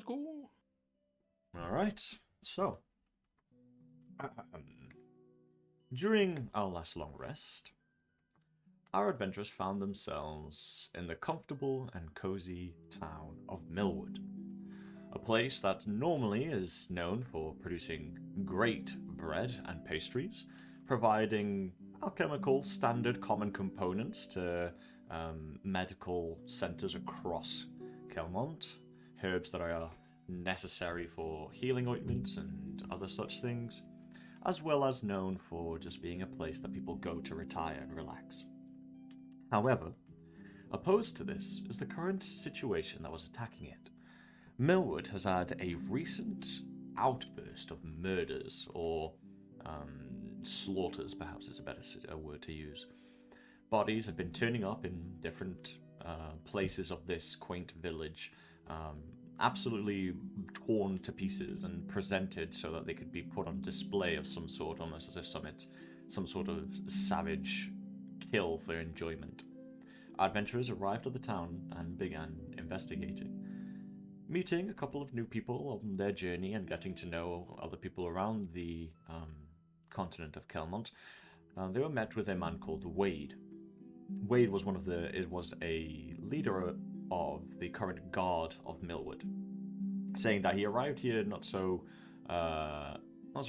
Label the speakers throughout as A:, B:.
A: go.
B: All right. So, during our last long rest, our adventurers found themselves in the comfortable and cozy town of Millwood, a place that normally is known for producing great bread and pastries, providing alchemical standard common components to medical centers across Kelmont, herbs that are necessary for healing ointments and other such things, as well as known for just being a place that people go to retire and relax. However, opposed to this is the current situation that was attacking it. Millwood has had a recent outburst of murders, or slaughters, perhaps is a better word to use. Bodies have been turning up in different places of this quaint village, absolutely torn to pieces and presented so that they could be put on display of some sort, almost as if some sort of savage kill for enjoyment. Adventurers arrived at the town and began investigating, meeting a couple of new people on their journey and getting to know other people around the continent of Kelmont. They were met with a man called Wade. Wade was a leader of the current guard of Millwood, saying that he arrived here not so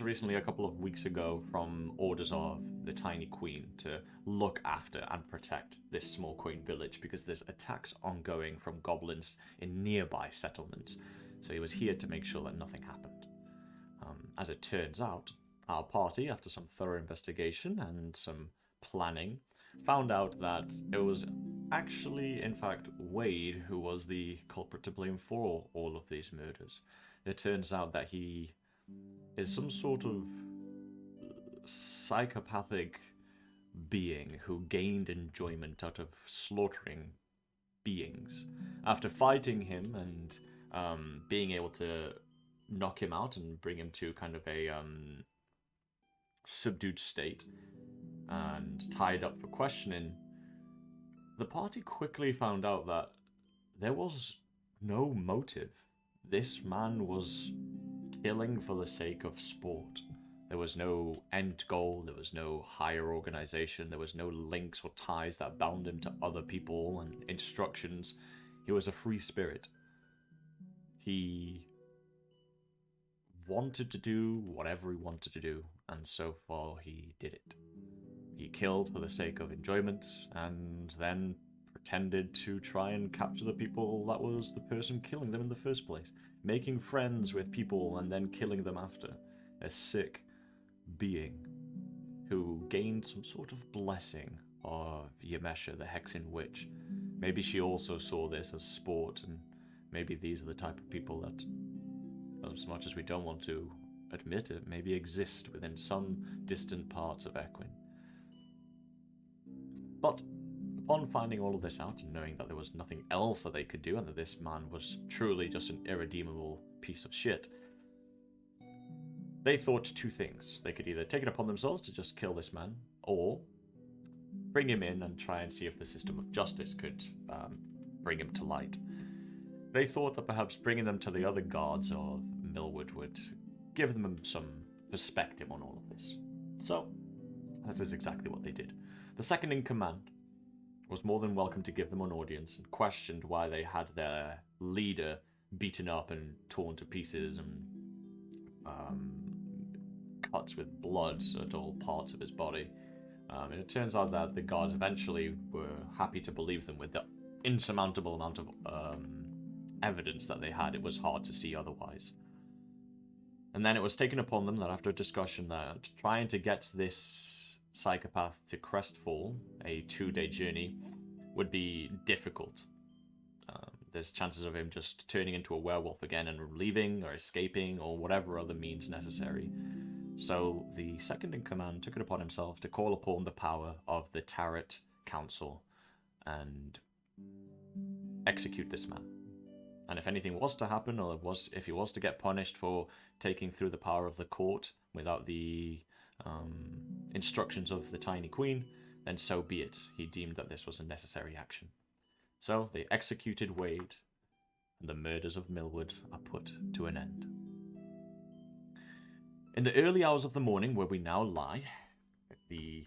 B: recently, a couple of weeks ago, from orders of the Tiny Queen to look after and protect this small quaint village because there's attacks ongoing from goblins in nearby settlements. So he was here to make sure that nothing happened. As it turns out, our party, after some thorough investigation and some planning, found out that it was actually, in fact, Wade who was the culprit to blame for all of these murders. It turns out that he is some sort of psychopathic being who gained enjoyment out of slaughtering beings. After fighting him and being able to knock him out and bring him to kind of a subdued state and tied up for questioning, the party quickly found out that there was no motive. This man was killing for the sake of sport. There was no end goal, there was no higher organization, there was no links or ties that bound him to other people and instructions. He was a free spirit. He wanted to do whatever he wanted to do, and so far he did it. He killed for the sake of enjoyment, and then pretended to try and capture the people that was the person killing them in the first place, making friends with people and then killing them after. A sick being who gained some sort of blessing of Yamesha, the Hexen Witch. Maybe she also saw this as sport, and maybe these are the type of people that, as much as we don't want to admit it, maybe exist within some distant parts of Equin. But upon finding all of this out and knowing that there was nothing else that they could do and that this man was truly just an irredeemable piece of shit, they thought two things. They could either take it upon themselves to just kill this man, or bring him in and try and see if the system of justice could bring him to light. They thought that perhaps bringing them to the other guards of Millwood would give them some perspective on all of this. So, that is exactly what they did. The second in command was more than welcome to give them an audience and questioned why they had their leader beaten up and torn to pieces and cuts with blood at all parts of his body. And it turns out that the guards eventually were happy to believe them with the insurmountable amount of evidence that they had. It was hard to see otherwise. And then it was taken upon them that after a discussion that trying to get this psychopath to Crestfall, a 2-day journey, would be difficult. There's chances of him just turning into a werewolf again and leaving or escaping or whatever other means necessary. So the second in command took it upon himself to call upon the power of the Tarot Council and execute this man. And if anything was to happen, or if he was to get punished for taking through the power of the court without the instructions of the Tiny Queen, then so be it. He deemed that this was a necessary action. So they executed Wade, and the murders of Millwood are put to an end. In the early hours of the morning where we now lie, at the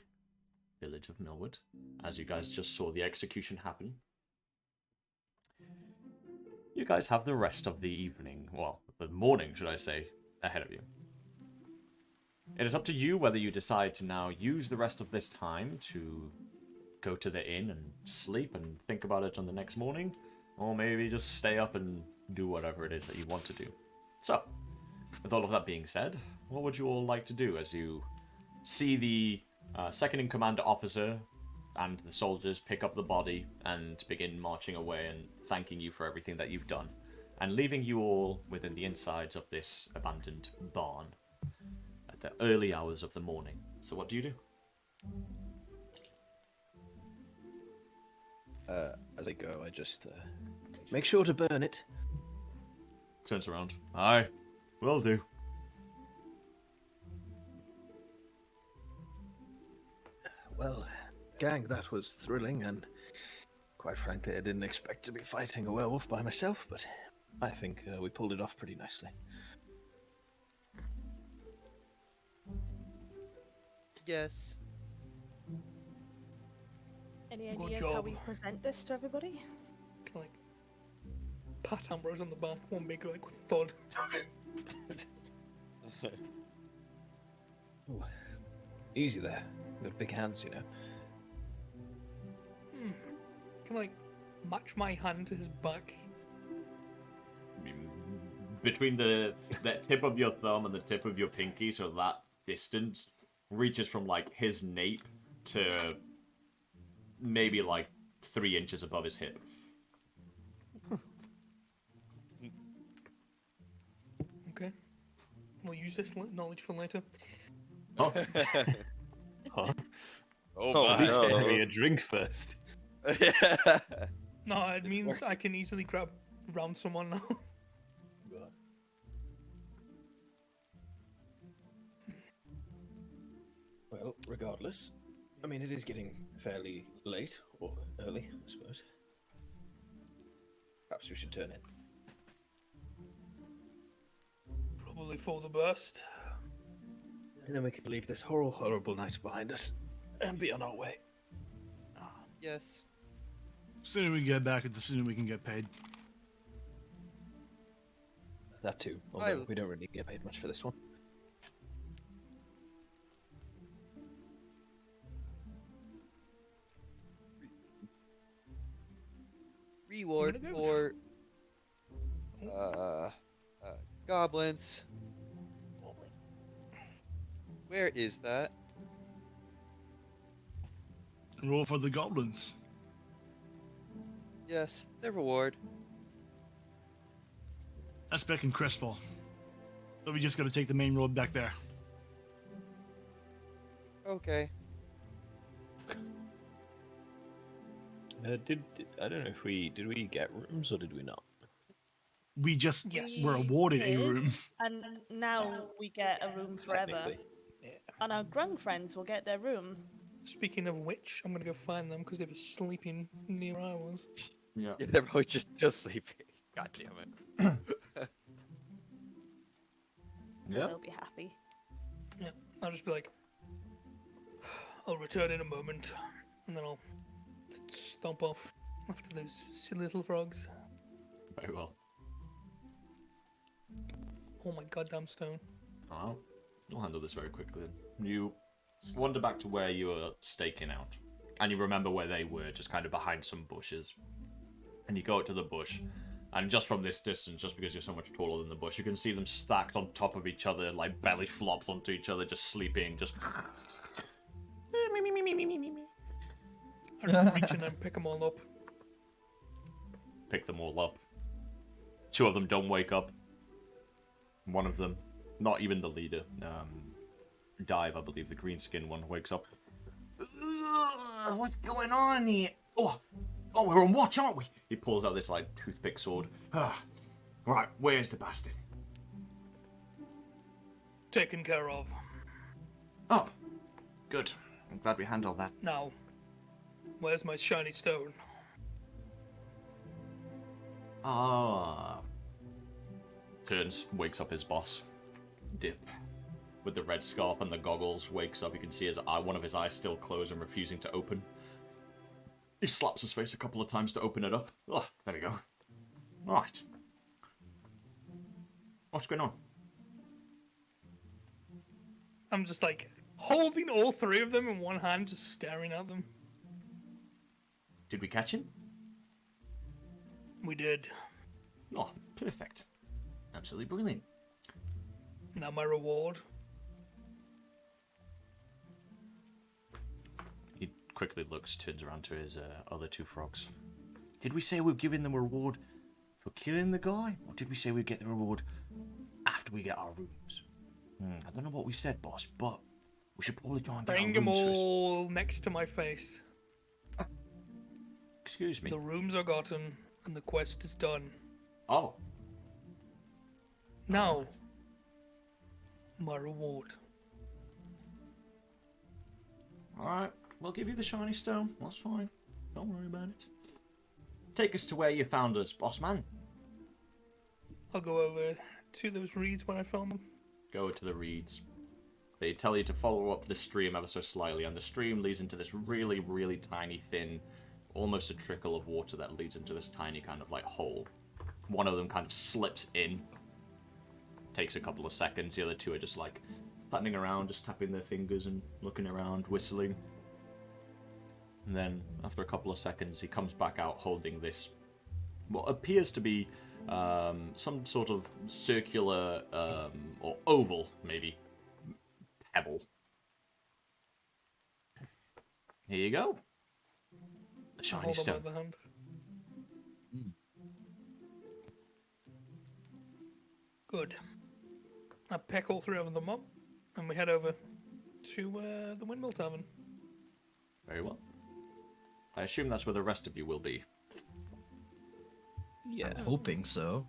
B: village of Millwood, as you guys just saw the execution happen, you guys have the rest of the evening, well, the morning, should I say, ahead of you. It is up to you whether you decide to now use the rest of this time to go to the inn and sleep and think about it on the next morning, or maybe just stay up and do whatever it is that you want to do. So, with all of that being said, what would you all like to do as you see the second-in-command officer and the soldiers pick up the body and begin marching away and thanking you for everything that you've done, and leaving you all within the insides of this abandoned barn at the early hours of the morning? So what do you do?
A: As I go, I just make sure to burn it.
B: Turns around. Aye, will do.
A: Well, gang, that was thrilling, and quite frankly, I didn't expect to be fighting a werewolf by myself, but I think we pulled it off pretty nicely.
C: Yes.
D: Any
E: Good
D: ideas how
E: job.
D: we present this to everybody?
E: Like, pat Ambrose on the back, one big like thud.
A: Ooh, easy there. Got big hands, you know.
E: Can I like match my hand to his back?
B: Between the tip of your thumb and the tip of your pinky, so that distance reaches from like his nape to maybe like 3 inches above his hip.
E: Okay. We'll use this knowledge for later.
B: Oh,
A: Huh?
F: Oh,
A: Please
F: my.
A: get me a drink first.
E: No, it means I can easily grab round someone now.
A: Well, regardless, I mean, it is getting fairly late, or early, I suppose. Perhaps we should turn in.
E: Probably for the best.
A: And then we can leave this horrible night behind us and be on our way.
C: Yes.
G: The sooner we get back, the sooner we can get paid.
A: That too, although we don't really get paid much for this one.
C: Reward
E: gonna
C: for goblins. Where is that?
G: Roll for the goblins.
C: Yes, the reward.
G: That's back in Crestfall. So we just gotta take the main road back there.
C: Okay.
A: I don't know if did we get rooms or did we not?
G: We just
E: Yes.
G: were awarded a
D: Did.
G: room.
D: And now we get a room forever.
A: Technically.
D: And our grand friends will get their room.
E: Speaking of which, I'm gonna go find them because they were sleeping near I was.
B: yeah.
C: Yeah, they're probably just still sleeping. God damn it.
B: Yeah.
D: They'll be happy.
E: Yeah, I'll just be like, I'll return in a moment, and then I'll stomp off after those silly little frogs.
B: Very well.
E: Oh my goddamn stone.
B: Alright. We'll handle this very quickly. You wander back to where you were staking out. And you remember where they were, just kind of behind some bushes. And you go up to the bush. And just from this distance, just because you're so much taller than the bush, you can see them stacked on top of each other, like belly flopped onto each other, just sleeping, just...
E: I just reach in and pick them all up.
B: Pick them all up. 2 of them don't wake up. One of them, not even the leader, Dive, I believe, the green skin one, wakes up. What's going on here? Oh, we're on watch, aren't we? He pulls out this, like, toothpick sword. Right, where's the bastard?
E: Taken care of.
B: Oh, good. I'm glad we handled that.
E: Now, where's my shiny stone?
B: Ah. Turns, wakes up his boss. Dip. With the red scarf and the goggles, wakes up. You can see his eye, one of his eyes still closed and refusing to open. He slaps his face a couple of times to open it up. Oh, there we go. Right. What's going on?
E: I'm just like holding all three of them in one hand, just staring at them.
B: Did we catch him?
E: We did.
B: Oh, perfect. Absolutely brilliant.
E: Now my reward.
B: He quickly looks, turns around to his other two frogs. Did we say we're giving them a reward for killing the guy? Or did we say we'd get the reward after we get our rooms? I don't know what we said, boss, but we should probably try and get
E: Bring
B: our
E: them
B: rooms first.
E: all next to my face.
B: Excuse me.
E: The rooms are gotten, and the quest is done.
B: Oh.
E: Now, my reward.
B: Alright, we'll give you the shiny stone. That's fine. Don't worry about it. Take us to where you found us, boss man.
E: I'll go over to those reeds when I found them.
B: Go to the reeds. They tell you to follow up the stream ever so slightly, and the stream leads into this really, really tiny, thin, almost a trickle of water that leads into this tiny kind of like hole. One of them kind of slips in. Takes a couple of seconds. The other two are just like standing around, just tapping their fingers and looking around, whistling. And then after a couple of seconds, he comes back out holding this, what appears to be some sort of circular or oval, maybe, pebble. Here you go. A shiny
E: Hold
B: stone.
E: on by the hand. Good. I pick all three of them up, and we head over to the Windmill Tavern.
B: Very well. I assume that's where the rest of you will be.
F: Yeah, hoping so.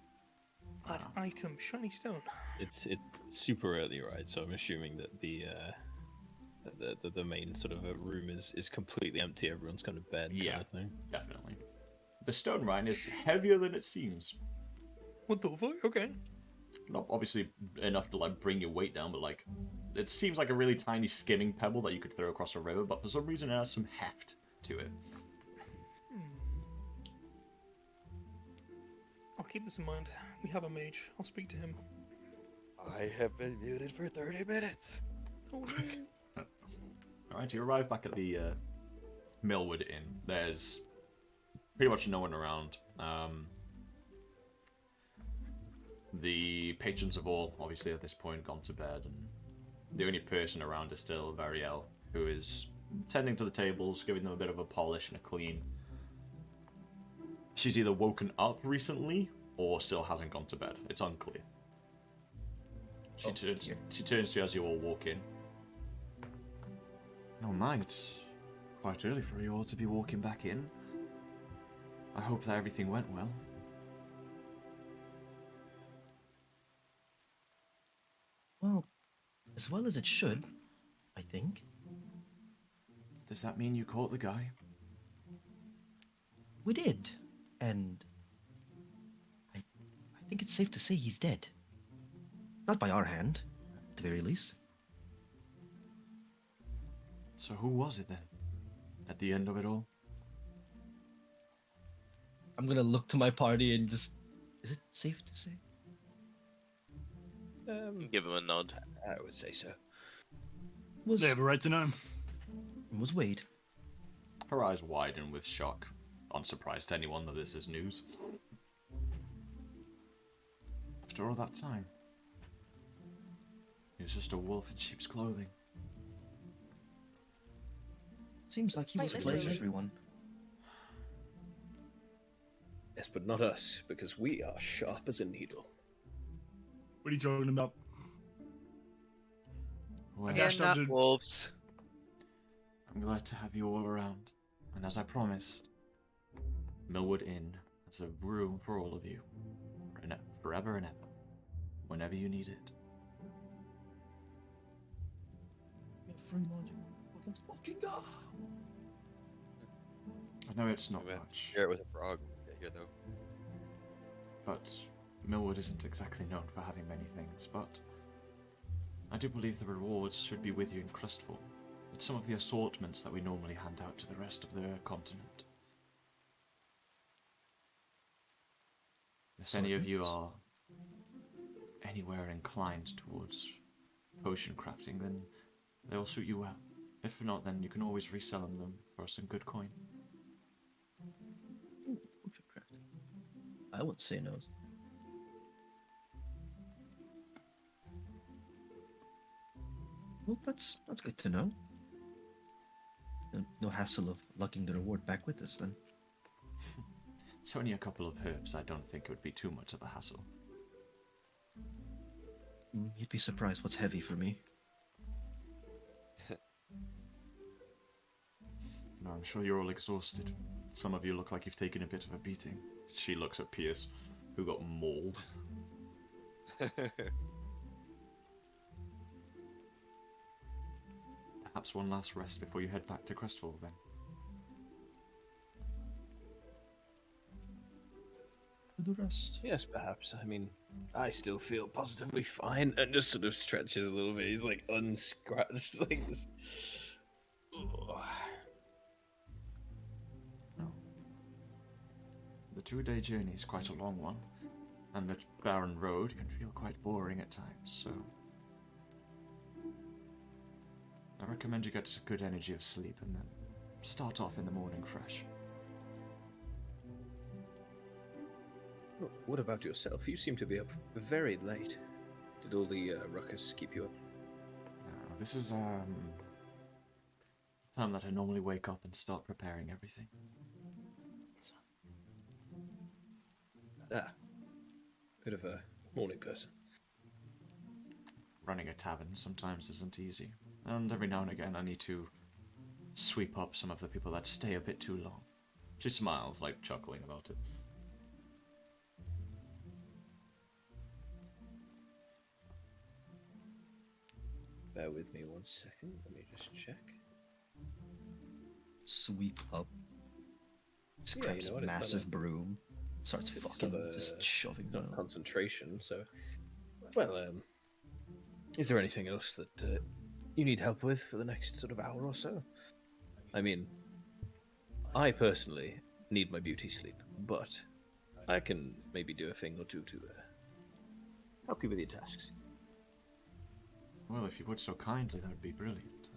E: That item, shiny stone.
F: It's super early, right? So I'm assuming that the main sort of room is completely empty. Everyone's kind of bed.
B: Yeah,
F: kind of thing.
B: definitely. The stone rhine is heavier than it seems.
E: What the fuck? Okay.
B: Not obviously enough to like bring your weight down, but like it seems like a really tiny skimming pebble that you could throw across a river, but for some reason it has some heft to it.
E: I'll keep this in mind. We have a mage. I'll speak to him.
C: I have been muted for 30 minutes.
E: Oh, no.
B: Alright, you arrive back at the Millwood Inn. There's pretty much no one around. The patrons have all, obviously at this point, gone to bed, and the only person around is still Variel, who is tending to the tables, giving them a bit of a polish and a clean. She's either woken up recently, or still hasn't gone to bed. It's unclear. She turns to you as you all walk in. Oh my, it's quite early for you all to be walking back in. I hope that everything went well.
H: Well, as well as it should, I think.
B: Does that mean you caught the guy?
H: We did, and I think it's safe to say he's dead. Not by our hand, at the very least.
B: So who was it then? At the end of it all?
H: I'm gonna look to my party and just... Is it safe to say?
I: Give him a nod.
F: I would say so.
H: Was
G: They have a right to know.
H: Wade.
B: Her eyes widen with shock. Unsurprised to anyone that this is news. After all that time, he was just a wolf in sheep's clothing.
H: Seems like he was
D: Quite
H: playing
D: literally.
H: everyone.
F: Yes, but not us, because we are sharp as a needle.
G: What are you talking about?
B: Well,
G: I
C: And
G: dashed
C: not
G: up to...
C: wolves.
B: I'm glad to have you all around. And as I promised, Millwood Inn has a room for all of you. Forever and ever. Whenever you need it. I know it's not
C: Yeah,
B: much.
C: Sure, it was a frog. Yeah, here though.
B: but Millwood isn't exactly known for having many things, but I do believe the rewards should be with you in Crestfall. It's some of the assortments that we normally hand out to the rest of the continent. If any of you are anywhere inclined towards potion crafting, then they'll suit you well. If not, then you can always resell them for some good coin.
H: Potion crafting. I wouldn't say no. Well, that's good to know. No hassle of lugging the reward back with us, then.
B: It's only a couple of herbs. I don't think it would be too much of a hassle.
H: You'd be surprised what's heavy for me.
B: No, I'm sure you're all exhausted. Some of you look like you've taken a bit of a beating. She looks at Pierce, who got mauled. Perhaps one last rest before you head back to Crestfall, then.
H: The rest.
A: Yes, perhaps. I mean, I still feel positively fine, and just sort of stretches a little bit. He's like unscratched, like this. Ugh.
B: No. The 2-day journey is quite a long one, and the barren road can feel quite boring at times, so I recommend you get a good energy of sleep and then start off in the morning fresh.
F: What about yourself? You seem to be up very late. Did all the ruckus keep you up?
B: This is the time that I normally wake up and start preparing everything.
F: Bit of a morning person.
B: Running a tavern sometimes isn't easy, and every now and again I need to sweep up some of the people that stay a bit too long. She smiles, like chuckling about it.
F: Bear with me 1 second. Let me just check.
H: Sweep up. Just
F: Yeah,
H: grabs
F: you know
H: a
F: what, it's not
H: massive
F: a-
H: broom. Starts
F: It's
H: fucking
F: not a-
H: just shoving
F: Not
H: them.
F: concentration, so. Well, is there anything else that you need help with for the next sort of hour or so? I mean, I personally need my beauty sleep, but I can maybe do a thing or two to help you with your tasks.
B: Well, if you would so kindly, that would be brilliant.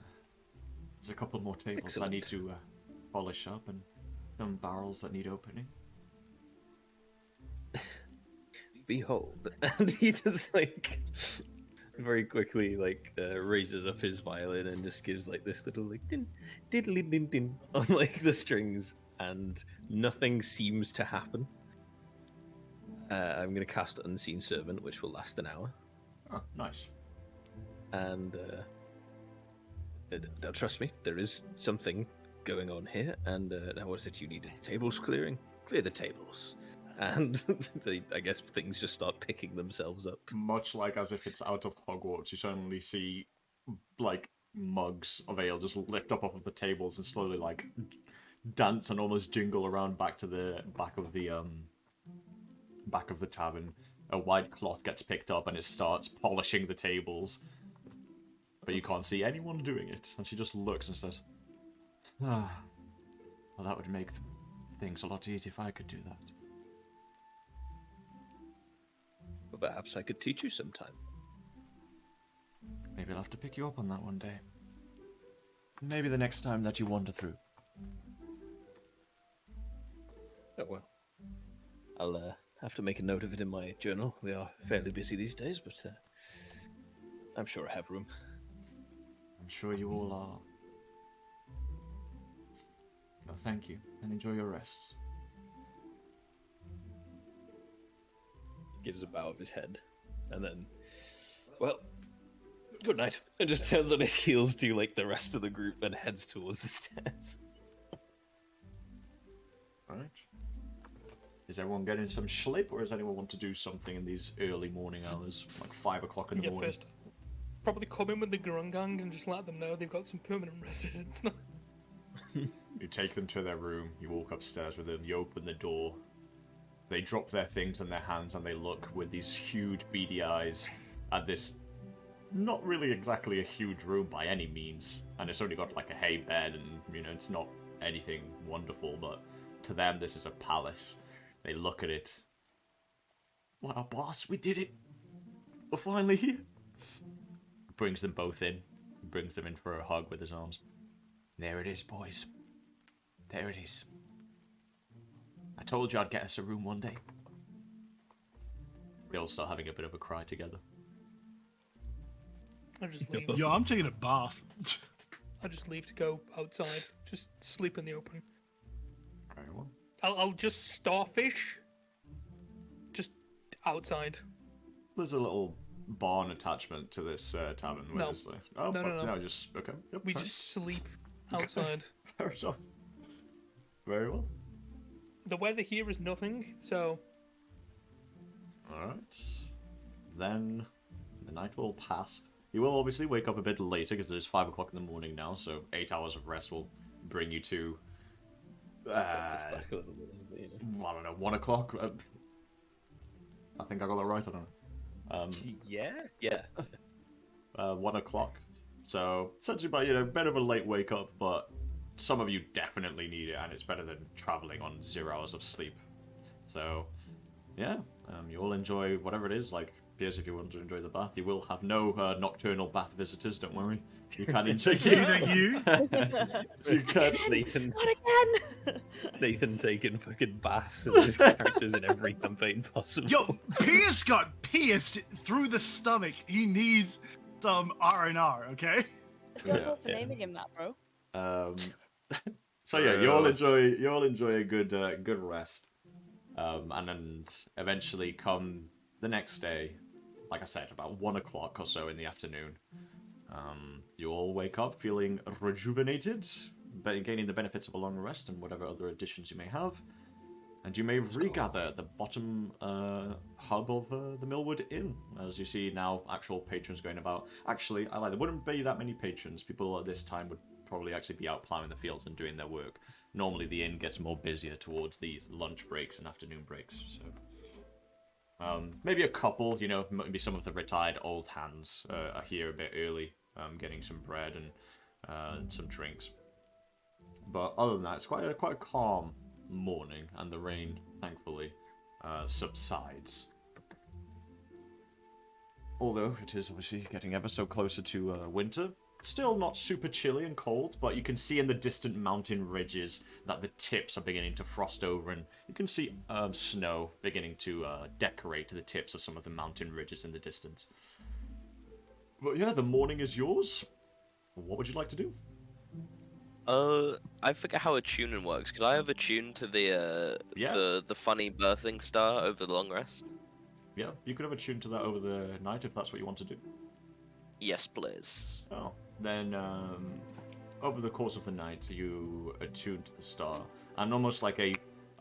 B: There's a couple more tables I need to polish up and some barrels that need opening.
F: Behold, and he just like very quickly like raises up his violin and just gives like this little like din diddly din din on like the strings, and nothing seems to happen. I'm gonna cast Unseen Servant, which will last an hour,
B: Oh, nice.
F: and trust me, there is something going on here. And now, what is it you needed? Tables clearing? Clear the tables. And I guess things just start picking themselves up.
B: Much like as if it's out of Hogwarts, you suddenly see, like, mugs of ale just lift up off of the tables and slowly, like, dance and almost jingle around back to the back of the tavern. A white cloth gets picked up and it starts polishing the tables. But you can't see anyone doing it. And she just looks and says, well, that would make things a lot easier if I could do that.
F: But perhaps I could teach you sometime.
B: Maybe I'll have to pick you up on that one day. Maybe the next time that you wander through.
F: Oh well. I'll have to make a note of it in my journal. We are fairly busy these days, but I'm sure I have room.
B: I'm sure you all are. Well, thank you, and enjoy your rests.
F: Gives a bow of his head, and then, well, good night. And just turns on his heels to like the rest of the group and heads towards the stairs.
B: Alright. Is everyone getting some sleep, or does anyone want to do something in these early morning hours? Like 5 o'clock in the
E: Yeah,
B: morning?
E: first, probably come in with the Grung Gang and just let them know they've got some permanent residents now.
B: You take them to their room, you walk upstairs with them, you open the door, They drop their things in their hands and they look with these huge beady eyes at this not really exactly a huge room by any means. And it's only got like a hay bed and, you know, it's not anything wonderful, but to them this is a palace. They look at it. Wow, boss, we did it. We're finally here. Brings them both in. Brings them in for a hug with his arms. There it is, boys. There it is. I told you I'd get us a room one day. They all start having a bit of a cry together.
E: I just leave.
G: Yo, I'm taking a bath.
E: I just leave to go outside. Just sleep in the open.
B: Very well.
E: I'll just starfish. Just outside.
B: There's a little barn attachment to this tavern. Where
E: No.
B: there's, like, oh,
E: No.
B: just okay. Yep,
E: We
B: fair.
E: just sleep outside.
B: Fair enough. Very well.
E: The weather here is nothing, so
B: Alright. Then the night will pass. You will obviously wake up a bit later because it is 5 o'clock in the morning now, so 8 hours of rest will bring you to.
F: Sets us back a little bit, you know.
B: I don't know, 1 o'clock? I think I got that right, I don't know.
F: Yeah.
B: 1 o'clock. So, essentially, by, you know, a bit of a late wake up, but some of you definitely need it, and it's better than traveling on 0 hours of sleep. So, yeah, you all enjoy whatever it is. Like, Piers, if you want to enjoy the bath, you will have no nocturnal bath visitors, don't worry. You can enjoy
G: Thank you.
B: You can.
F: Nathan,
D: Not again!
F: Nathan taking fucking baths with his characters in every campaign possible.
G: Yo, Pierce got pierced through the stomach. He needs some R&R, okay?
D: It's your
B: Yeah,
D: fault for
F: yeah.
D: naming him that, bro.
B: So yeah, you all enjoy a good rest, and then eventually come the next day, like I said, about 1 o'clock or so in the afternoon. You all wake up feeling rejuvenated, gaining the benefits of a long rest and whatever other additions you may have, and you may regather at the bottom hub of the Millwood Inn, as you see now actual patrons going about. Actually, I lied, there wouldn't be that many patrons. People at this time would probably actually be out ploughing the fields and doing their work. Normally the inn gets more busier towards the lunch breaks and afternoon breaks, so maybe a couple, you know, maybe some of the retired old hands are here a bit early, getting some bread and some drinks. But other than that, it's quite a calm morning, and the rain, thankfully, subsides. Although it is obviously getting ever so closer to winter. Still not super chilly and cold, but you can see in the distant mountain ridges that the tips are beginning to frost over, and you can see snow beginning to decorate the tips of some of the mountain ridges in the distance. But yeah, the morning is yours. What would you like to do?
I: I forget how attuning works. Could I have attuned to the
B: Yeah.
I: the funny birthing star over the long rest?
B: Yeah, you could have attuned to that over the night if that's what you want to do.
I: Yes, please.
B: Oh, then over the course of the night, you attune to the star, and almost like a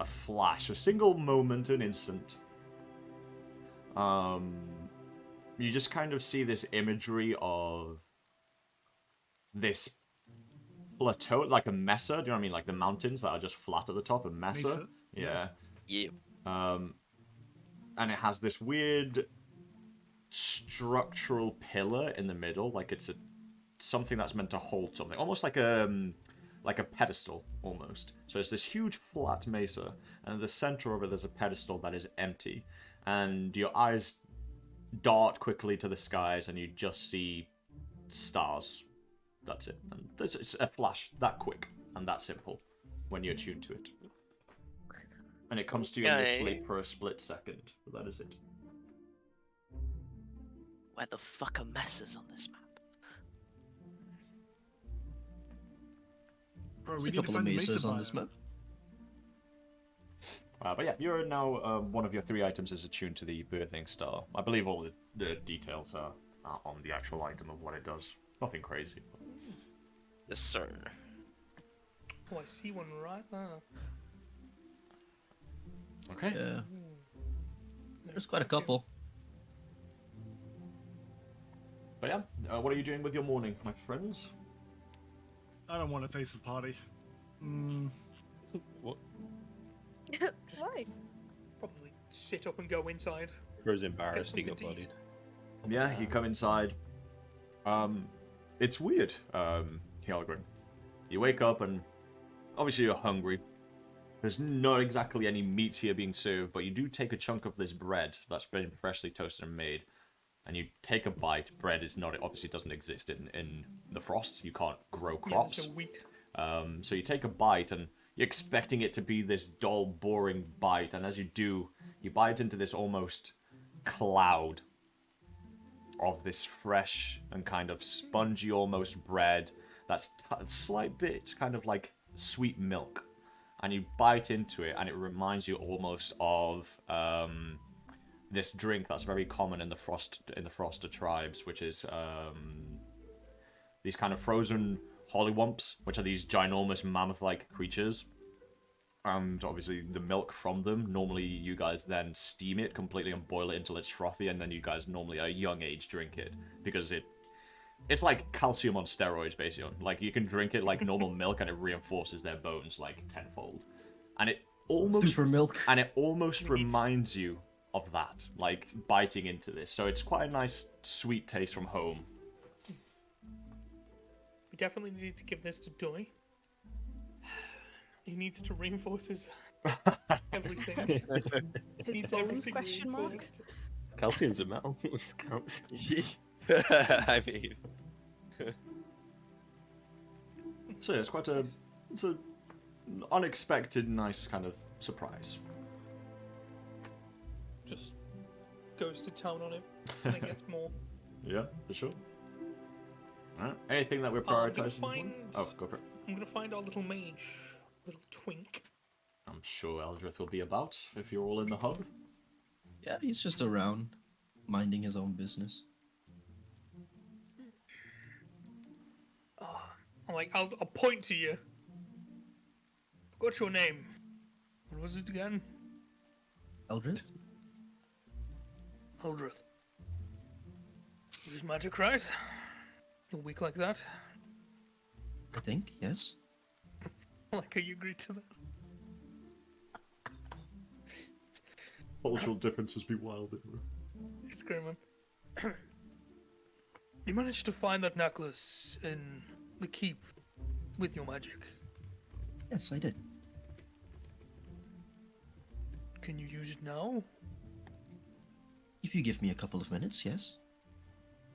B: flash, a single moment, an instant, you just kind of see this imagery of this plateau, like a mesa. Do you know what I mean? Like the mountains that are just flat at the top, a mesa.
G: Mesa?
B: Yeah.
I: Yeah.
B: And it has this weird structural pillar in the middle, like it's something that's meant to hold something, almost like a pedestal, almost. So it's this huge flat mesa, and in the center of it there's a pedestal that is empty, and your eyes dart quickly to the skies, and you just see stars. That's it. And it's a flash that quick and that simple when you're tuned to it. And it comes to you in your sleep for a split second, but that is it.
I: Where the fuck are messes on this map?
G: Bro,
H: There's
G: we
H: a
G: need to
H: couple of
G: find the
H: mesas
G: mesa
H: on this map.
B: But yeah, you're now one of your 3 items is attuned to the birthing star. I believe all the details are on the actual item of what it does. Nothing crazy.
I: Yes, sir.
E: oh, I see one right there.
B: Okay.
H: Yeah. There's quite a couple.
B: But yeah, what are you doing with your morning, my friends?
G: I don't want to face the party.
F: What?
D: Why?
E: Probably sit up and go inside.
F: Rose
E: Get
F: embarrassed, he
E: something
F: got
E: to eat.
F: bodied.
B: Yeah, you come inside. It's weird, Hjarlgron. You wake up and obviously you're hungry. There's not exactly any meat here being served, but you do take a chunk of this bread that's been freshly toasted and made, and you take a bite. Bread is not, it obviously doesn't exist in the frost. You can't grow crops.
E: Yeah, there's no wheat.
B: So you take a bite and you're expecting it to be this dull, boring bite, and as you do, you bite into this almost cloud of this fresh and kind of spongy almost bread that's a slight bit kind of like sweet milk. And you bite into it, and it reminds you almost of this drink that's very common in the Froster tribes, which is these kind of frozen hollywumps, which are these ginormous mammoth-like creatures. And obviously the milk from them, normally you guys then steam it completely and boil it until it's frothy, and then you guys normally at a young age drink it, because it's like calcium on steroids, basically. Like, you can drink it like normal milk, and it reinforces their bones like tenfold. And it almost
H: Super milk.
B: and it almost reminds you of that, like biting into this. So it's quite a nice sweet taste from home.
E: We definitely need to give this to Doy. He needs to reinforce his everything. He
D: His
E: needs
D: bones,
E: everything
D: question mark?
E: reinforced.
F: Calcium's a metal. It counts.
C: I mean,
B: So yeah, it's a unexpected, nice kind of surprise.
E: Just goes to town on it, and then gets more.
B: Yeah, for sure. Alright, anything that we're
E: I'm gonna
B: prioritizing?
E: find.
B: Oh, go for it.
E: I'm gonna find our little mage, little twink.
B: I'm sure Eldrith will be about if you're all in the hub.
H: Yeah, he's just around, minding his own business.
E: I'm like, I'll point to you. Forgot your name. What was it again?
H: Eldrith?
E: Eldrith. Use magic, right? You're weak like that?
H: I think, yes.
E: I like how you agreed to that.
B: Cultural differences be wild.
E: It's great, man. You managed to find that necklace in the keep with your magic.
H: Yes, I did.
E: Can you use it now?
H: If you give me a couple of minutes, yes.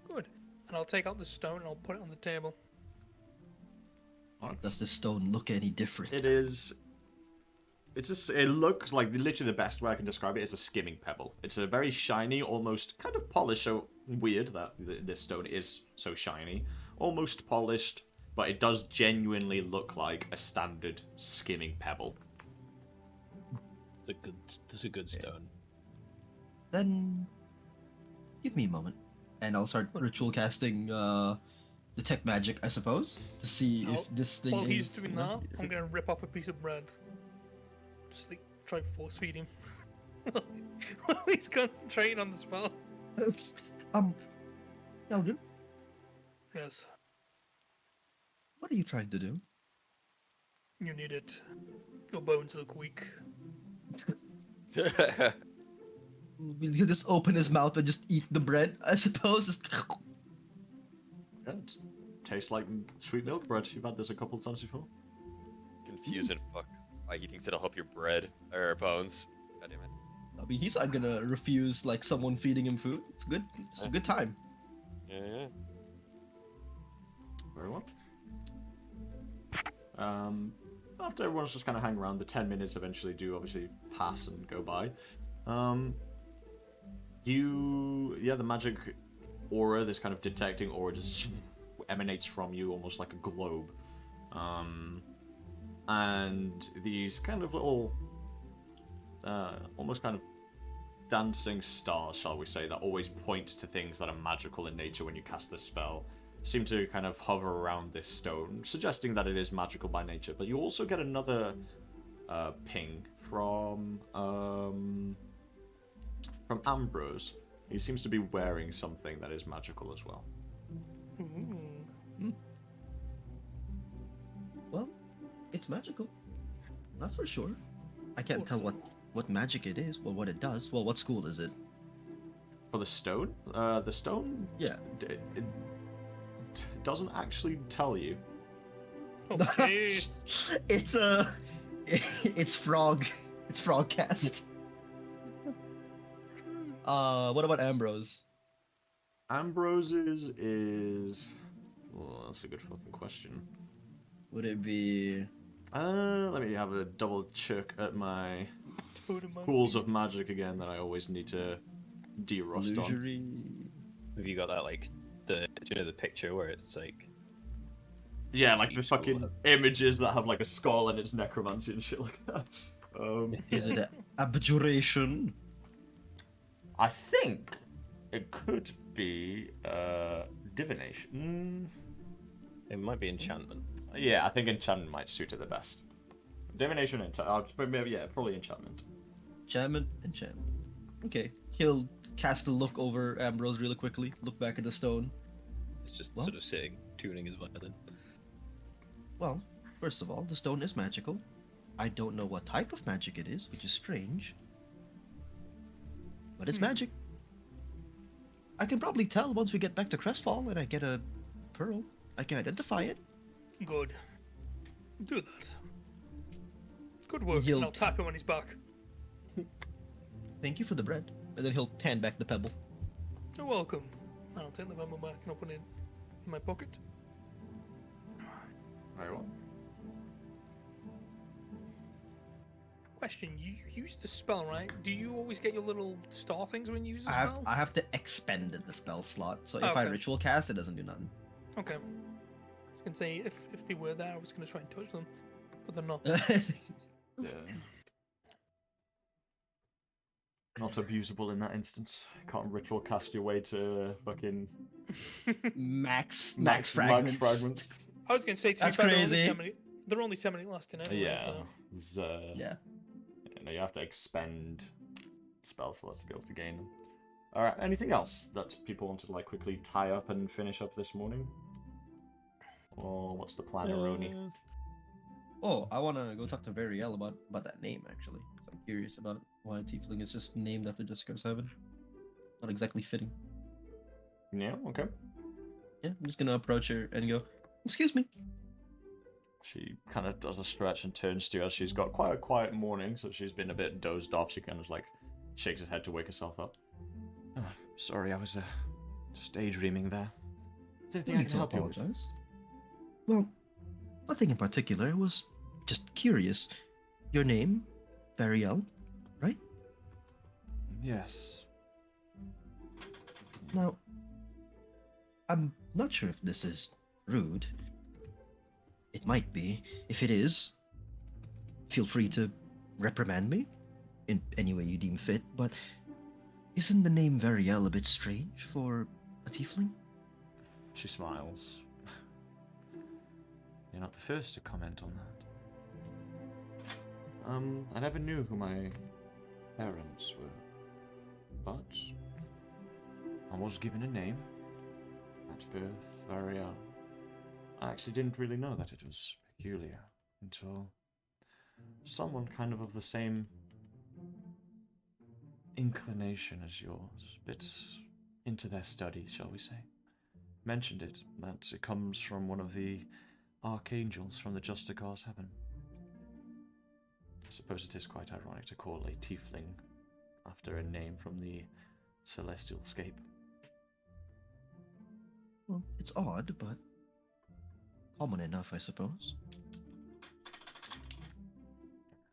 E: Good. And I'll take out the stone and I'll put it on the table.
H: Does this stone look any different?
B: It is. It's just. It looks like literally the best way I can describe it is a skimming pebble. It's a very shiny, almost kind of polished. So weird that this stone is so shiny, almost polished, but it does genuinely look like a standard skimming pebble.
F: It's a good stone.
H: Then give me a moment, and I'll start ritual casting detect magic, I suppose, to see if this thing
E: While
H: is.
E: he's doing that, I'm gonna rip off a piece of bread. Just like try to force feed him. While he's concentrating on the spell.
H: Eldrin,
E: Yes,
H: what are you trying to do?
E: you need it. Your bones look weak.
H: Will you just open his mouth and just eat the bread? I suppose. Just...
B: It tastes like sweet milk bread. You've had this a couple of times before.
C: confused and fuck why he thinks it'll help your bread or bones. God damn it.
H: I mean, he's not gonna refuse like someone feeding him food. It's good. It's a good time.
C: Yeah.
B: Very well. After everyone's just kind of hanging around, the 10 minutes eventually do obviously pass and go by. The magic aura, this kind of detecting aura, just emanates from you almost like a globe. And these kind of little, almost kind of dancing stars, shall we say, that always point to things that are magical in nature when you cast this spell, seem to kind of hover around this stone, suggesting that it is magical by nature. But you also get another ping from Ambrose. He seems to be wearing something that is magical as well.
H: Well, it's magical. That's for sure. I can't tell what what magic it is, well, what it does. Well, what school is it?
B: For the stone? The stone
H: Yeah.
B: it doesn't actually tell you.
E: Oh, jeez.
H: It's frog. It's frog cast. What about Ambrose?
B: Ambrose's is... Oh, that's a good fucking question.
H: Would it be...
B: Let me have a double check at my schools of magic again that I always need to de-rust on.
H: illusory?
F: Have you got that, like, do you know the picture where it's like...
B: Yeah, like the
F: Each school
B: fucking
F: has-
B: images that have like a skull and it's necromancy and shit like that.
H: Is it abjuration?
B: I think it could be divination.
F: It might be enchantment.
B: Yeah, I think enchantment might suit it the best. Divination, maybe yeah, probably enchantment.
H: Enchantment? Enchantment. Okay. He'll cast a look over Ambrose really quickly, look back at the stone.
F: It's just
H: Well-
F: sort of sitting, tuning his violin.
H: Well, first of all, the stone is magical. I don't know what type of magic it is, which is strange. But it's magic. I can probably tell once we get back to Crestfall and I get a pearl. I can identify it.
E: Good. Do that. Good work.
H: He'll-
E: And I'll tap him on his back.
H: Thank you for the bread. And then he'll hand back the pebble.
E: You're welcome. And I'll take the pebble back and I'll put it in my pocket.
B: Very well.
E: Question: you use the spell, right? Do you always get your little star things when you use the spell?
H: I have to expend the spell slot. So if
E: Oh,
H: I
E: okay.
H: ritual cast, it doesn't do nothing.
E: Okay. I was gonna say if they were there, I was gonna try and touch them, but they're not.
B: Yeah. Not abusable in that instance. Can't ritual cast your way to fucking
H: max
B: fragments.
E: I was gonna say to
H: That's
E: be fair,
H: crazy.
E: they're only 10 minute lasting anyway.
B: Yeah.
E: So.
B: It's,
H: Yeah.
B: You know, you have to expend spell slots to be able to gain them. Alright, anything else that people want to like quickly tie up and finish up this morning? Or what's the plan, Aroni?
H: Oh, I want to go talk to Variel about that name, actually. I'm curious about why Tiefling is just named after Jessica 7. Not exactly fitting.
B: Yeah, okay.
H: Yeah, I'm just gonna approach her and go, excuse me.
B: She kind of does a stretch and turns to you as she's got quite a quiet morning, so she's been a bit dozed off. She kind of like shakes her head to wake herself up. Oh, sorry, I was just daydreaming there. Is there anything
H: No
B: I
H: need
B: can
H: to
B: help you with?
H: apologize. Well, nothing in particular. I was just curious. Your name, Variel, right?
B: Yes.
H: Now, I'm not sure if this is rude. It might be. If it is, feel free to reprimand me in any way you deem fit, but isn't the name Variel a bit strange for a tiefling?
B: She smiles. You're not the first to comment on that. I never knew who my parents were, but I was given a name at birth, Variel. I actually didn't really know that it was peculiar until someone kind of the same inclination as yours, bit into their studies, shall we say, mentioned it, that it comes from one of the archangels from the Justicar's heaven. I suppose it is quite ironic to call a tiefling after a name from the celestial scape.
H: Well, it's odd, but common enough, I suppose.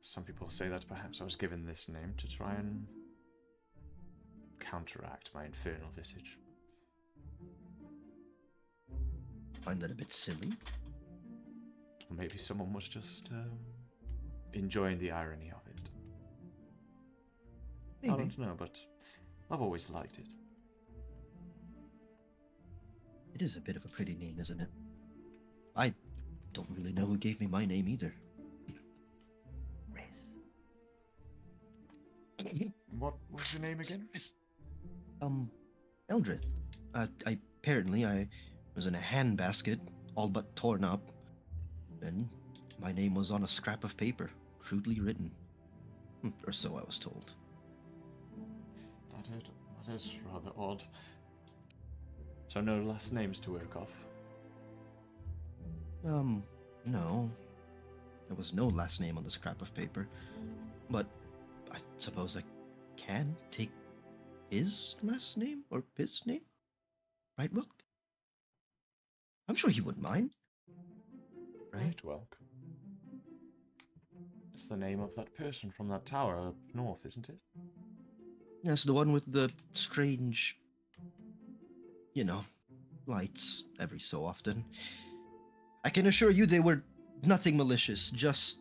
B: Some people say that perhaps I was given this name to try and counteract my infernal visage.
H: Find that a bit silly.
B: Or maybe someone was just enjoying the irony of it.
H: Maybe.
B: I don't know, but I've always liked it.
H: It is a bit of a pretty name, isn't it? I don't really know who gave me my name either. Reece.
B: What was your name again?
H: Eldrith. Apparently I was in a handbasket, all but torn up, and my name was on a scrap of paper, crudely written. Or so I was told.
B: That is rather odd. So no last names to work off?
H: No. There was no last name on the scrap of paper. But I suppose I can take his last name or his name? Right, Wilk? I'm sure he wouldn't mind. Right?
B: Welk. It's the name of that person from that tower up north, isn't it?
H: Yes, the one with the strange, lights every so often. I can assure you they were nothing malicious, just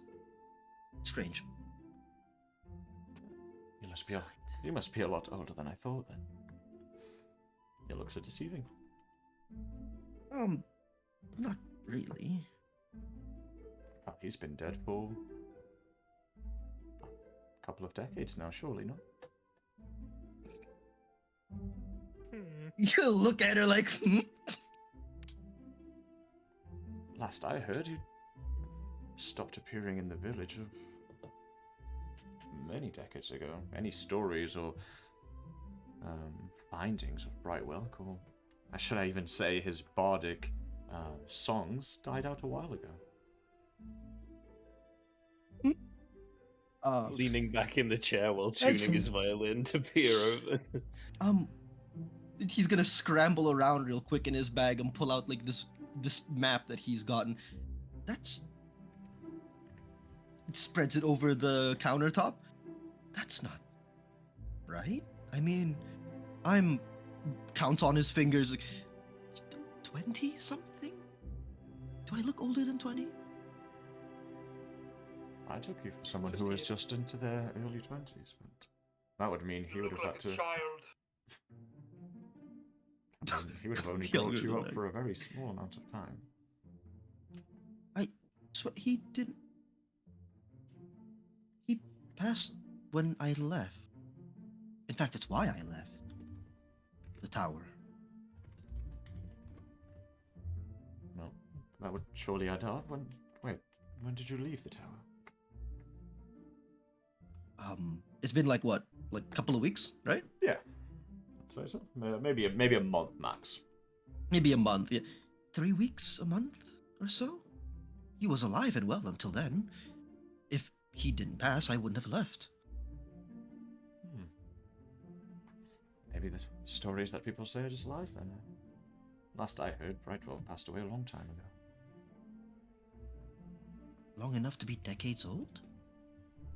H: strange.
B: You must be a lot older than I thought then. Your looks are deceiving.
H: Not really.
B: Well, he's been dead for a couple of decades now, surely not?
H: You look at her like,
B: Last I heard, you stopped appearing in the village many decades ago. Any stories or findings of Brightwelk, or should I even say his bardic songs, died out a while ago.
F: Leaning back in the chair while tuning his violin to peer over.
H: He's gonna scramble around real quick in his bag and pull out like this map that he's gotten. Spreads it over the countertop. That's not right. I mean, counts on his fingers. 20 something? Do I look older than 20?
B: I took you for someone who was just into their early 20s, but that would mean he would have had to. He would have only brought you up for a very small amount of time.
H: He didn't. He passed when I left. In fact, it's why I left the tower.
B: Well, that would surely add up. When did you leave the tower?
H: It's been like what? Like a couple of weeks, right?
B: Yeah. I'd say so. Maybe a month max.
H: Maybe a month. Yeah. 3 weeks, a month or so? He was alive and well until then. If he didn't pass, I wouldn't have left.
B: Maybe the stories that people say are just lies then. Last I heard, Brightwell passed away a long time ago.
H: Long enough to be decades old?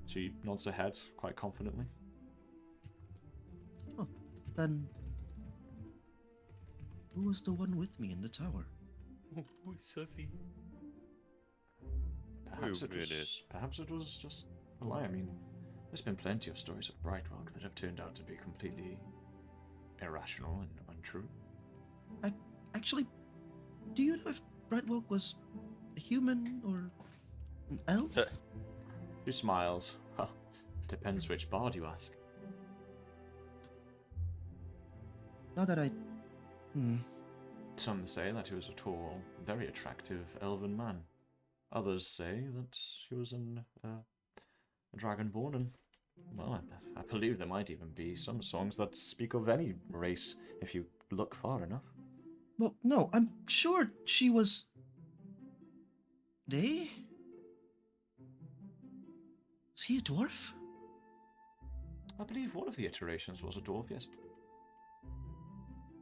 B: She nods her head quite confidently.
H: Oh, then who was the one with me in the tower?
F: Sussy.
B: Perhaps it was just a lie. I mean, there's been plenty of stories of Brightwelk that have turned out to be completely irrational and untrue.
H: Actually, do you know if Brightwelk was a human or an elf?
B: She smiles. Well, depends which bard you ask.
H: Now that I...
B: Some say that he was a tall, very attractive elven man. Others say that he was a dragonborn, and, well, I believe there might even be some songs that speak of any race if you look far enough.
H: Well, no, I'm sure she was... Was he a dwarf?
B: I believe one of the iterations was a dwarf, yes.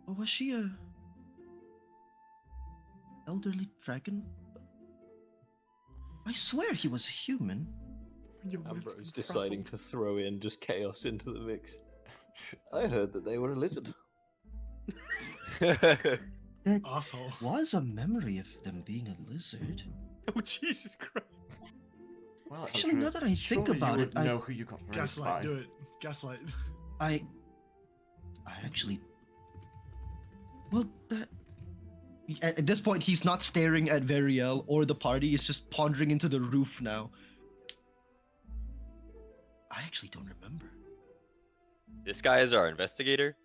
H: Or was she a... elderly dragon? I swear he was a human.
F: Ambrose deciding to throw in just chaos into the mix. I heard that they were a lizard.
H: There
G: Asshole.
H: was a memory of them being a lizard.
F: Oh, Jesus Christ.
B: Well,
H: Actually, now that I think
B: surely
H: about
B: you
H: it,
B: would know who you got raised
G: Gaslight,
B: by.
G: do it. Gaslight.
H: I actually... Well, that... At this point, he's not staring at Veriel or the party. He's just pondering into the roof now. I actually don't remember.
C: This guy is our investigator.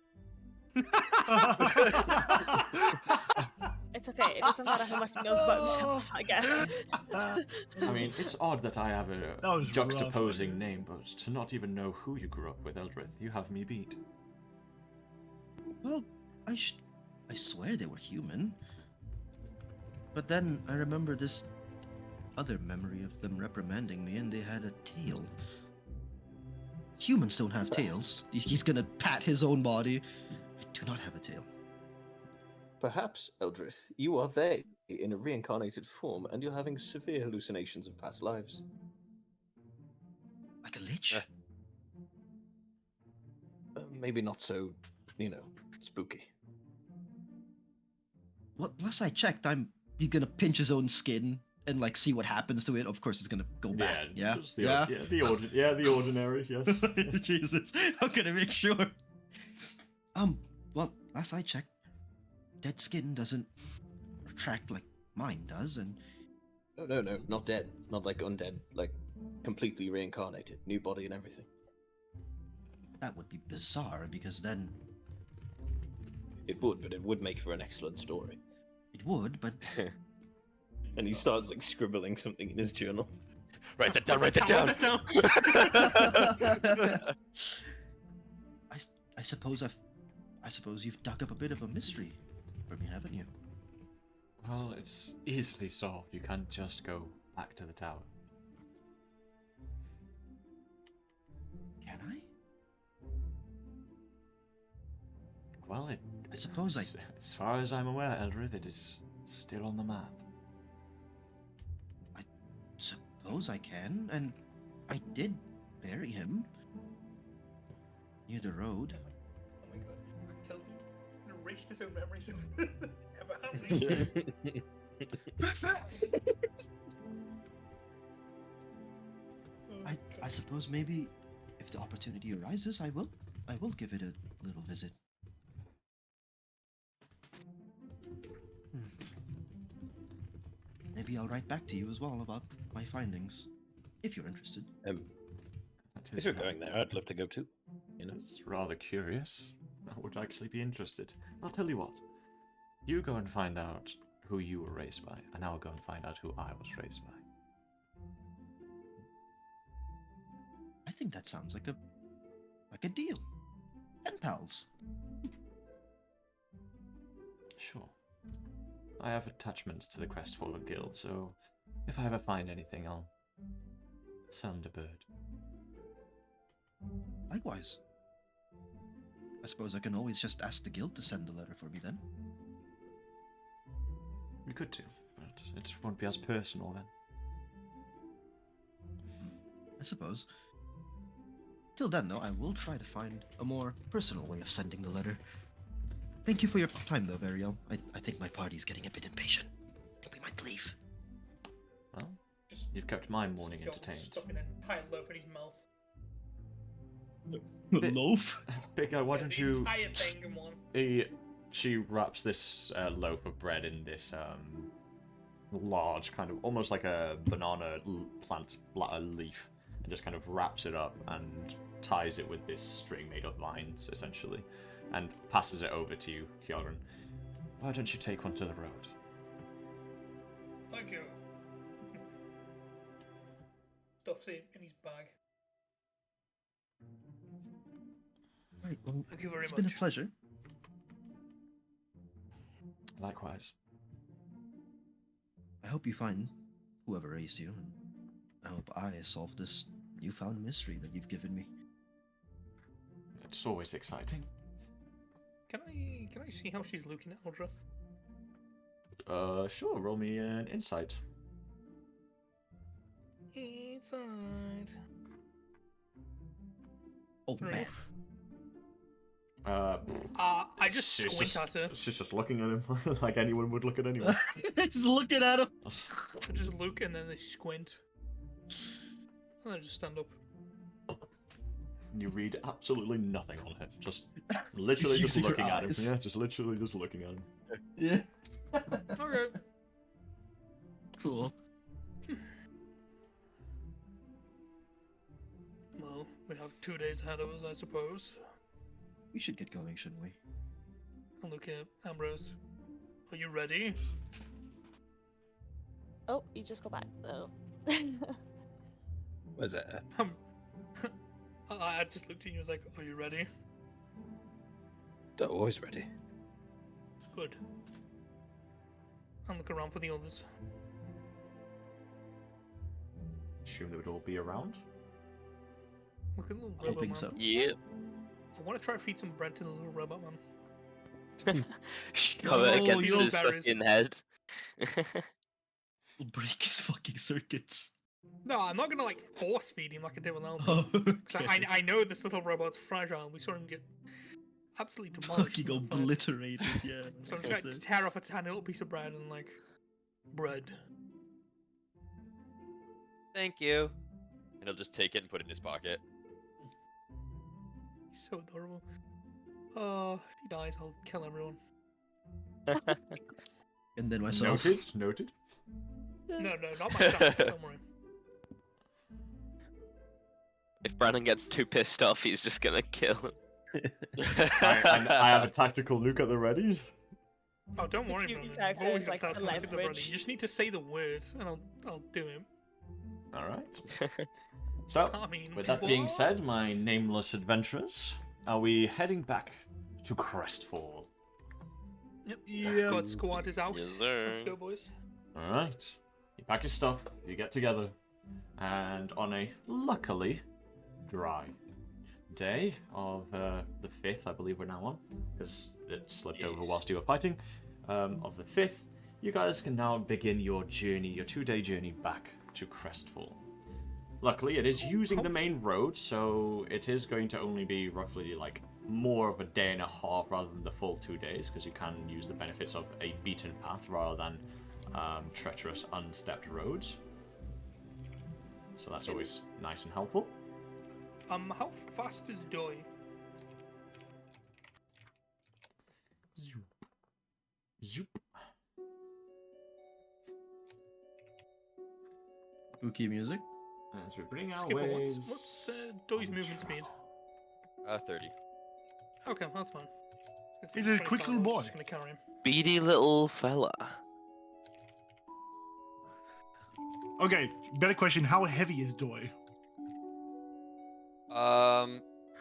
D: It's okay. It doesn't matter how much he knows about himself, I guess.
B: I mean, it's odd that I have
G: That
B: a
G: was
B: juxtaposing
G: rough.
B: name, but to not even know who you grew up with, Eldrith, you have me beat.
H: Well, I swear they were human. But then I remember this other memory of them reprimanding me, and they had a tail. Humans don't have tails. He's gonna pat his own body. I do not have a tail.
F: Perhaps, Eldrith, you are they in a reincarnated form, and you're having severe hallucinations of past lives.
H: Like a lich?
F: Maybe not so, spooky.
H: Well, last I checked, he's gonna pinch his own skin and like see what happens to it. Of course, it's gonna go back. Yeah,
B: just the ordinary. Yes.
H: Jesus, how can I make sure? Well, last I checked, dead skin doesn't retract like mine does, and
F: No, not dead. Not like undead, like completely reincarnated, new body and everything.
H: that would be bizarre because then
F: It would, but it would make for an excellent story.
H: it would, but
F: And he starts like scribbling something in his journal.
C: Write that down. Write that down.
H: I suppose you've dug up a bit of a mystery for me, haven't you?
B: Well, it's easily solved. You can't just go back to the tower.
H: Can I?
B: Well,
H: I suppose
B: as far as I'm aware, Eldrith, it is still on the map.
H: Suppose I can, and I did bury him near the road.
E: Oh my god. Tell me. And erased his own memories of ever happening.
H: I suppose maybe if the opportunity arises, I will give it a little visit. Maybe I'll write back to you as well about my findings, if you're interested.
B: That
F: If
B: is
F: you're going there, I'd love to go too.
B: It's rather curious. I would actually be interested. I'll tell you what. You go and find out who you were raised by, and I'll go and find out who I was raised by.
H: I think that sounds like a deal. Pen pals.
B: Sure. I have attachments to the Crestfallen Guild, so if I ever find anything, I'll send a bird.
H: Likewise. I suppose I can always just ask the guild to send a letter for me then.
B: You could do, but it won't be as personal then.
H: I suppose. Till then, though, I will try to find a more personal way of sending the letter. Thank you for your time, though, Variel. I think my party's getting a bit impatient. I think we might leave.
B: Well, you've kept my morning entertained.
E: Stuffing an entire loaf in his mouth.
H: Loaf?
B: Big guy, why
E: Yeah,
B: don't
E: the
B: you...
E: entire thing in one.
B: She wraps this loaf of bread in this large kind of, almost like a banana plant leaf, and just kind of wraps it up and ties it with this string made of vines, essentially, and passes it over to you, Hjarlgron. Why don't you take one to the road?
E: Thank you. Stuffs it in his bag.
H: Right, well,
E: Thank you very
H: it's
E: much.
H: been a pleasure.
B: Likewise.
H: I hope you find whoever raised you, and I hope I solve this newfound mystery that you've given me.
B: It's always exciting.
E: Can I see how she's looking at Eldrith?
B: Sure, roll me an insight.
E: Inside.
H: Oh,
E: Three.
H: man.
E: I just
B: she's
E: squint at her.
B: She's just looking at him like anyone would look at anyone.
H: Just looking at him.
E: I just look and then they squint. And I just stand up.
B: You read absolutely nothing on him. Just literally just
H: using her
B: looking at him.
H: eyes.
B: Yeah, just literally just looking at him.
H: Yeah.
E: Okay.
H: Cool.
E: Well, we have 2 days ahead of us, I suppose.
H: We should get going, shouldn't we?
E: I'll look at Ambrose. Are you ready?
D: Oh, you just got back though.
F: Was it?
E: I just looked at you and was like, are you ready?
F: Always ready.
E: Good. And look around for the others.
B: Assume they would all be around.
E: Look at the little
H: Hoping
E: robot man.
H: so.
I: Yeah.
E: I want to try to feed some bread to the little robot man.
I: Shove
E: Oh,
I: it against
E: your
I: his
E: berries.
I: fucking head.
H: We'll break his fucking circuits.
E: No, I'm not gonna like force feed him like I did with Elmer.
H: Oh,
E: 'Cause I know this little robot's fragile. We saw him get absolutely demolished.
H: fucking
E: in that fight.
H: obliterated, yeah.
E: So I'm just gonna tear off a tiny little piece of bread and like, bread.
C: Thank you. And he'll just take it and put it in his pocket.
E: He's so adorable. Oh, if he dies, I'll kill everyone.
H: And then myself.
B: Noted.
E: No, not myself. Don't worry.
I: If Brandon gets too pissed off, he's just gonna kill him.
B: I have a tactical nuke at the ready.
E: Oh, don't worry,
D: Cute
E: Brandon.
D: character
E: I've always
D: is
E: got
D: like
E: that
D: a
E: to look at the Brandon.
D: leverage.
E: You just need to say the words, and I'll do it.
B: All right. So,
E: I mean,
B: with that being
E: what?
B: said, my nameless adventurers, are we heading back to Crestfall?
E: Yep.
G: Yeah.
E: God squad is out.
I: Yes, sir.
E: Let's go, boys.
B: All right. You pack your stuff, you get together, and on a luckily dry day of the 5th, I believe we're now on, because it slipped over whilst you were fighting, of the 5th, you guys can now begin your journey, your 2-day journey back to Crestfall. Luckily, it is using the main road, so it is going to only be roughly like more of a day and a half rather than the full 2 days, because you can use the benefits of a beaten path rather than treacherous, unstepped roads. So that's always nice and helpful.
E: How fast is Doi?
B: Zoop. Zoop.
H: Spooky music.
B: As we bring our
E: Skipper,
B: waves.
E: what's Doi's
B: on
E: movement
B: track.
E: speed?
C: 30.
E: Okay, that's fine.
G: He's a quick little boy.
E: Just gonna carry him.
I: Beady little fella.
G: Okay, better question. How heavy is Doi?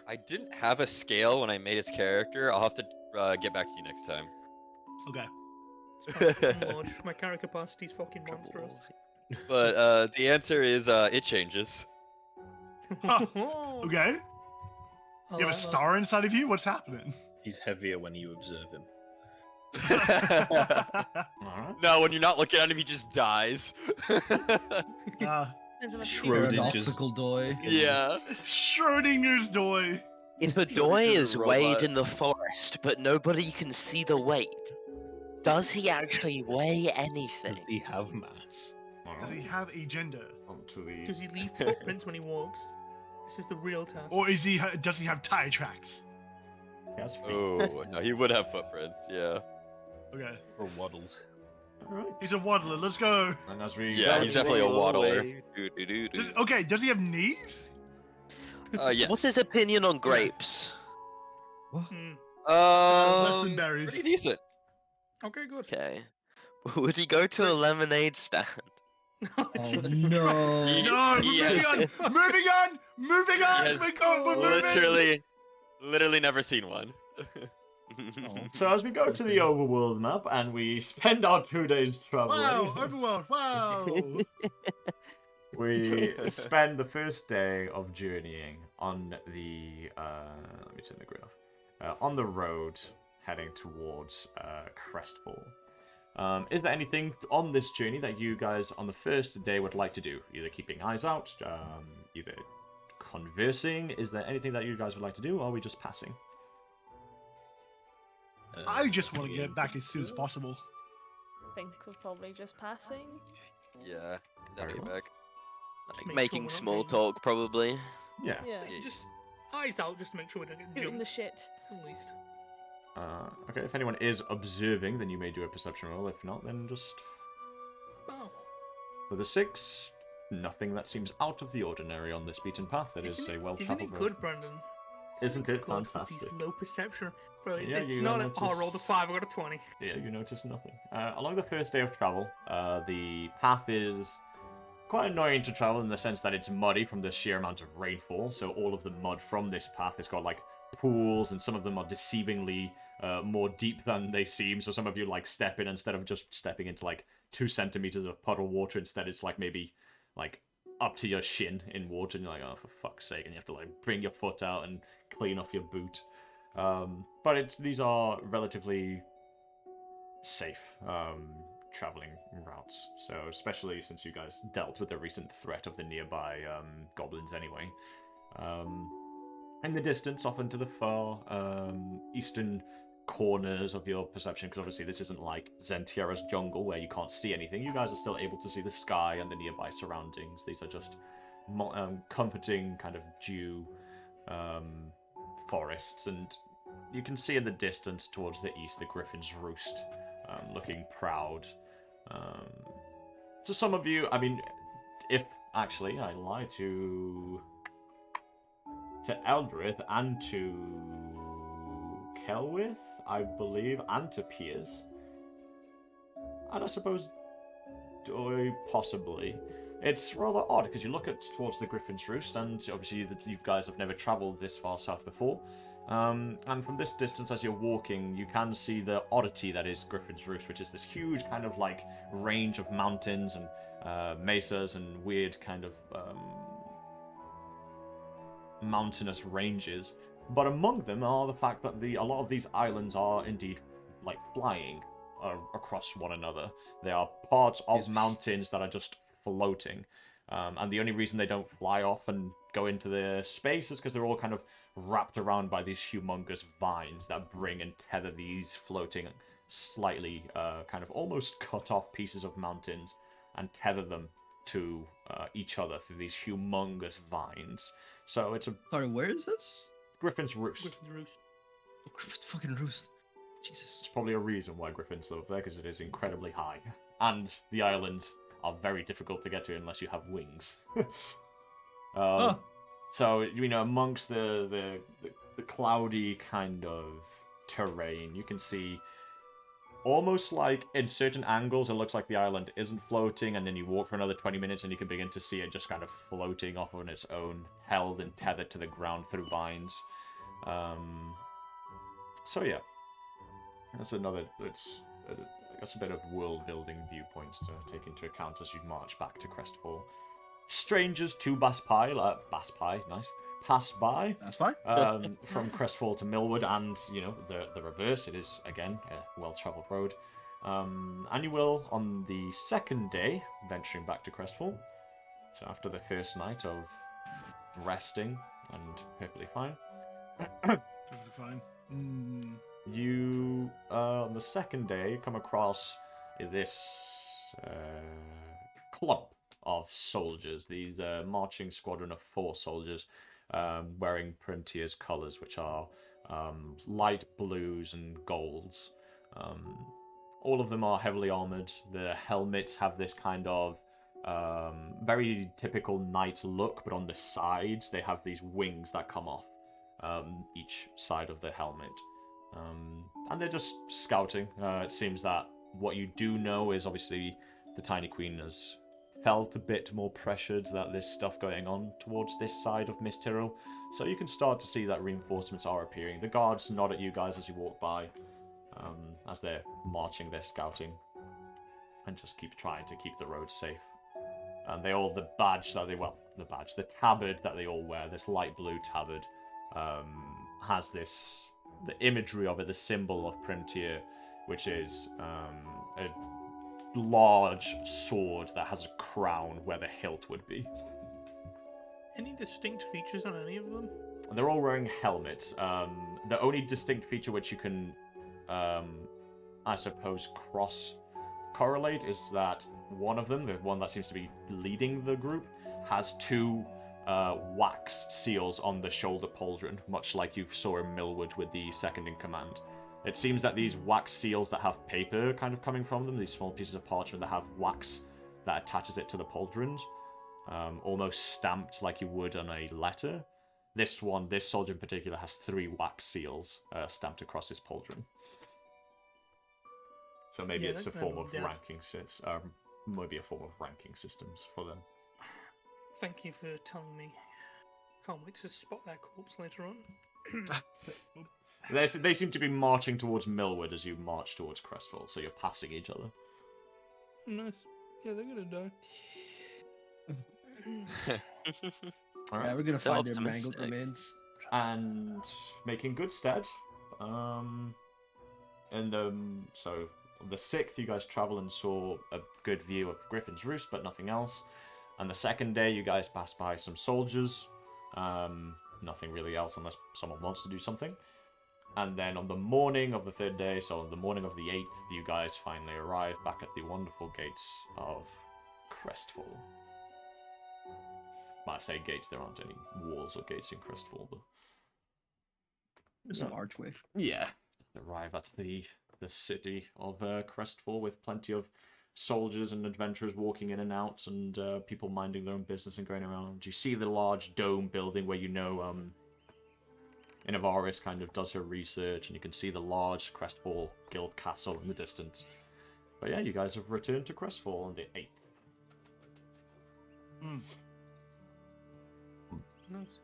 C: I didn't have a scale when I made his character. I'll have to get back to you next time.
G: Okay.
E: It's fucking large. My character capacity's fucking monstrous.
C: But the answer is it changes.
G: Huh,
E: Oh,
G: Okay.
E: I
G: You have a
E: like that.
G: star inside of you? What's happening?
F: He's heavier when you observe him.
B: Alright.
C: No, when you're not looking at him, he just dies.
D: Depends how much you
F: Schrodinger's-
D: need.
H: Paradoxical Doi.
C: Yeah.
G: Schrodinger's Doi.
I: If a Doi is weighed in the forest, but nobody can see the weight, does he actually weigh anything?
F: Does he have mass?
G: Does he have a gender?
B: Onto the...
E: Does he leave footprints when he walks? This is the real test.
G: Or does he have tire tracks?
B: He has feet.
C: Oh, no, he would have footprints, yeah.
G: Okay.
F: Or waddles?
B: Alright.
G: He's a waddler. Let's go.
B: And as we
C: Yeah, he's definitely a waddler.
G: Okay, does he have knees?
C: Yeah.
I: What's his opinion on grapes?
E: Hmm.
G: Less than
C: Um,
G: berries.
C: pretty decent.
E: Okay, good.
I: Okay. Would he go to a lemonade stand?
H: Oh
E: Jesus.
H: no.
G: No,
C: He
G: moving
C: has-
G: on, moving on, moving on.
C: has
G: We're moving.
C: literally never seen one.
B: So as we go to the overworld map and we spend our 2 days traveling,
G: Wow, overworld. Wow.
B: we spend the first day of journeying on the let me turn the grid off. On the road heading towards Crestfall. Is there anything on this journey that you guys on the first day would like to do? Either keeping eyes out, either conversing. Is there anything that you guys would like to do, or are we just passing?
G: I just want to get back as soon as possible.
D: I think we're probably just passing.
C: Yeah,
B: Very
C: that'd be
B: well.
C: back.
I: Like
E: Make sure
I: making
E: we're not
I: small
E: getting-
I: talk, probably.
B: Yeah.
D: Yeah.
C: Yeah.
E: Just eyes out, just to make sure we don't get
D: Shooting the
E: jumped.
D: shit.
E: At least.
B: Okay, if anyone is observing, then you may do a perception roll. If not, then just...
E: Oh.
B: For the 6, nothing that seems out of the ordinary on this beaten path. It is a
E: Isn't
B: well-traveled
E: it
B: road.
E: good, Brandon?
B: Isn't it
E: God,
B: fantastic?
E: These low perception. Bro,
B: Yeah,
E: it's
B: you
E: not
B: notice-
E: I rolled a 5, I got a 20.
B: Yeah, you notice nothing. Along the first day of travel, the path is quite annoying to travel in the sense that it's muddy from the sheer amount of rainfall. So all of the mud from this path has got like pools, and some of them are deceivingly more deep than they seem. So some of you like step in instead of just stepping into like 2 centimeters of puddle water. Instead, it's like maybe like up to your shin in water, and you're like, oh, for fuck's sake, and you have to like bring your foot out and clean off your boot. But these are relatively safe traveling routes. So especially since you guys dealt with the recent threat of the nearby goblins anyway. In the distance, off into the far eastern corners of your perception, because obviously this isn't like Zentiera's jungle where you can't see anything. You guys are still able to see the sky and the nearby surroundings. These are just comforting kind of dew forests, and you can see in the distance towards the east the Griffin's Roost, looking proud. To some of you, I mean, if actually I lie to Eldrith and to Celwydd, I believe, and to Piers, and I suppose possibly. It's rather odd because you look towards the Griffin's Roost, and obviously you guys have never travelled this far south before. And from this distance, as you're walking, you can see the oddity that is Griffin's Roost, which is this huge kind of like range of mountains and mesas and weird kind of mountainous ranges. But among them are the fact that a lot of these islands are indeed like flying across one another. They are parts of mountains that are just floating. And the only reason they don't fly off and go into the space is because they're all kind of wrapped around by these humongous vines that bring and tether these floating, slightly kind of almost cut off pieces of mountains and tether them to each other through these humongous vines. So it's a...
H: Sorry, where is this?
B: Griffin's Roost.
E: Griffin's Roost.
H: Oh, Griffin's fucking Roost. Jesus.
B: It's probably a reason why Griffins live there, because it is incredibly high. And the islands are very difficult to get to unless you have wings. So, you know, amongst the cloudy kind of terrain, you can see almost like in certain angles it looks like the island isn't floating, and then you walk for another 20 minutes and you can begin to see it just kind of floating off on its own, held and tethered to the ground through vines. So yeah, that's another, I guess, a bit of world building viewpoints to take into account as you march back to Crestfall. Strangers to pass by.
G: That's fine.
B: From Crestfall to Millwood, and you know the reverse. It is again a well-travelled road. And you will, on the second day, venturing back to Crestfall. So after the first night of resting and perfectly fine,
G: Perfectly fine.
B: you on the second day come across this clump of soldiers, these marching squadron of 4 soldiers wearing Primtier's colours, which are light blues and golds. All of them are heavily armoured. The helmets have this kind of very typical knight look, but on the sides they have these wings that come off each side of the helmet. And they're just scouting. It seems that what you do know is obviously the Tiny Queen has felt a bit more pressured that there's stuff going on towards this side of Miss Tyrrell. So you can start to see that reinforcements are appearing. The guards nod at you guys as you walk by, as they're marching, they're scouting, and just keep trying to keep the roads safe. And the tabard that they all wear, this light blue tabard, has the imagery of it, the symbol of Primtier, which is a large sword that has a crown where the hilt would be.
E: Any distinct features on any of them?
B: They're all wearing helmets. The only distinct feature which you can, I suppose, cross-correlate is that one of them, the one that seems to be leading the group, has 2 wax seals on the shoulder pauldron, much like you saw in Millwood with the second in command. It seems that these wax seals that have paper kind of coming from them, these small pieces of parchment that have wax that attaches it to the pauldrons, almost stamped like you would on a letter, This soldier in particular, has 3 wax seals stamped across his pauldron. So maybe
E: Yeah,
B: it's a
E: that
B: form
E: man
B: of
E: dead.
B: ranking maybe a form of ranking systems for them.
E: Thank you for telling me. Can't wait to spot that corpse later on.
B: They seem to be marching towards Millwood as you march towards Crestfall, so you're passing each other.
E: Nice. Yeah, they're gonna die.
B: All right.
J: Yeah, we're gonna
I: So
J: find their mangled
I: optimistic.
J: remains.
B: And making good stead. So the 6th, you guys travel and saw a good view of Griffin's Roost, but nothing else. And the 2nd day, you guys passed by some soldiers. Nothing really else unless someone wants to do something. And then on the morning of the 3rd day, so on the morning of the 8th, you guys finally arrive back at the wonderful gates of Crestfall. Might say gates, there aren't any walls or gates in Crestfall, but...
J: There's an archway.
B: Yeah. Arrive at the city of Crestfall with plenty of soldiers and adventurers walking in and out, and people minding their own business and going around. You see the large dome building where Inavaris kind of does her research, and you can see the large Crestfall Guild castle in the distance. But yeah, you guys have returned to Crestfall on the 8th.
E: Nice.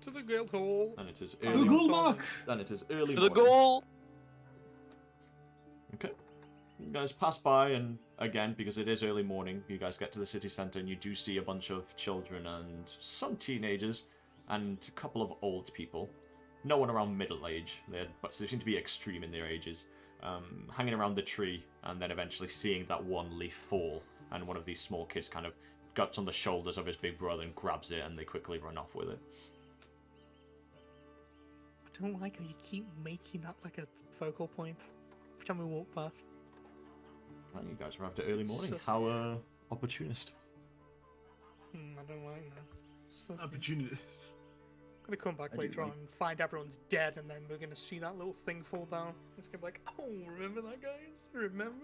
E: To the guild hall.
B: And it is
E: Oh,
B: early.
E: Gulmark!
B: And it is early
I: To the
B: morning.
I: goal!
B: Okay. You guys pass by, and again, because it is early morning, you guys get to the city centre, and you do see a bunch of children and some teenagers, and a couple of old people. No one around middle age, but they seem to be extreme in their ages. Hanging around the tree, and then eventually seeing that one leaf fall, and one of these small kids kind of guts on the shoulders of his big brother and grabs it, and they quickly run off with it.
E: I don't like how you keep making that like a focal point every time we walk past.
B: And you guys are after early morning.
E: Sus.
B: How opportunist.
E: I don't like that. Sus.
G: Opportunity.
E: I'm gonna come back
J: I do
E: later on
J: like-
E: and find everyone's dead, and then we're gonna see that little thing fall down. It's gonna be like, oh, remember that, guys? Remember?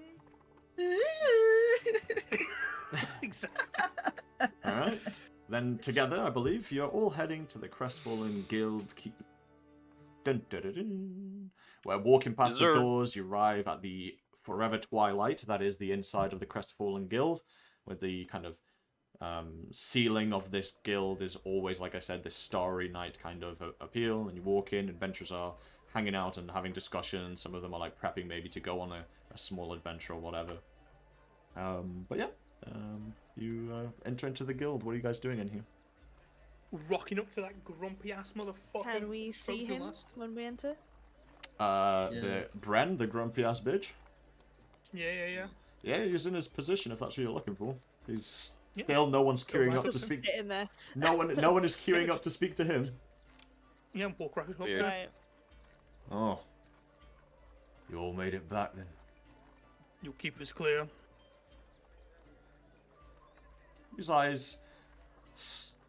E: Exactly.
B: Alright. Then together, I believe, you're all heading to the Crestfallen Guild Keep. Dun, dun, dun, dun. Where walking past
I: Is
B: the
I: there-
B: doors, you arrive at the forever twilight, that is the inside of the Crestfallen Guild, with the kind of ceiling of this guild is always, like I said, this starry night kind of appeal, and you walk in, adventurers are hanging out and having discussions, some of them are like prepping maybe to go on a small adventure or whatever. But yeah, you enter into the guild. What are you guys doing in here?
E: Rocking up to that grumpy ass motherfucker.
D: Can we
E: spoke
D: see
E: to
D: him
E: last.
D: when we enter?
B: The Bren, the grumpy ass bitch.
E: Yeah.
B: Yeah, he's in his position if that's what you're looking for. He's
E: Yeah.
B: still no one's
E: Go
B: queuing
E: right
B: up
E: up
B: to
E: to
B: speak.
D: Get in there.
B: No one is queuing up to speak to him.
E: Yeah, walk right up
C: Yeah.
E: to him.
D: Right.
B: Oh, you all made it back then.
E: You'll keep us clear.
B: His eyes.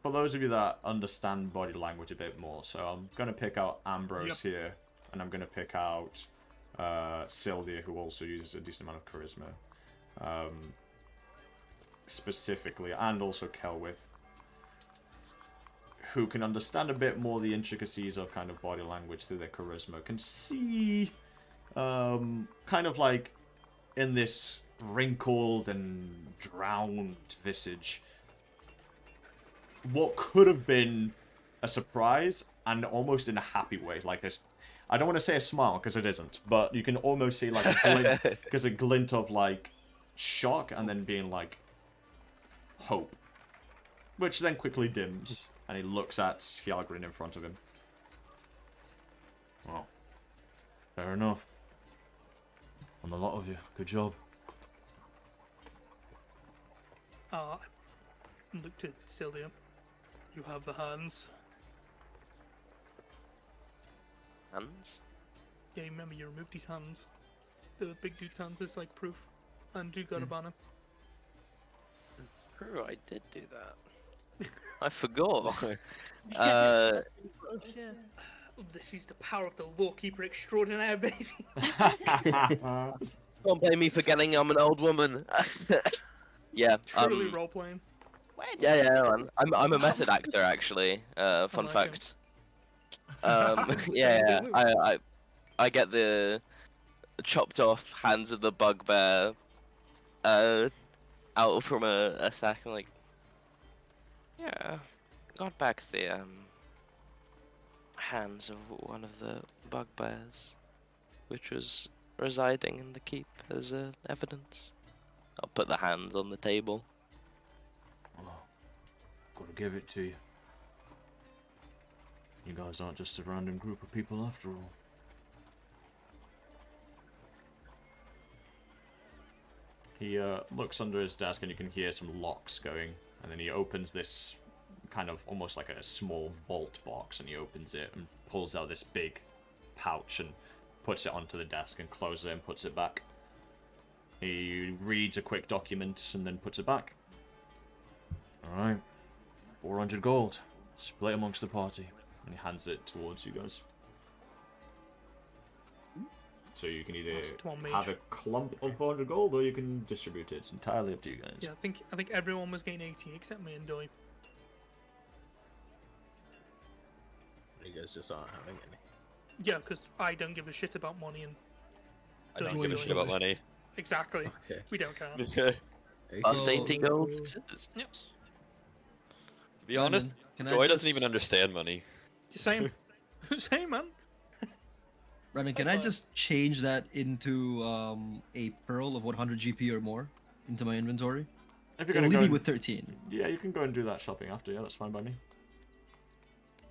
B: For those of you that understand body language a bit more, so I'm gonna pick out Ambrose here, and I'm gonna pick out Syldia, who also uses a decent amount of charisma, specifically, and also Celwydd, who can understand a bit more the intricacies of kind of body language through their charisma, can see kind of like in this wrinkled and drowned visage what could have been a surprise, and almost in a happy way, like this. I don't want to say a smile because it isn't, but you can almost see like a glint, because a glint of like shock and then being like hope, which then quickly dims, and he looks at Hjarlgron in front of him. Well, fair enough. On the lot of you, good job.
E: Looked at Syldia. You have the hands.
I: Hands?
E: Yeah, you remember you removed his hands. The big dude's hands is like proof. And you got a banner.
I: True, I did do that. I forgot.
D: Yeah.
E: This is the power of the lawkeeper extraordinaire, baby.
I: Don't blame me for getting I'm an old woman. Yeah.
E: Truly role playing.
I: Yeah, man. I'm a method actor actually. Fun
E: like
I: fact. Yeah, I get the chopped off hands of the bugbear out from a sack. I'm like, yeah, got back the hands of one of the bugbears, which was residing in the keep as evidence. I'll put the hands on the table.
B: Well, gotta give it to you. You guys aren't just a random group of people after all. He looks under his desk and you can hear some locks going, and then he opens this kind of almost like a small vault box, and he opens it and pulls out this big pouch and puts it onto the desk and closes it and puts it back. He reads a quick document and then puts it back. Alright, 400 gold. Split amongst the party. And he hands it towards you guys. So you can either have a clump of 400 gold or you can distribute it. It's entirely up to you guys.
E: Yeah, I think everyone was getting 80 except me and Doy.
F: You guys just aren't having any.
E: Yeah, because I don't give a shit about money and
C: I don't give a shit about money.
E: Exactly.
F: Okay.
E: We don't care.
I: Plus 80 gold.
E: Yep.
C: To be honest,
J: Can I
C: Joy doesn't
J: just-
C: even understand money.
E: Same. Same, man.
J: Brennan, can I just change that into a pearl of 100 GP or more into my inventory?
B: If you're
J: It'll
B: gonna
J: leave
B: go
J: me
B: and-
J: with 13.
B: Yeah, you can go and do that shopping after. Yeah, that's fine by me.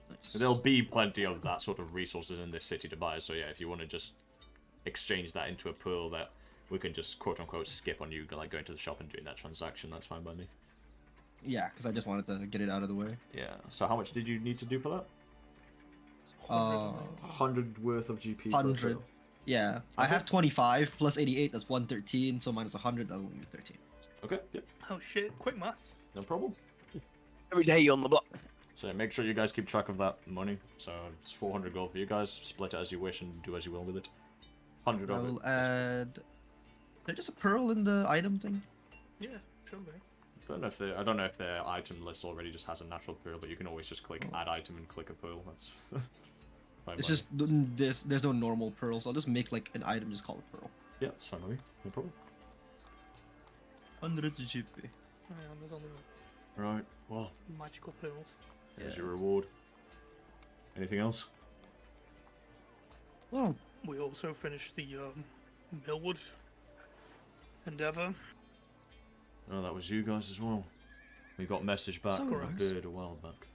J: Nice.
B: There'll be plenty of that sort of resources in this city to buy. So yeah, if you want to just exchange that into a pearl that we can just quote unquote skip on you, like going to the shop and doing that transaction, that's fine by me.
J: Yeah, because I just wanted to get it out of the way.
B: Yeah. So how much did you need to do for that?
E: 100.
B: 100 worth of GP. for a
J: 100.
B: pearl.
J: Yeah, I
B: Okay.
J: have 25 plus 88, that's 113, so minus 100, that'll leave me 13.
B: Okay. Yep.
E: Oh shit, quick maths.
B: No problem.
I: Every day on the block.
B: So make sure you guys keep track of that money. So it's 400 gold for you guys. Split it as you wish and do as you will with it. 100
J: I
B: of
J: will
B: it.
J: add... Is there just a pearl in the item thing?
E: Yeah, sure, man.
B: I don't know if the item list already just has a natural pearl, but you can always just click add item and click a pearl. That's fine
J: It's
B: by
J: just, there's no normal pearl, so I'll just make like an item, just call it pearl.
B: me. Yeah, it's fine by me. No problem.
J: 100 GP.
E: Yeah, there's only
B: Right. Well,
E: magical pills.
B: there's your reward. Anything else?
J: Well,
E: We also finished the Millwood endeavor.
B: No, that was you guys as well. We got a message back from a
E: Correct.
B: bird a while back.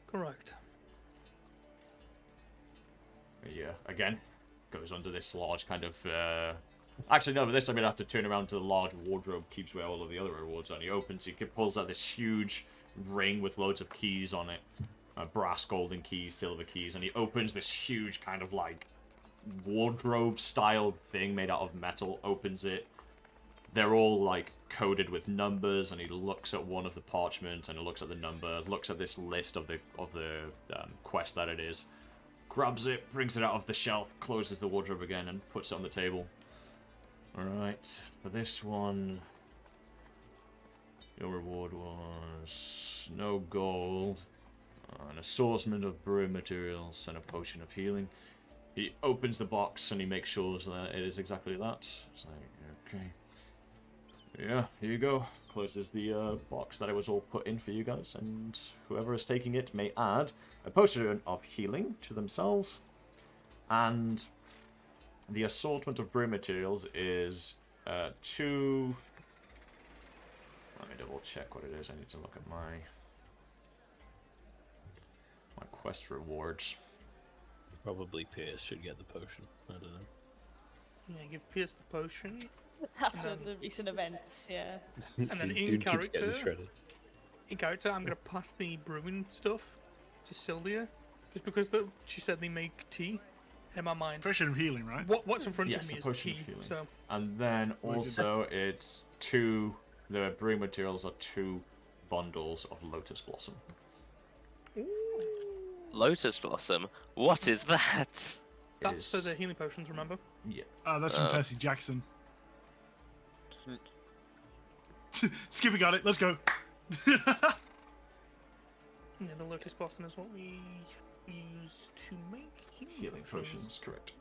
E: Correct.
B: Yeah, again, goes under this large kind of. Actually, no, but this I'm gonna have to turn around to the large wardrobe keeps where all of the other rewards are. And he opens, he pulls out this huge ring with loads of keys on it, brass, golden keys, silver keys, and he opens this huge kind of like wardrobe style thing made out of metal. Opens it. They're all like coded with numbers, and he looks at one of the parchment and he looks at the number, looks at this list of the quest that it is. Grabs it, brings it out of the shelf, closes the wardrobe again, and puts it on the table. Alright, for this one, your reward was no gold, an assortment of brewing materials, and a potion of healing. He opens the box and he makes sure that it is exactly that. It's like, okay. Yeah, here you go. Closes the box that it was all put in for you guys, and whoever is taking it may add a potion of healing to themselves. And the assortment of brew materials is 2. Let me double check what it is. I need to look at my quest rewards.
F: Probably Pierce should get the potion. I don't know.
E: Yeah, give Pierce the potion.
K: After
E: then-
K: the recent events, yeah.
E: And then
F: Dude
E: in
F: keeps getting
E: character,
F: shredded.
E: I'm gonna pass the brewing stuff to Syldia, just because she said they make tea. In my mind,
G: Potion of healing, right?
E: what's in front
B: Yes,
E: of me
B: a
E: is
B: potion of
E: tea.
B: healing.
E: So
B: And then also it's 2. The brewing materials are 2 bundles of lotus blossom.
I: Lotus Blossom? What is that?
E: that's for
B: is-
E: the healing potions. Remember?
B: Yeah.
G: That's from Percy Jackson. Skippy got it. Let's go.
E: Yeah, the lotus blossom is what we use to make
B: Healing potions, correct.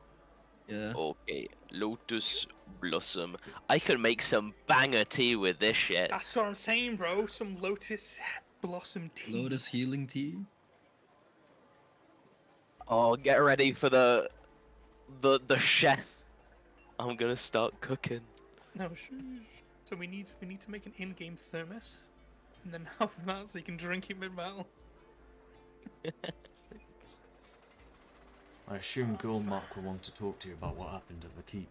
J: Yeah.
I: Okay, lotus blossom. I can make some banger tea with this shit.
E: That's what I'm saying, bro. Some lotus blossom tea.
J: Lotus healing tea.
I: Oh, get ready for the chef. I'm gonna start cooking.
E: No, so we need to make an in-game thermos, and then have that so you can drink it mid-battle.
B: I assume Goldmark will want to talk to you about what happened at the keep.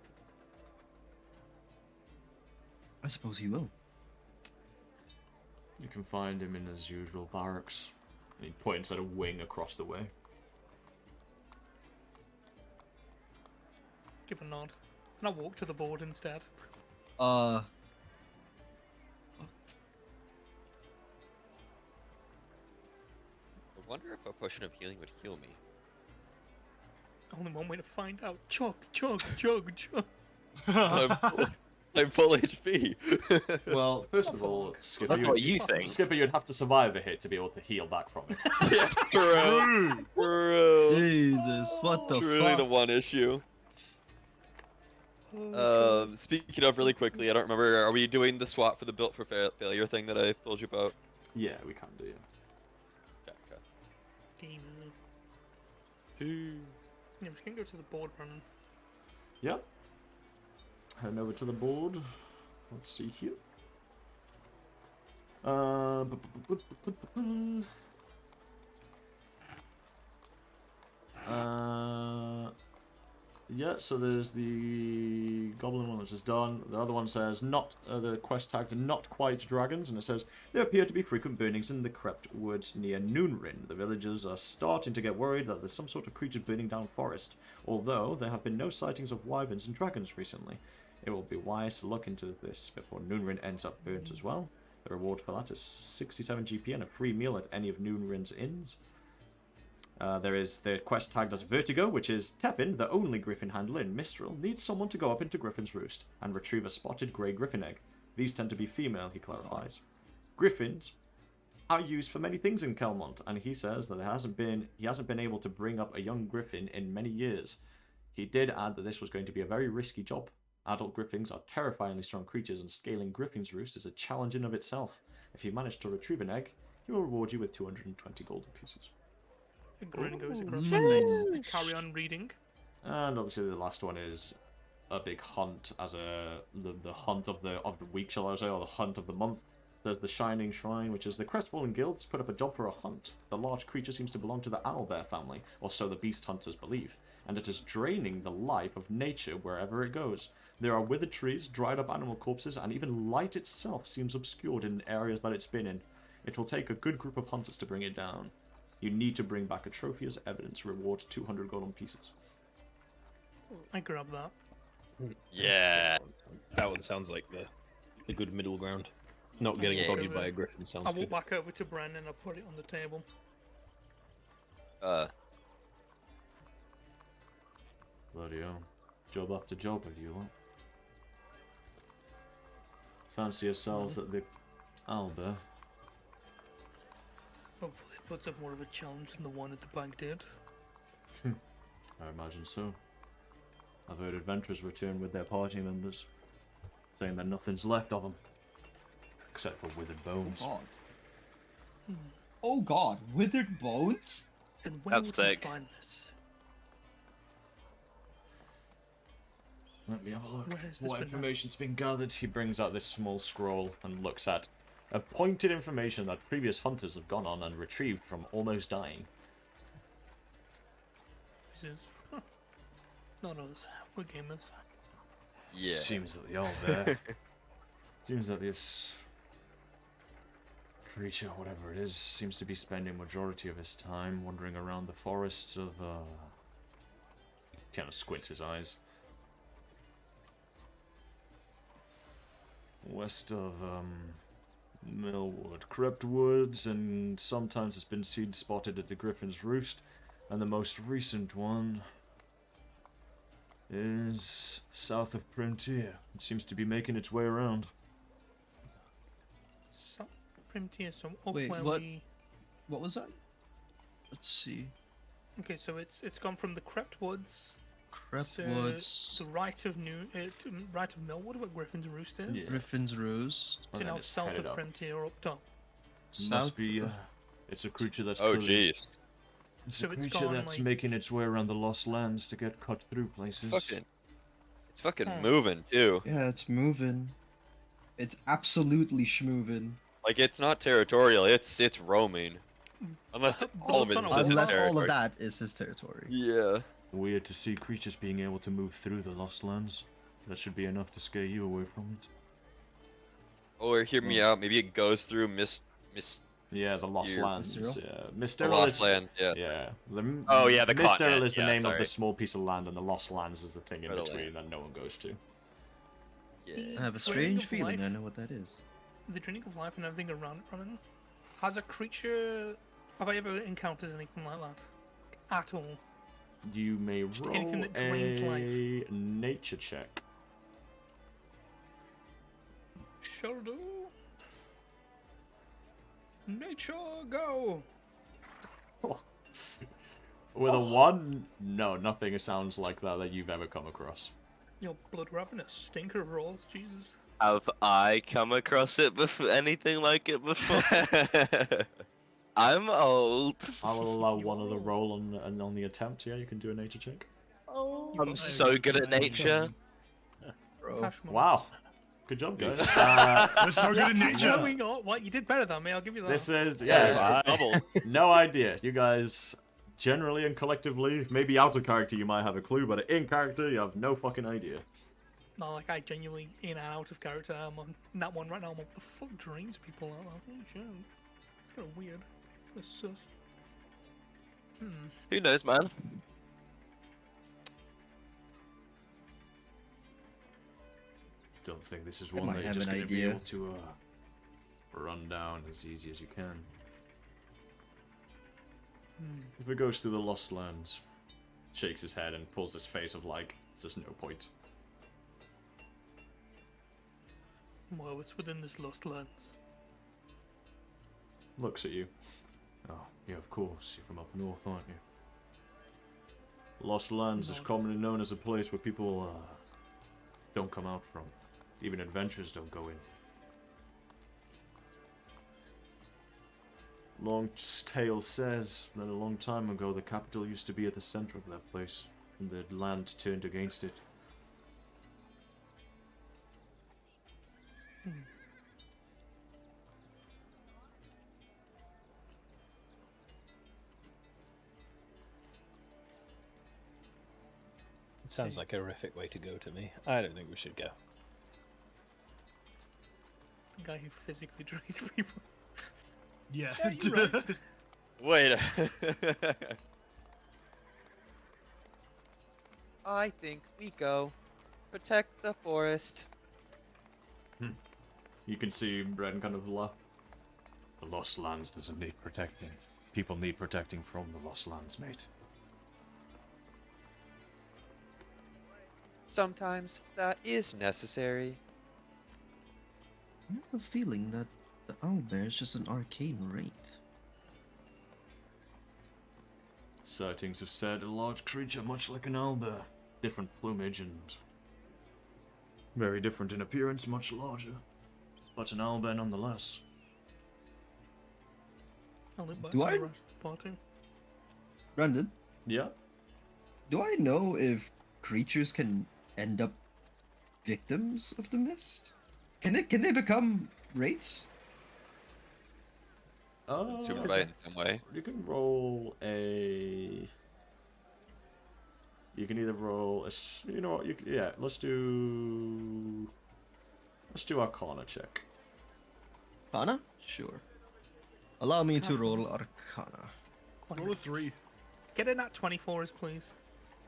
H: I suppose he will.
B: You can find him in his usual barracks. He points at a wing across the way.
E: Give a nod, and I walk to the board instead.
C: I wonder if a potion of healing would heal me.
E: Only one way to find out. Chug, chug, chug, chug.
C: I'm full HP.
B: Well, first of all, Skipper,
I: That's what you think.
B: Skipper, you'd have to survive a hit to be able to heal back from it.
C: Yeah, true.
J: Jesus, what the
C: It's
J: fuck?
C: really the one issue. Speaking of really quickly, I don't remember. Are we doing the swap for the built for failure thing that I told you about?
B: Yeah, we can do.
C: Okay.
E: Gamer. Yeah, we can go to the board running.
B: Yep. Heading over to the board. Let's see here. Yeah, so there's the goblin one which is done. The other one says not the quest tagged not quite dragons, and it says there appear to be frequent burnings in the crept woods near Noonrin. The villagers are starting to get worried that there's some sort of creature burning down forest, although there have been no sightings of wyverns and dragons recently. It will be wise to look into this before Noonrin ends up burnt as well. The reward for that is 67 GP and a free meal at any of Noonrin's inns. There is the quest tagged as Vertigo, which is Tepin, the only griffin handler in Mistral, needs someone to go up into Griffin's Roost and retrieve a spotted grey griffin egg. These tend to be female, he clarifies. Griffins are used for many things in Kelmont, and he says that he hasn't been able to bring up a young griffin in many years. He did add that this was going to be a very risky job. Adult griffins are terrifyingly strong creatures, and scaling Griffin's Roost is a challenge in of itself. If you manage to retrieve an egg, he will reward you with 220 golden pieces.
E: A grin goes across my face. I carry on reading.
B: And obviously the last one is a big hunt as the hunt of the week, shall I say, or the hunt of the month. There's the Shining Shrine, which is the Crestfallen Guild has put up a job for a hunt. The large creature seems to belong to the owlbear family, or so the beast hunters believe, and it is draining the life of nature wherever it goes. There are withered trees, dried up animal corpses, and even light itself seems obscured in areas that it's been in. It will take a good group of hunters to bring it down. You need to bring back a trophy as evidence. Reward 200 golden pieces.
E: I grab that.
C: Yeah.
F: That one sounds like the good middle ground. Not getting bodied by a griffin sounds
E: I walk
F: good.
E: back over to Bren and I put it on the table.
B: Bloody hell. Job after job with you, lot. Fancy yourselves at the owlbear.
E: Hopefully it puts up more of a challenge than the one at the bank did.
B: I imagine so. I've heard adventurers return with their party members, saying that nothing's left of them, except for withered bones.
J: Oh god. Oh god, withered bones?
E: And when
I: That's
E: would we
I: sick.
E: find this?
B: Let me have a look.
E: Where has this
B: What
E: been
B: information's been gathered? He brings out this small scroll and looks at appointed information that previous hunters have gone on and retrieved from almost dying.
E: This is not us. We're gamers.
C: Yeah.
B: Seems that the owlbear. Seems that this creature, whatever it is, seems to be spending majority of his time wandering around the forests of. Kind of squints his eyes. West of Millwood, Crept Woods, and sometimes it's been seen spotted at the Griffin's Roost, and the most recent one is south of Primtier. It seems to be making its way around.
E: South Primtier, so up
J: Wait,
E: where
J: what?
E: we...
J: What was that? Let's see.
E: Okay, so it's gone from the Crept Woods
J: Crept
E: to
J: Woods,
E: the right of right of Millwood, where Griffin's Roost is,
B: Yeah.
J: Griffin's Roost.
B: And
E: to
B: then
E: now
B: it's
E: south
B: headed
E: of
B: up.
E: Prentier up top.
B: Must
J: South.
B: be. It's a creature that's.
C: Oh,
B: clearly-
C: jeez.
B: It's
E: So
B: a
E: it's
B: creature
E: gone,
B: that's
E: like-
B: making its way around the Lost Lands to get cut through places.
C: It's fucking
E: Hmm.
C: moving too.
J: Yeah, it's moving. It's absolutely schmoving.
C: Like it's not territorial. It's roaming. Unless all of it
E: Bullets
C: is
E: on a
C: his
J: Unless all
C: territory.
J: of that is his territory.
C: Yeah.
B: Weird to see creatures being able to move through the Lost Lands. That should be enough to scare you away from it.
C: Or hear me out. Maybe it goes through Miss.
B: Yeah, the Lost
C: Here.
B: Lands.
J: Mysterio?
B: Yeah,
C: The
B: Mysterio
C: Lost
B: is.
C: Land. Yeah.
B: Yeah.
C: Oh, yeah, the
B: Mysterio
C: continent,
B: is the
C: yeah,
B: name of
C: sorry.
B: the small piece of land, and the Lost Lands is the thing in
C: Or the
B: between
C: land.
B: that no one goes to.
C: Yeah.
J: I have a
E: Draining
J: strange
E: of
J: feeling I
E: life.
J: know what that is.
E: The Draining of Life and everything around it, running. Has a creature? Have I ever encountered anything like that? At all?
B: You may roll
E: anything that drains
B: a nature check.
E: Shall do. Nature, go!
B: With a 1, no, nothing sounds like that you've ever come across.
E: Your blood ravenous stinker of rolls, Jesus.
I: Have I come across it before? Anything like it before? I'm old.
B: I'll allow one other roll on the attempt. Yeah, you can do a nature check.
K: Oh.
I: I'm so good at nature.
E: Cash money.
B: Wow, good job, guys.
G: We're so good at nature.
E: Going on. What? You did better than me, I'll give you that.
B: This is
C: Yeah, double.
B: no idea. You guys generally and collectively, maybe out of character you might have a clue, but in character you have no fucking idea.
E: No, like I genuinely in and out of character. I'm on that one right now. I'm like, what the fuck drains people like that? Holy shit. It's kind of weird. Kind of sus.
I: Who knows, man?
B: Don't think this is
J: I
B: one
J: might
B: that you're
J: have
B: just
J: an
B: going to be
J: idea.
B: able to run down as easy as you can. If it goes through the Lost Lands, shakes his head and pulls his face of like, there's no point.
E: Well, it's within this Lost Lands.
B: Looks at you. Oh, yeah, of course. You're from up north, aren't you? Lost Lands is
E: North.
B: commonly known as a place where people don't come out from. Even adventurers don't go in. Long tale says that a long time ago the capital used to be at the center of that place, and the land turned against it.
F: It sounds like a horrific way to go to me. I don't think we should go.
E: The guy who physically drains people.
G: Yeah.
E: Yeah, you're right.
C: Wait. I think we go protect the forest.
B: You can see Bren kind of laugh. The Lost Lands doesn't need protecting. People need protecting from the Lost Lands, mate.
C: Sometimes that is necessary.
J: I have a feeling that the owlbear is just an arcane wraith.
B: Sightings have said a large creature much like an owlbear. Different plumage and very different in appearance, much larger. But an owlbear nonetheless.
E: I'll look back
J: Do
E: at
J: I-
E: the rest of the party.
J: Brandon,
B: Yeah?
J: do I know if creatures can end up victims of the mist? Can they become wraiths?
C: Super right in some way.
B: You can roll a... You can either roll a... You know what? Yeah, let's do Arcana check.
J: Arcana? Sure. Allow me to roll Arcana.
G: Roll a 3.
E: Get in at 24s, please.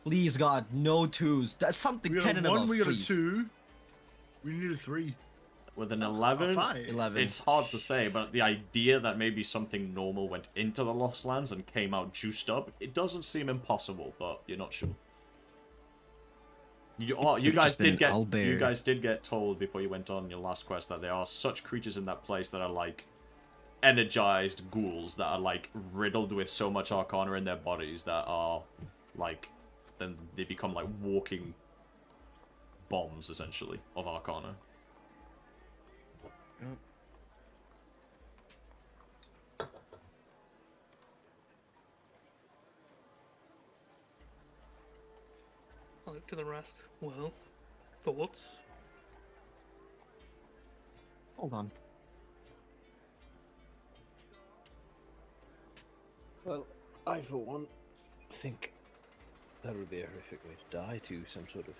J: Please, God, no twos. That's something
G: We
J: 10
G: got
J: and
G: a 1,
J: above,
G: we got a
J: please.
G: 2. We need a 3.
B: With an 11,
G: 5.
J: 11.
B: it's hard to say, but the idea that maybe something normal went into the Lost Lands and came out juiced up, it doesn't seem impossible, but you're not sure. You
J: could've
B: guys
J: just been
B: did get
J: an owlbear.
B: you guys did get told before you went on your last quest that there are such creatures in that place that are like energized ghouls that are like riddled with so much arcana in their bodies that are like, then they become like walking bombs essentially of arcana.
E: I look to the rest. Well, thoughts?
F: Hold on. Well, I, for one, think that would be a horrific way to die, to some sort of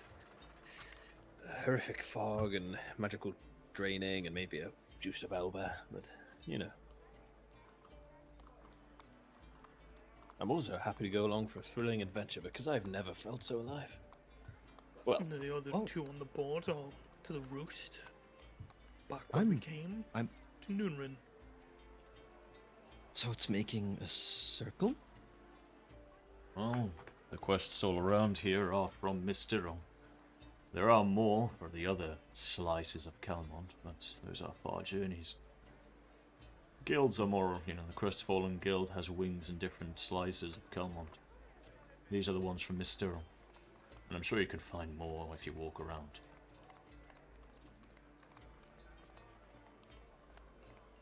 F: horrific fog and magical draining and maybe a juiced up elbow, but, you know. I'm also happy to go along for a thrilling adventure because I've never felt so alive. Well,
E: And the other two on the board are to the roost. Back when we came to Noonrin.
H: So it's making a circle?
B: Oh, the quests all around here are from Mystero. There are more for the other slices of Calmont, but those are far journeys. Guilds are more, the Crestfallen Guild has wings in different slices of Calmont. These are the ones from Mystero. And I'm sure you could find more if you walk around.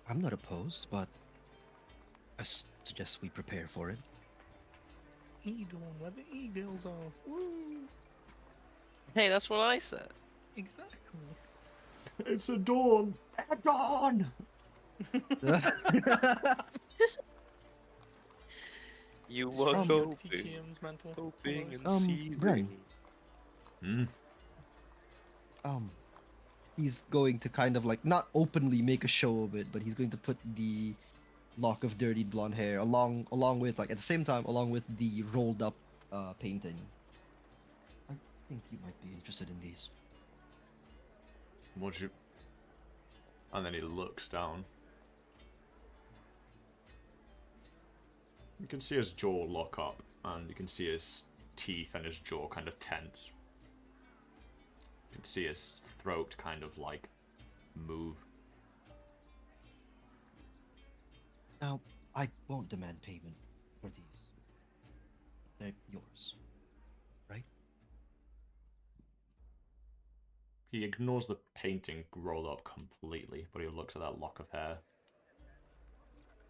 H: I'm not opposed, but I suggest we prepare for it.
E: Eat on where the eagles are. Woo!
I: Hey, that's what I said.
E: Exactly.
B: It's a dawn! A dawn!
I: You were
E: TGM's mental.
I: hoping and
H: Bren.
B: Hmm?
H: He's going to kind of like, not openly make a show of it, but he's going to put the lock of dirtied blonde hair along with, like, at the same time, along with the rolled up painting. I think you might be interested in these.
B: What you... And then he looks down. You can see his jaw lock up, and you can see his teeth and his jaw kind of tense. You can see his throat kind of like move.
H: Now, I won't demand payment for these. They're yours, right?
B: He ignores the painting rolled up completely, but he looks at that lock of hair.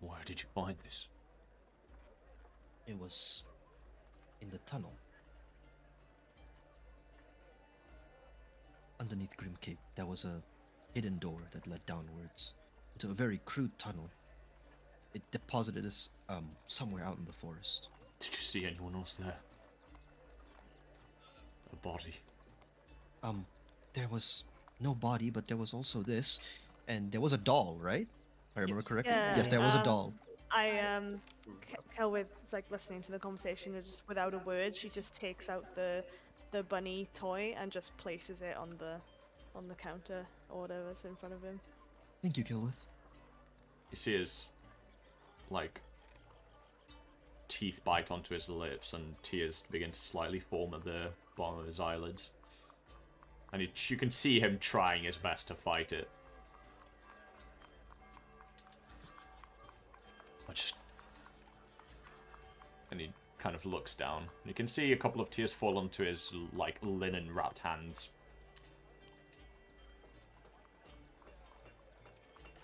B: Where did you find this?
H: It was in the tunnel. Underneath Grim Cape, there was a hidden door that led downwards into a very crude tunnel. It deposited us somewhere out in the forest.
B: Did you see anyone else there? A body?
H: There was no body, but there was also this, and there was a doll, right? If I remember correctly.
K: Yeah,
H: Yes, there was a doll.
K: Celwydd is like listening to the conversation, and just without a word, she just takes out the bunny toy and just places it on the counter or whatever's in front of him.
H: Thank you, Celwydd.
B: You see his, like, teeth bite onto his lips and tears begin to slightly form at the bottom of his eyelids. And you can see him trying his best to fight it. And he kind of looks down. You can see a couple of tears fall onto his, like, linen-wrapped hands.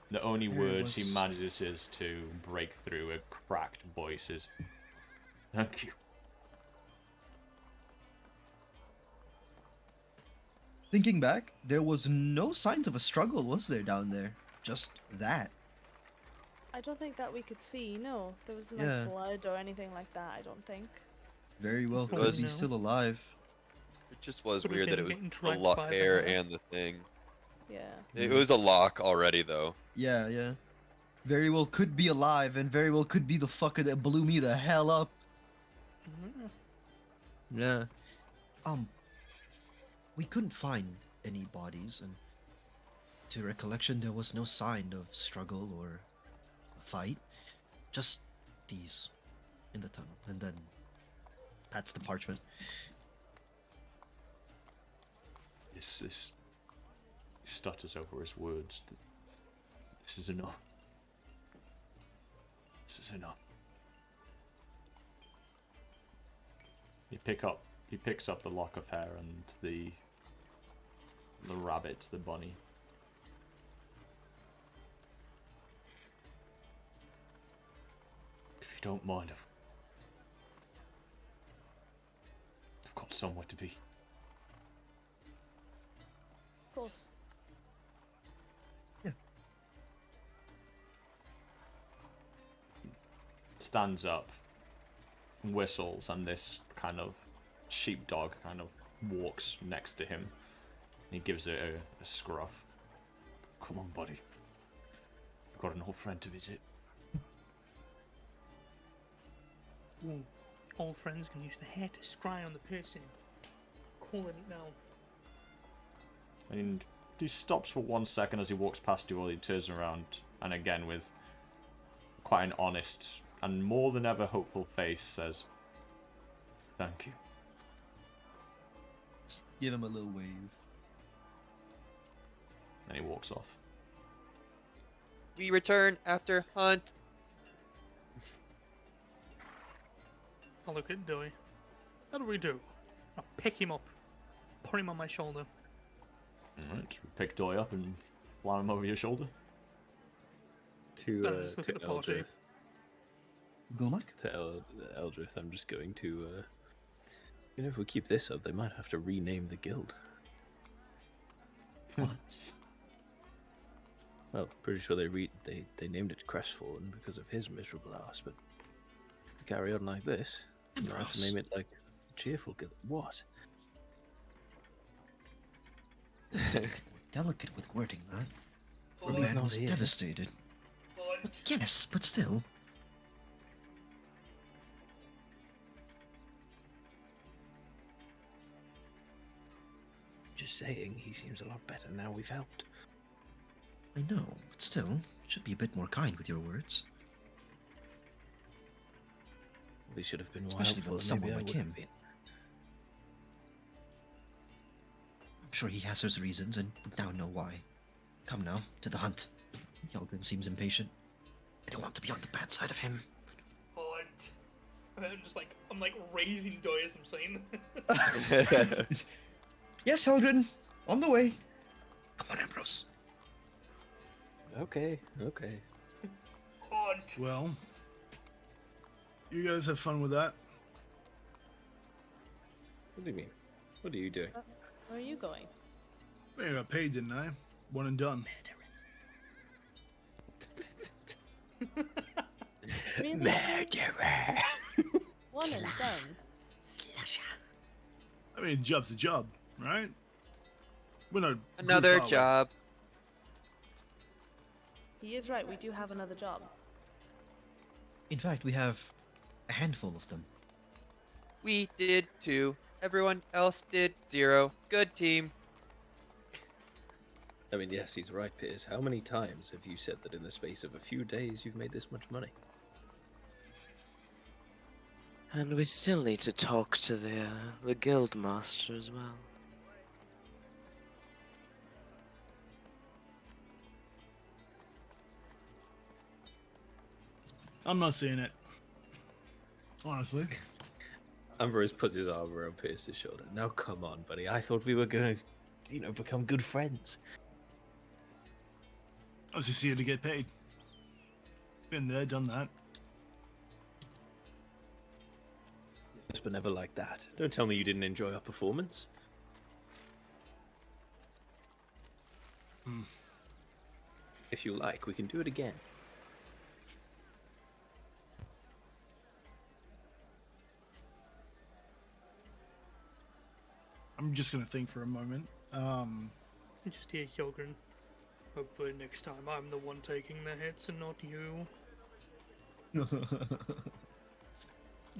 B: The only words he manages is to break through a cracked voice is, "Thank you."
H: Thinking back, there was no signs of a struggle, was there, down there? Just that.
K: I don't think that we could see, no. There wasn't
H: Yeah.
K: like blood or anything like that, I don't think.
H: Very well
C: It
H: could
C: was-
H: be still alive.
C: It just was
E: Could've
C: weird that
E: been
C: it
E: getting
C: was the
E: tracked
C: lock
E: by the
C: hair
E: hair.
C: and the thing.
K: Yeah.
C: It was a lock already, though.
H: Yeah, yeah. Very well could be alive, and very well could be the fucker that blew me the hell up. Yeah. We couldn't find any bodies, and to recollection, there was no sign of struggle or a fight. Just these in the tunnel, and then that's the parchment.
B: He stutters over his words. This is enough. This is enough. He picks up the lock of hair and the rabbit, the bunny. If you don't mind, I've got somewhere to be.
K: Of course.
B: Stands up, whistles, and this kind of sheepdog kind of walks next to him. He gives it a scruff. Come on, buddy. I've got an old friend to visit.
E: Ooh, old friends can use the hair to scry on the person. Calling it now.
B: And he stops for 1 second as he walks past you while he turns around, and again with quite an honest and more than ever hopeful face says, "Thank you."
J: Just give him a little wave.
B: And he walks off.
C: We return after hunt.
E: I'll look at Dilly. How do we do? I'll pick him up, put him on my shoulder.
B: Alright, pick Doy up and fly him over your shoulder.
F: To
E: Just look at the party.
F: Eldrith.
J: Gulmak?
F: To Eldrith, I'm just going to. You know, if we keep this up, they might have to rename the guild.
J: What?
F: Well, pretty sure they named it Crestfallen because of his miserable ass, but if we carry on like this, we might have to name it like Cheerful Guild. What?
H: Delicate with wording, man.
F: Well, he's
H: Man
F: not
H: was
F: here.
H: devastated.
E: But
H: Yes, but still.
F: Just saying, he seems a lot better now we've helped.
H: I know, but still, should be a bit more kind with your words.
F: We should have been more
H: Especially
F: helpful.
H: with someone
F: maybe I
H: like
F: would
H: him.
F: have been.
H: I'm sure he has his reasons and would now know why. Come now, to the hunt. Hjarlgron seems impatient. I don't want to be on the bad side of him.
E: and then I'm like raising Doy as I'm saying.
J: Yes, Hjarlgron, on the way.
H: Come on, Ambrose.
F: Okay.
E: Hunt.
G: Well, you guys have fun with that.
F: What do you mean? What are you doing?
K: Where are you going?
G: I got paid, didn't I? One and done.
K: Really?
F: Murderer!
K: One and done.
G: I mean, job's a job, right? We're not
C: Another
G: goof, are we?
C: job.
K: He is right, we do have another job.
H: In fact, we have a handful of them.
C: We did 2. Everyone else did 0. Good team.
F: I mean, yes, he's right, Piers. How many times have you said that in the space of a few days you've made this much money?
I: And we still need to talk to the guild master as well.
G: I'm not seeing it. Honestly.
F: Ambrose puts his arm around Pierce's shoulder. Now, come on, buddy. I thought we were going to, become good friends.
G: I was just here to get paid. Been there, done that.
F: But never like that. Don't tell me you didn't enjoy our performance. If you like, we can do it again.
G: I'm just gonna think for a moment.
E: You just hear Hjarlgron. Hopefully next time I'm the one taking the hits and not you.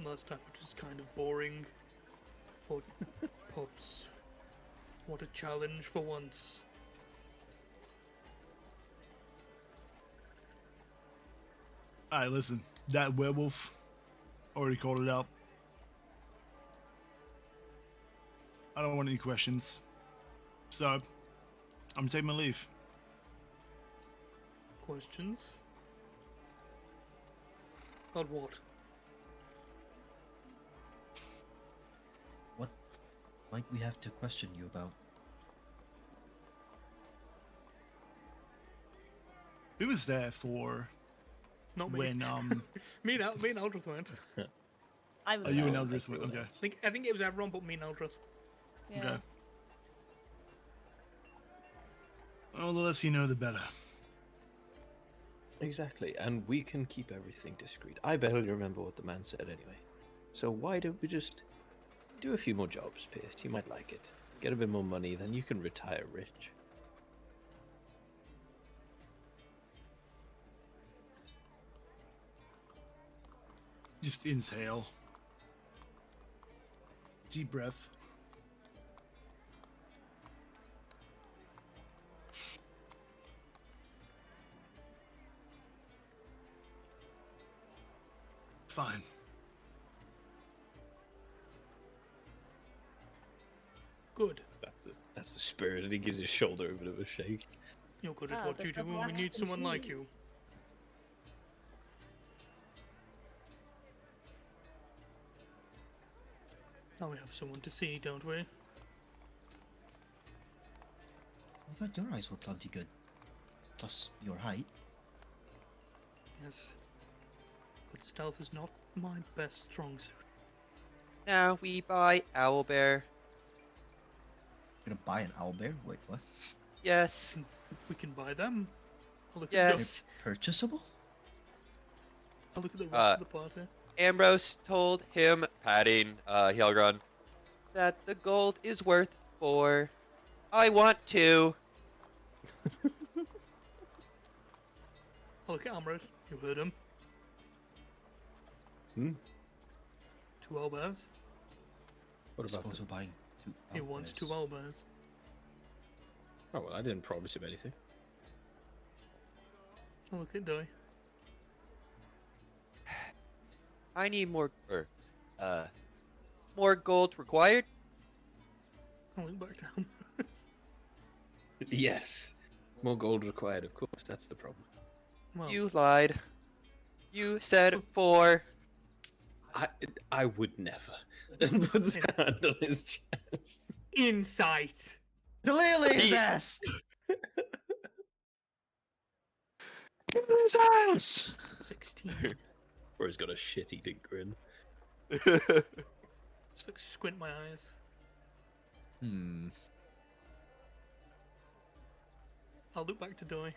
E: Last time it was kind of boring. For pups. What a challenge for once.
G: Alright, listen. That werewolf already called it out. I don't want any questions. So, I'm taking my leave.
E: Questions? About what?
H: What might we have to question you about?
G: Who was there for
E: Not me.
G: when
E: me and Eldrith went.
K: I was
G: Oh, you and
K: there.
G: Eldrith went, okay.
E: I think it was everyone but me and Eldrith.
K: Yeah.
G: Okay. Well, the less you know, the better.
F: Exactly, and we can keep everything discreet. I barely remember what the man said anyway. So why don't we just do a few more jobs, Pierce? You might like it. Get a bit more money, then you can retire rich.
G: Just inhale. Deep breath. Fine.
E: Good.
F: That's the spirit, and he gives his shoulder a bit of a shake.
E: You're good at
K: Ah,
E: what
K: the
E: you do, and we
K: black
E: need someone like
K: continues.
E: you. Now we have someone to see, don't we?
H: I thought your eyes were plenty good. Plus your height.
E: Yes. But stealth is not my best strong suit.
C: Now we buy owlbear.
H: You're gonna buy an owlbear? Wait, what?
C: Yes.
E: We can buy them. I'll look
C: Yes.
H: Purchasable?
E: I'll look at the rest of the party.
C: Ambrose told him, patting Hjarlgron, that the gold is worth 4. I want 2.
E: I'll look at Ambrose. You heard him.
F: Hmm?
E: 2 owlbears.
F: What about
H: Suppose we're buying 2
E: He wants 2
H: owlbears.
E: owlbears.
F: Oh, well, I didn't promise him anything.
E: I'll look at Doi.
C: I need more gold required.
E: I'll look back to Ambrose.
F: Yes. More gold required, of course. That's the problem.
E: Well,
C: You lied. You said 4.
F: I would never. And puts his hand on his chest.
E: insight!
H: Clearly
C: his
H: ass!
F: His ass!
E: 16.
F: Or he's got a shit-eating grin.
E: Just like squint my eyes. I'll look back to Doi.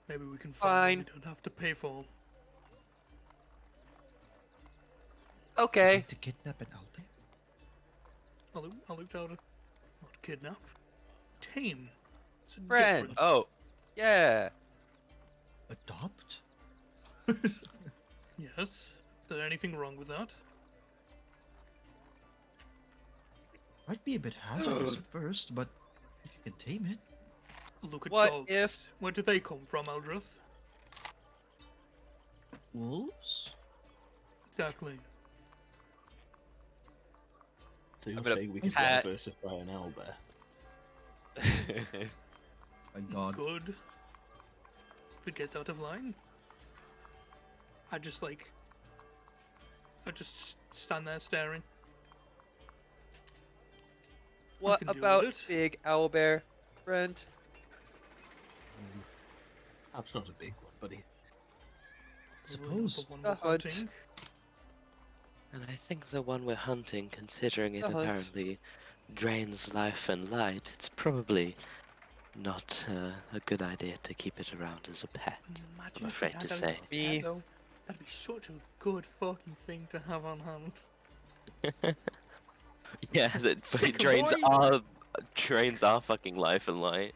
E: Maybe we can find what we don't have to pay for.
C: Okay.
H: To kidnap an owlbear?
E: I'll look down. Not kidnap. Tame. It's a
C: Friend.
E: difference.
C: Oh. Yeah.
H: Adopt?
E: Yes. Is there anything wrong with that?
H: Might be a bit hazardous at first, but if you can tame it.
E: Look at
C: What
E: dogs.
C: if-
E: Where do they come from, Eldrith?
H: Wolves?
E: Exactly.
F: So you're
C: I'm gonna
F: saying we can
C: pat-
F: diversify an owlbear?
H: My god.
E: Good. If it gets out of line. I just stand there staring.
C: What
E: can deal with
C: about
E: it.
C: big owlbear, friend?
F: Perhaps not a big one, but he...
H: Suppose.
E: The one
C: The
E: we're
C: hunt.
E: hunting.
I: And I think the one we're hunting, considering it
C: The hunt.
I: apparently drains life and light, it's probably not a good idea to keep it around as a pet.
E: Imagine
I: I'm
E: if
I: afraid
E: we
I: to
E: had a
I: say.
E: little
C: Me.
E: pet, though. That'd be such a good fucking thing to have on hand.
I: Yes, it
E: Sick
I: drains
E: boy.
I: our fucking life and light.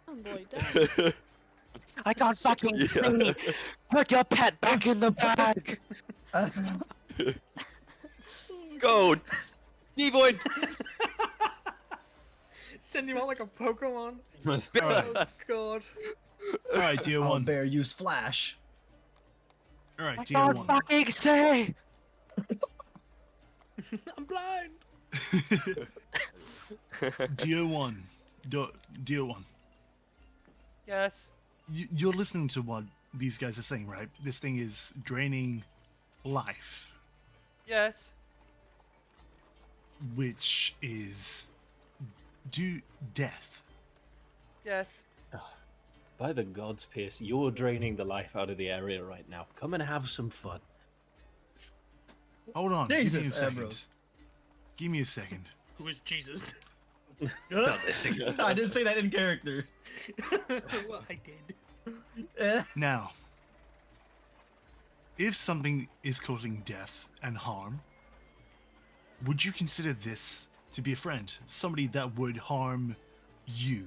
K: Oh boy, down.
I: I can't fucking see. Put your pet back in the bag.
C: Go! Devoid!
E: Send him out like a Pokemon.
G: Alright,
E: Oh god.
G: alright, tier 1.
H: Owlbear use flash.
G: Alright,
I: I
G: tier
I: can't
G: 1.
I: fucking see.
E: I'm blind.
G: Tier 1. Tier 1.
C: Yes.
G: you're listening to what these guys are saying, right? This thing is draining life,
C: Yes.
G: which is death.
C: Yes.
F: By the gods, Pierce, you're draining the life out of the area right now. Come and have some fun.
G: Hold on, give me a
E: Jesus,
G: second.
E: Ambrose.
G: Give me a second.
E: Who is Jesus?
H: I didn't say that in character.
E: Well, I did.
G: Now, if something is causing death and harm, would you consider this to be a friend? Somebody that would harm you?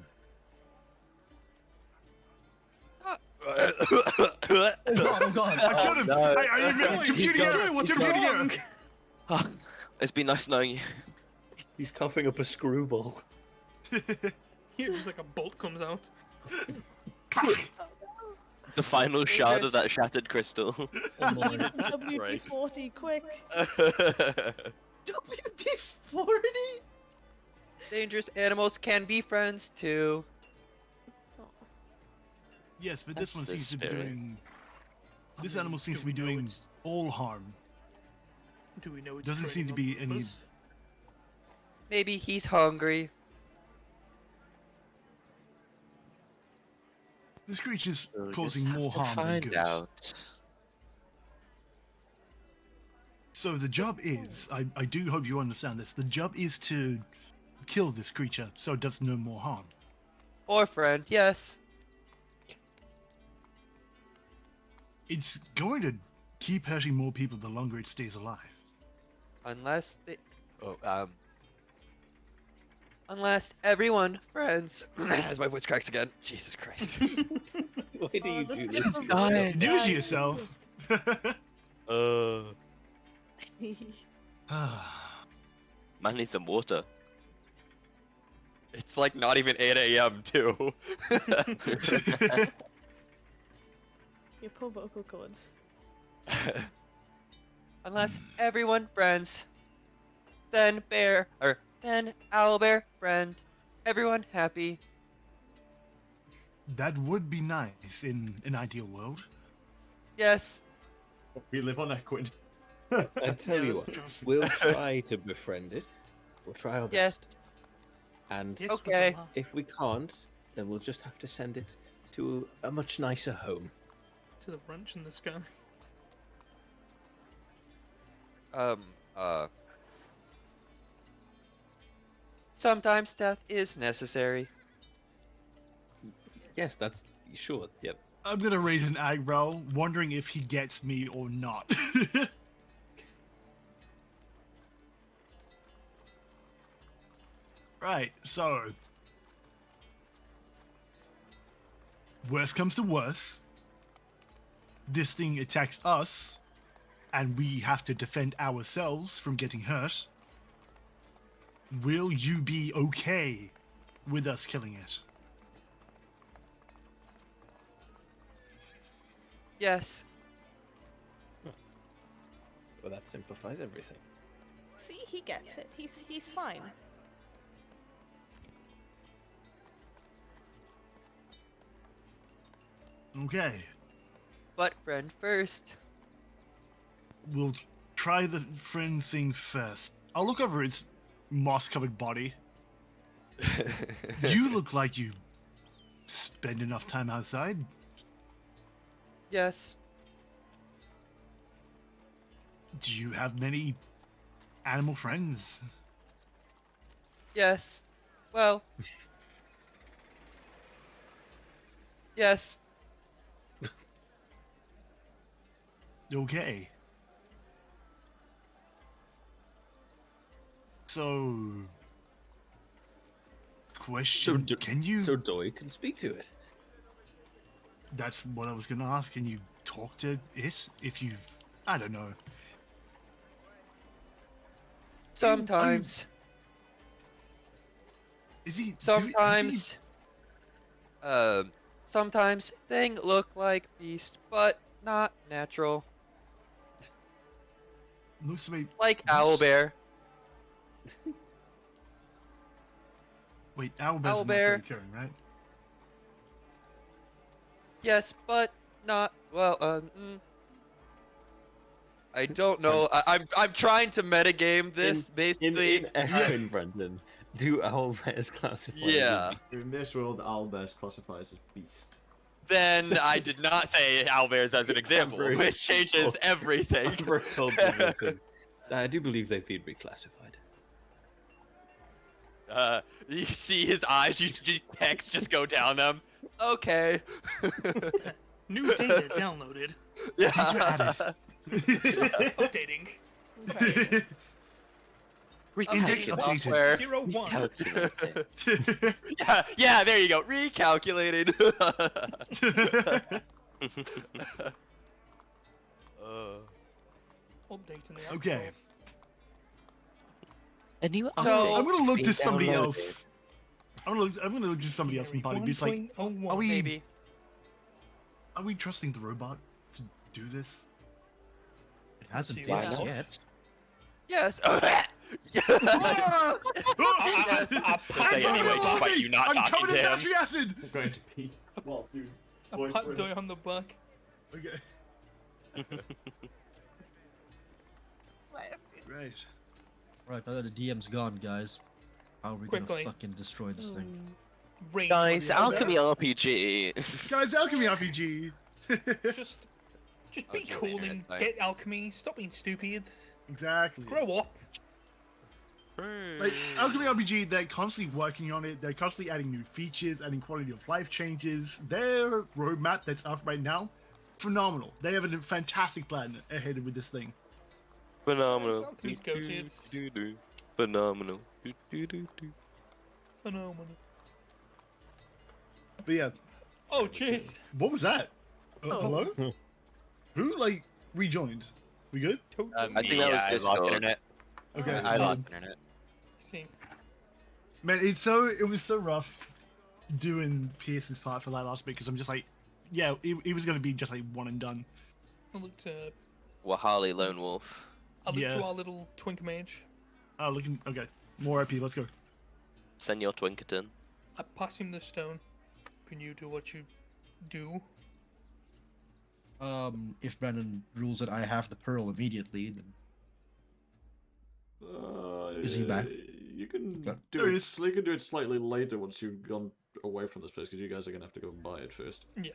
H: Oh god.
G: I killed him!
I: no.
G: I admit, it's computer error!
E: What's
G: Computer
E: wrong?
G: error!
I: It's been nice knowing you.
F: He's coughing up a screwball.
E: Here, just like a bolt comes out.
I: The final shard of that shattered crystal.
K: WD-40, quick.
H: WD-40?
C: Dangerous animals can be friends too.
G: Yes, but this
I: That's
G: one
I: the
G: seems to be
I: spirit.
G: doing... This animal seems to be doing all harm.
E: Do we know it's
G: Doesn't seem to
E: training
G: be
E: on
G: any...
E: purpose?
C: Maybe he's hungry.
G: This creature's
I: We'll
G: causing
I: just
G: more
I: have to
G: harm than
I: find
G: good.
I: out.
G: So the job is, I do hope you understand this, the job is to kill this creature so it does no more harm.
C: Or friend, yes.
G: It's going to keep hurting more people the longer it stays alive.
C: Unless they... Unless everyone friends... As my voice cracks again. Jesus Christ.
F: Why do you do this?
K: That's
G: Do to yourself.
I: Man needs some water.
C: It's like not even 8 a.m. too.
K: Your poor vocal cords.
C: Unless everyone friends. Then owlbear friend. Everyone happy.
G: That would be nice in an ideal world.
C: Yes.
B: We live on Equid.
F: I tell you what, we'll try to befriend it. We'll try our
C: Yes.
F: best. And
E: Yes,
C: Okay.
E: with
F: if we can't, then we'll just have to send it to a much nicer home.
E: to the wrench in the sky.
C: Sometimes death is necessary.
F: Yes, that's sure. Yep.
G: I'm gonna raise an eyebrow, wondering if he gets me or not. Right, so... Worst comes to worst. This thing attacks us, and we have to defend ourselves from getting hurt. Will you be okay with us killing it?
C: Yes.
F: Well, that simplifies everything.
K: See, he gets it. He's fine.
G: Okay,
C: But friend first.
G: we'll try the friend thing first. I'll look over his moss-covered body. You look like you spend enough time outside.
C: Yes.
G: Do you have many animal friends?
C: Yes. Well. Yes.
G: Okay. So, question: Can you?
F: So Doy can speak to it.
G: That's what I was gonna ask. Can you talk to it if you've? I don't know.
C: Sometimes.
G: Is he?
C: Sometimes. Sometimes thing look like beast, but not natural.
G: Looks to me
C: Like owlbear.
G: Wait, owlbear's not
C: Owlbear.
G: recurring, right?
C: Yes, but not well. I don't know. I'm trying to metagame this basically.
F: In Erin, Brendan, do owlbears classify?
C: Yeah.
B: In this world, owlbears classifies as beast.
C: Then I did not say owlbears as an example,
F: Ambrose.
C: which changes everything.
F: Ambrose holds everything. I do believe they've been reclassified.
C: You see his eyes. You see text just go down them. Okay.
E: New data downloaded.
C: Yeah.
G: Teacher added.
E: Updating. Okay.
G: Index updated.
E: 01.
C: Yeah, there you go. Recalculated.
E: Updating the
G: Okay.
I: A new
G: I'm
I: update
G: gonna
I: has
G: look
I: been
G: to somebody
I: downloaded.
G: else. I'm gonna look to somebody else in the party. Be like,
E: 1.01.
G: are we
C: Maybe.
G: are we trusting the robot to do this?
H: It hasn't
E: See
H: been
E: what else?
H: yet.
C: Yes.
E: I
C: Say anyway, despite you not
G: I'm
C: talking
G: covered
C: to
G: in
C: him.
G: battery acid.
B: I'm going to pee. Well, dude.
E: A pat die on the back.
G: Okay. Right.
H: Right, now that the DM's gone, guys, how are we
E: Quickly.
H: gonna fucking destroy this thing?
E: Rage
I: Guys,
E: on the
I: Alchemy
E: other.
I: RPG.
G: Guys, Alchemy RPG.
E: Just
C: Oh,
E: be
C: Jimmy,
E: cool and
C: it's fine.
E: get alchemy. Stop being stupid.
G: Exactly.
E: Grow up.
G: Like Alchemy RPG, they're constantly working on it. They're constantly adding new features, adding quality of life changes. Their roadmap that's out right now, phenomenal. They have a fantastic plan ahead with this thing.
I: Phenomenal.
E: Alchemy's goated.
I: Phenomenal.
E: Phenomenal.
G: But yeah,
E: Oh, jeez.
G: what was that?
K: Oh.
G: Hello? Who like rejoined? We good?
I: I think that was
C: I lost
I: Discord.
C: internet.
G: Okay.
C: I lost internet.
E: See.
G: Man, it was so rough doing Pierce's part for that last bit because I'm just like, yeah, it was gonna be just like one and done.
E: I looked
I: Wahali Lone Wolf.
G: Yeah.
E: to our little twink mage.
G: Oh, looking okay. More RP. Let's go.
I: Senor Twinkerton.
E: I pass him the stone. Can you do what you do?
H: If Brandon rules that I have the pearl immediately, then is he back?
B: You can
H: Okay.
B: do
G: There
B: it.
G: he is.
B: You can do it slightly later once you've gone away from this place because you guys are gonna have to go and buy it first.
E: Yeah.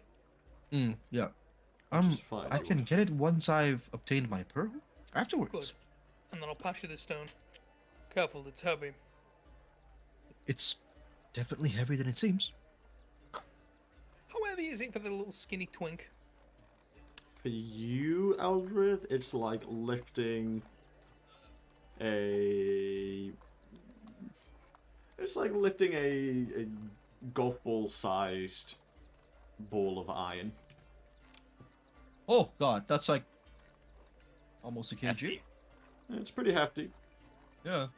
H: Yeah.
B: Which is fine
H: I
B: if you
H: can
B: want.
H: get it once I've obtained my pearl. Afterwards.
E: Good. And then I'll pass you the stone. Careful, it's heavy.
H: It's definitely heavier than it seems.
E: How heavy is it for the little skinny twink?
B: For you, Eldrith, it's like lifting a. It's like lifting a golf ball sized ball of iron.
H: Oh god, that's like almost a kg.
C: Hefty.
B: It's pretty hefty.
H: Yeah.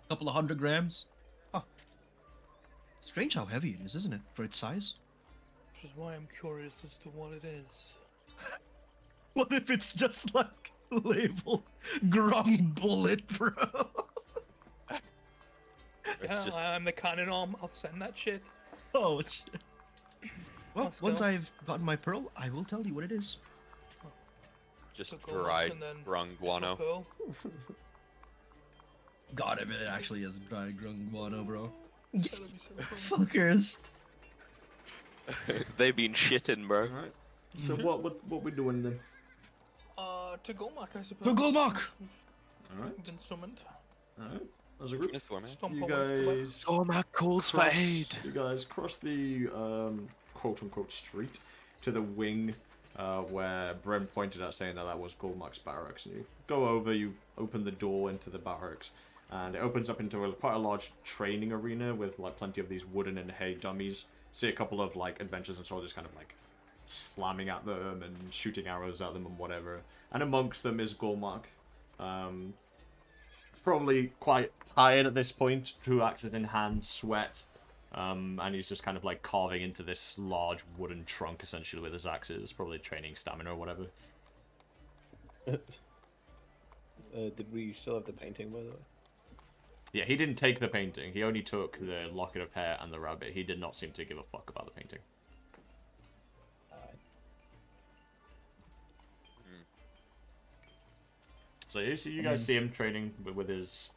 H: Couple of 100 grams. Huh. Strange how heavy it is, isn't it, for its size?
E: Which is why I'm curious as to what it is.
H: What if it's just like labeled Grung Bullet, bro?
E: Yeah,
C: just-
E: I'm the cannon arm. I'll send that shit.
H: Oh shit. Well,
E: Let's
H: once
E: go.
H: I've gotten my pearl, I will tell you what it is.
C: Just
E: So go
C: dried
E: up and then
C: brung guano.
E: Pearl.
H: God, if it actually is dried grung guano, bro.
E: That'll be so fun.
H: Fuckers.
I: They've been shitting, bro.
B: Alright. So what we doing then?
E: To Golmak, I suppose.
H: To Golmak!
B: Alright.
E: We've been summoned.
B: Alright. As a group.
C: Yes, for man.
E: Stomp
B: You
E: our way to the west.
B: guys
I: Cormac calls for aid.
B: You guys cross the quote unquote street to the wing where Brem pointed out saying that was Golmak's barracks. And you go over, you open the door into the barracks, and it opens up into quite a large training arena with like plenty of these wooden and hay dummies. See a couple of like adventurers and soldiers kind of like slamming at them and shooting arrows at them and whatever. And amongst them is Golmak. Probably quite tired at this point, two axes in hand, sweat. And he's just kind of like carving into this large wooden trunk essentially with his axes, probably training stamina or whatever.
F: Did we still have the painting, by the way?
B: Yeah, he didn't take the painting. He only took the locket of hair and the rabbit. He did not seem to give a fuck about the painting. So you guys see him training with his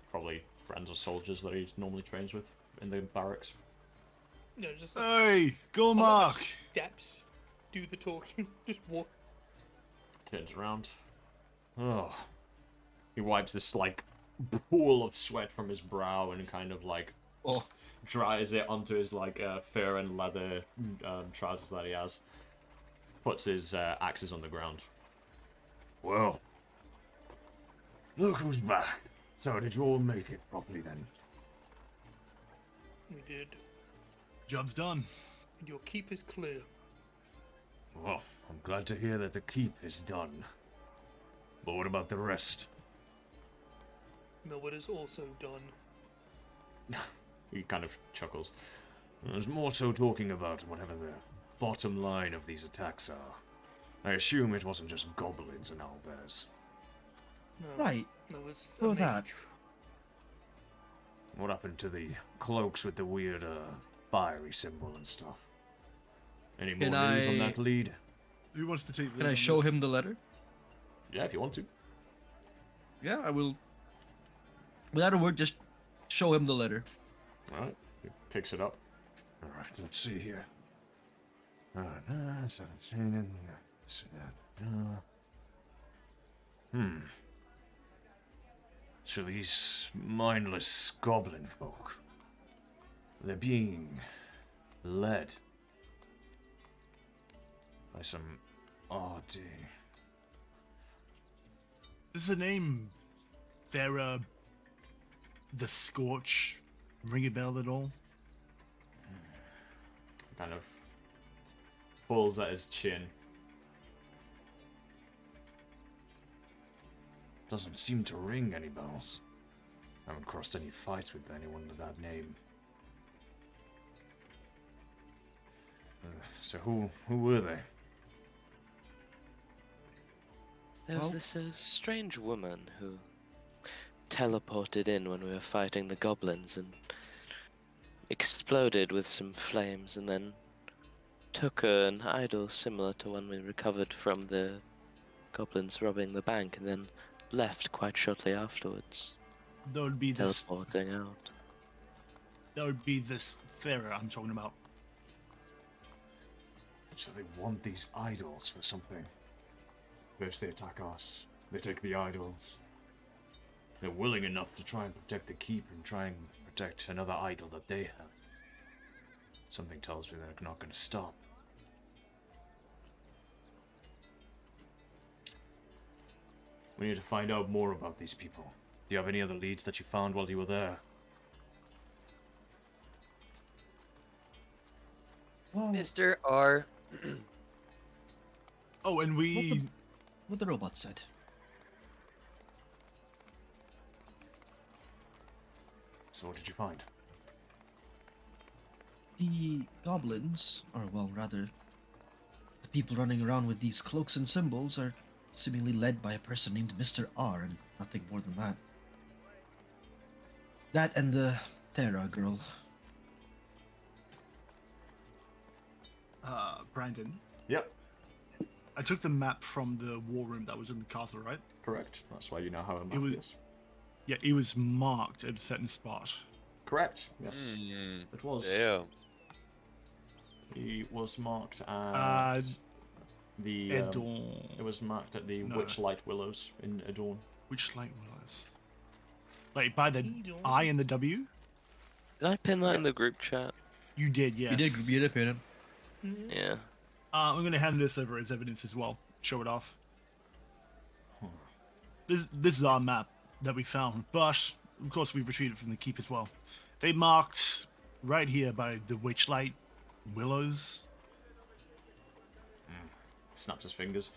B: probably friends or soldiers that he normally trains with in the barracks.
E: No, just like,
G: Hey, go
E: I'll let my
G: Mark!
E: steps do the talking. Just walk.
B: Turns around. Oh. He wipes this like pool of sweat from his brow and kind of like dries it onto his like fur and leather trousers that he has. Puts his axes on the ground.
L: Well, look who's back. So did you all make it properly then?
E: We did.
G: Job's done.
E: And your keep is clear.
L: Well, I'm glad to hear that the keep is done. But what about the rest?
E: Millwood is also done.
B: He kind of chuckles.
L: I was more so talking about whatever the bottom line of these attacks are. I assume it wasn't just goblins and owlbears.
E: No,
H: Right.
E: There was
H: So
E: a
H: that-
E: mage.
L: What happened to the cloaks with the weird, fiery symbol and stuff? Any more
H: Can
L: news on
H: I-
L: that lead?
G: Who wants to take the
H: Can I show him the letter?
B: Yeah, if you want to.
H: Yeah, I will. Without a word, just show him the letter.
B: Alright. He picks it up.
L: Alright, let's see here. So these mindless goblin folk, they're being led by some odd...
G: Does the name Farah the Scorch ring a bell at all?
B: Kind of pulls at his chin.
L: Doesn't seem to ring any bells. Haven't crossed any fights with anyone with that name. So who were they?
I: There was
H: Well-
I: this strange woman who teleported in when we were fighting the goblins and exploded with some flames and then took an idol similar to one we recovered from the goblins robbing the bank and then left quite shortly afterwards,
G: That would be this.
I: teleporting out.
G: That would be this Farah I'm talking about.
L: So they want these idols for something. First they attack us, they take the idols. They're willing enough to try and protect the keep and try and protect another idol that they have. Something tells me they're not going to stop.
B: We need to find out more about these people. Do you have any other leads that you found while you were there?
H: Well,
C: Mr. R.
G: Oh, and we.
H: what the robot said.
B: So what did you find?
H: The goblins, or well, rather, the people running around with these cloaks and symbols are seemingly led by a person named Mr. R, and nothing more than that. That and the Thera girl.
G: Brandon,
B: Yep,
G: I took the map from the war room that was in the castle, right?
B: correct. That's why you know how a map
G: was-
B: is.
G: Yeah, it was marked at a certain spot.
B: Correct. Yes,
C: Mm,
B: it was.
C: damn.
B: He was marked at
G: Uh,
B: the.
G: Edorn.
B: It was marked at the
G: No.
B: Witchlight Willows in Adorn.
G: Which light was? Like by the
E: Edorn.
G: I and the W?
I: Did I pin that in the group chat?
G: You did, yes.
H: You did pin him.
I: Yeah.
G: I'm going to hand this over as evidence as well. Show it off. This is our map that we found, but of course we've retreated from the keep as well. They marked right here by the Witchlight Willows.
B: Snaps his fingers.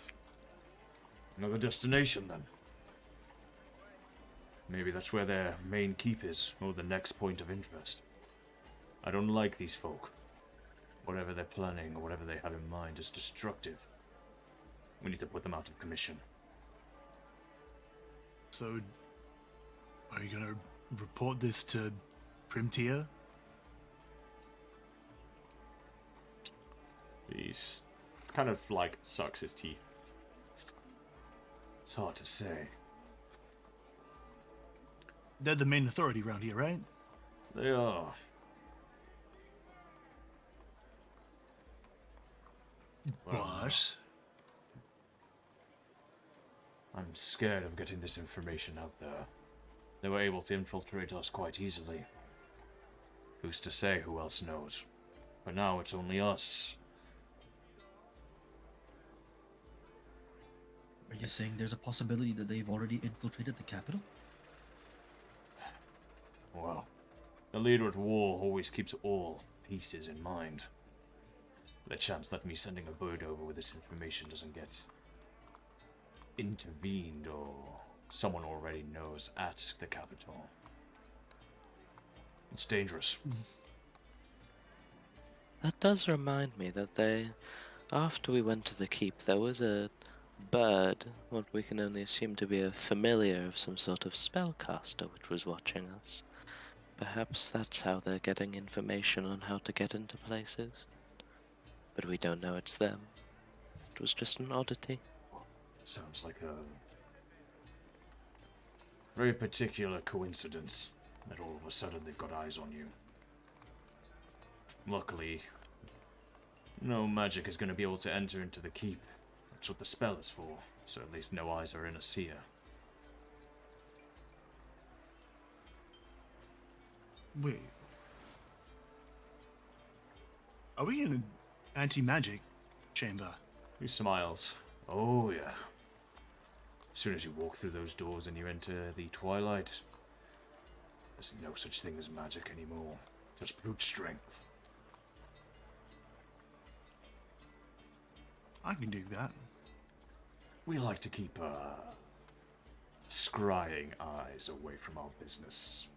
L: Another destination, then. Maybe that's where their main keep is, or the next point of interest. I don't like these folk. Whatever they're planning, or whatever they have in mind, is destructive. We need to put them out of commission.
G: So, are you going to report this to Primtia?
B: He's kind of like sucks his teeth.
L: It's hard to say.
G: They're the main authority around here, right?
L: They are.
G: But
L: I'm scared of getting this information out there. They were able to infiltrate us quite easily. Who's to say who else knows? But now it's only us.
H: Are you saying there's a possibility that they've already infiltrated the capital?
L: Well, the leader at war always keeps all pieces in mind. The chance that me sending a bird over with this information doesn't get intervened or someone already knows at the capital. It's dangerous.
I: That does remind me that after we went to the keep, there was a bird, what we can only assume to be a familiar of some sort of spellcaster, which was watching us. Perhaps that's how they're getting information on how to get into places. But we don't know it's them. It was just an oddity.
L: Sounds like a very particular coincidence that all of a sudden they've got eyes on you. Luckily, no magic is going to be able to enter into the keep. That's what the spell is for, so at least no eyes are in a seer.
G: wait. Are we in an anti-magic chamber?
L: He smiles. Oh yeah. As soon as you walk through those doors and you enter the twilight, there's no such thing as magic anymore. Just brute strength.
G: I can do that.
L: We like to keep, scrying eyes away from our business.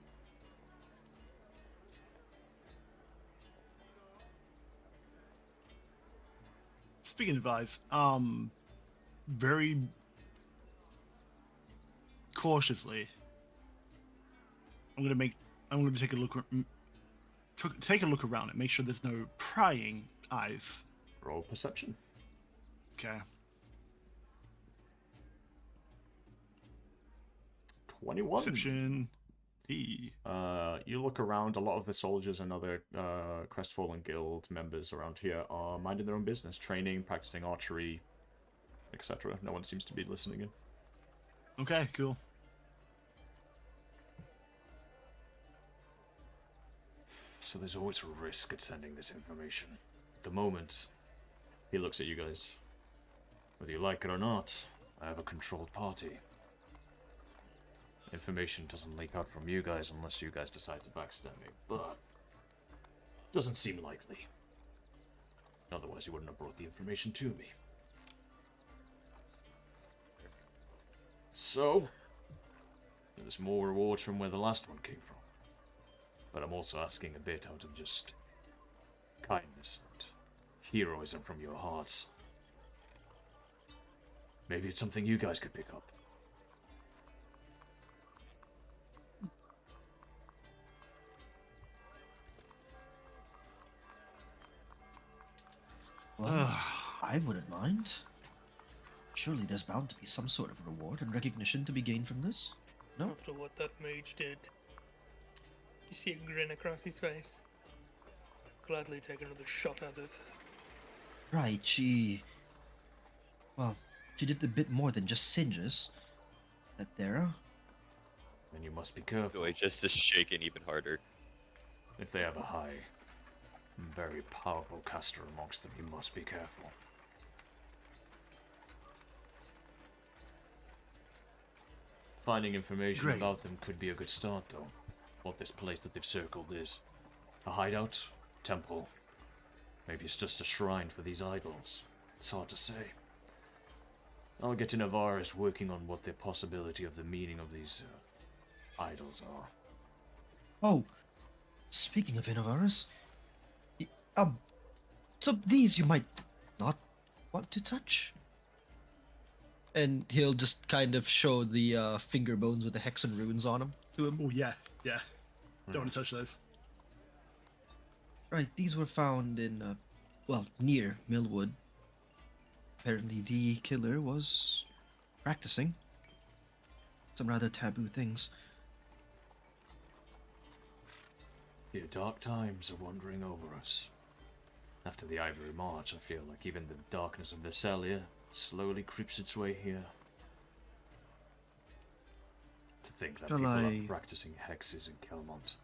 G: Speaking of eyes, very cautiously, I'm going to take a look around it, make sure there's no prying eyes.
L: Roll perception.
G: Okay.
L: 21.
G: Perception.
L: You look around, a lot of the soldiers and other Crestfallen Guild members around here are minding their own business, training, practicing archery, etc. No one seems to be listening in.
G: Okay, cool.
L: So there's always a risk at sending this information. At the moment, he looks at you guys. Whether you like it or not, I have a controlled party. Information doesn't leak out from you guys unless you guys decide to backstab me, but doesn't seem likely. Otherwise, you wouldn't have brought the information to me. So, there's more rewards from where the last one came from. But I'm also asking a bit out of just kindness and heroism from your hearts. Maybe it's something you guys could pick up.
H: Well, I wouldn't mind. Surely there's bound to be some sort of reward and recognition to be gained from this. No?
E: After what that mage did, you see a grin across his face. Gladly take another shot at it.
H: Right, well, she did a bit more than just singes. That there.
L: Then you must be careful.
C: Joy just is shaking even harder.
L: If they have a high, very powerful caster amongst them, you must be careful. Finding information
G: Great.
L: about them could be a good start, though. What this place that they've circled is. A hideout? Temple? Maybe it's just a shrine for these idols. It's hard to say. I'll get to Navarre's working on what the possibility of the meaning of these idols are.
H: Oh, speaking of Innovaris, so these you might not want to touch. And he'll just kind of show the finger bones with the hexen runes on them to him.
G: Oh yeah. Don't want to touch those.
H: Right, these were found in, near Millwood. Apparently the killer was practicing some rather taboo things.
L: Yeah, dark times are wandering over us. After the Ivory March, I feel like even the darkness of Vesselia slowly creeps its way here. To think that
H: Shall
L: people are
H: I-
L: practicing hexes in Kelmont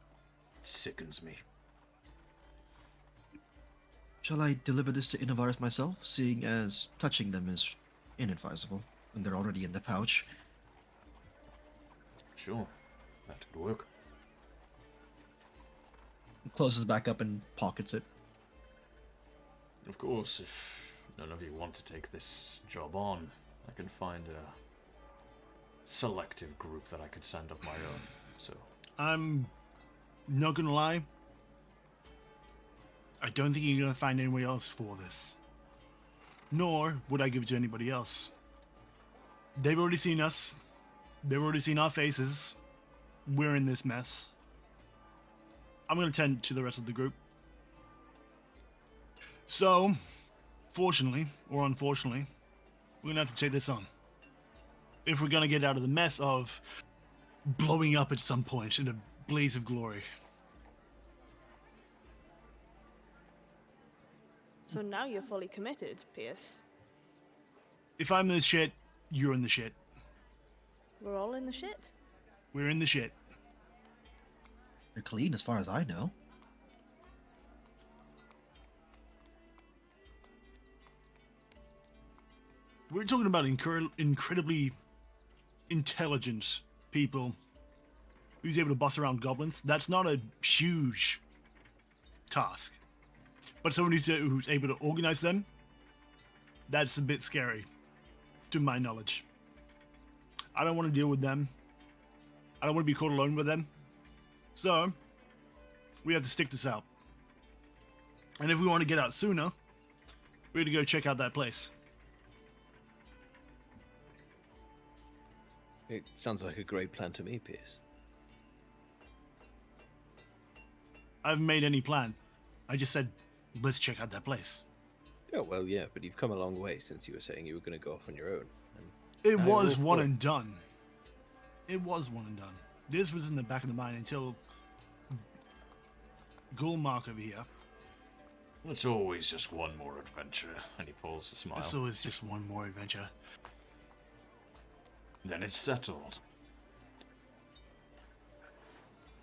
L: sickens me.
H: Shall I deliver this to Innovaris myself, seeing as touching them is inadvisable, and they're already in the pouch?
L: Sure, that could work.
H: Closes back up and pockets it.
L: Of course, if none of you want to take this job on, I can find a selective group that I could send of my own. So
G: I'm not gonna lie. I don't think you're gonna find anyone else for this. Nor would I give it to anybody else. They've already seen us. They've already seen our faces. We're in this mess. I'm gonna tend to the rest of the group. So, fortunately, or unfortunately, we're gonna have to take this on. If we're gonna get out of the mess of blowing up at some point in a blaze of glory.
K: So now you're fully committed, Pierce.
G: If I'm in the shit, you're in the shit.
K: We're all in the shit.
G: We're in the shit.
H: They're clean as far as I know.
G: We're talking about incredibly intelligent people who's able to bust around goblins. That's not a huge task. But someone who's able to organize them, that's a bit scary, to my knowledge. I don't want to deal with them. I don't want to be caught alone with them. So, we have to stick this out. And if we want to get out sooner, we have to go check out that place.
F: It sounds like a great plan to me, Pierce.
G: I haven't made any plan. I just said, let's check out that place.
F: Oh, well, yeah, but you've come a long way since you were saying you were going to go off on your own. And
G: It
F: I
G: was
F: will
G: one
F: for it.
G: and done. It was one and done. This was in the back of the mind until Gulmark over here.
L: it's always just one more adventure, and he pulls a smile.
G: So it's just one more adventure.
L: Then it's settled.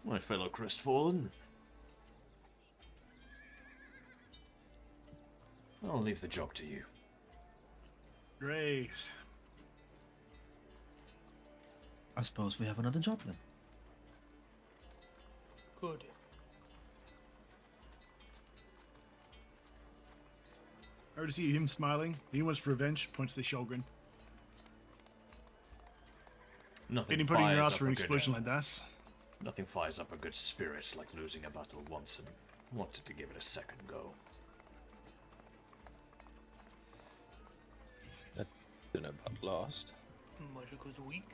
L: My fellow Crestfallen. I'll leave the job to you.
G: Great.
H: I suppose we have another job then.
E: Good.
G: I already see him smiling. He wants revenge. Points to Hjarlgron.
L: Nothing
G: Getting put in your
L: fires
G: ass
L: up
G: for an
L: a good-
G: explosion like that.
L: Nothing fires up a good spirit like losing a battle once and wanted to give it a second go.
F: Don't know about lost.
E: Magic was weak,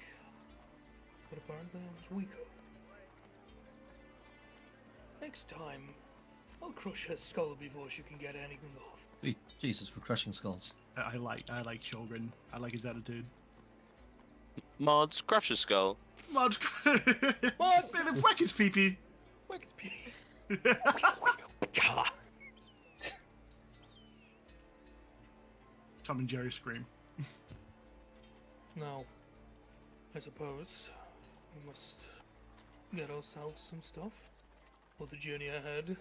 E: but apparently I was weaker. Next time, I'll crush her skull before she can get anything off.
H: Sweet. Jesus, we're crushing skulls.
G: I like Hjarlgron. I like his attitude.
I: Mods, crush a skull.
G: Mods. Whack his pee-pee.
E: Whack his pee.
G: Tom and Jerry scream.
E: Now, I suppose we must get ourselves some stuff for the journey ahead.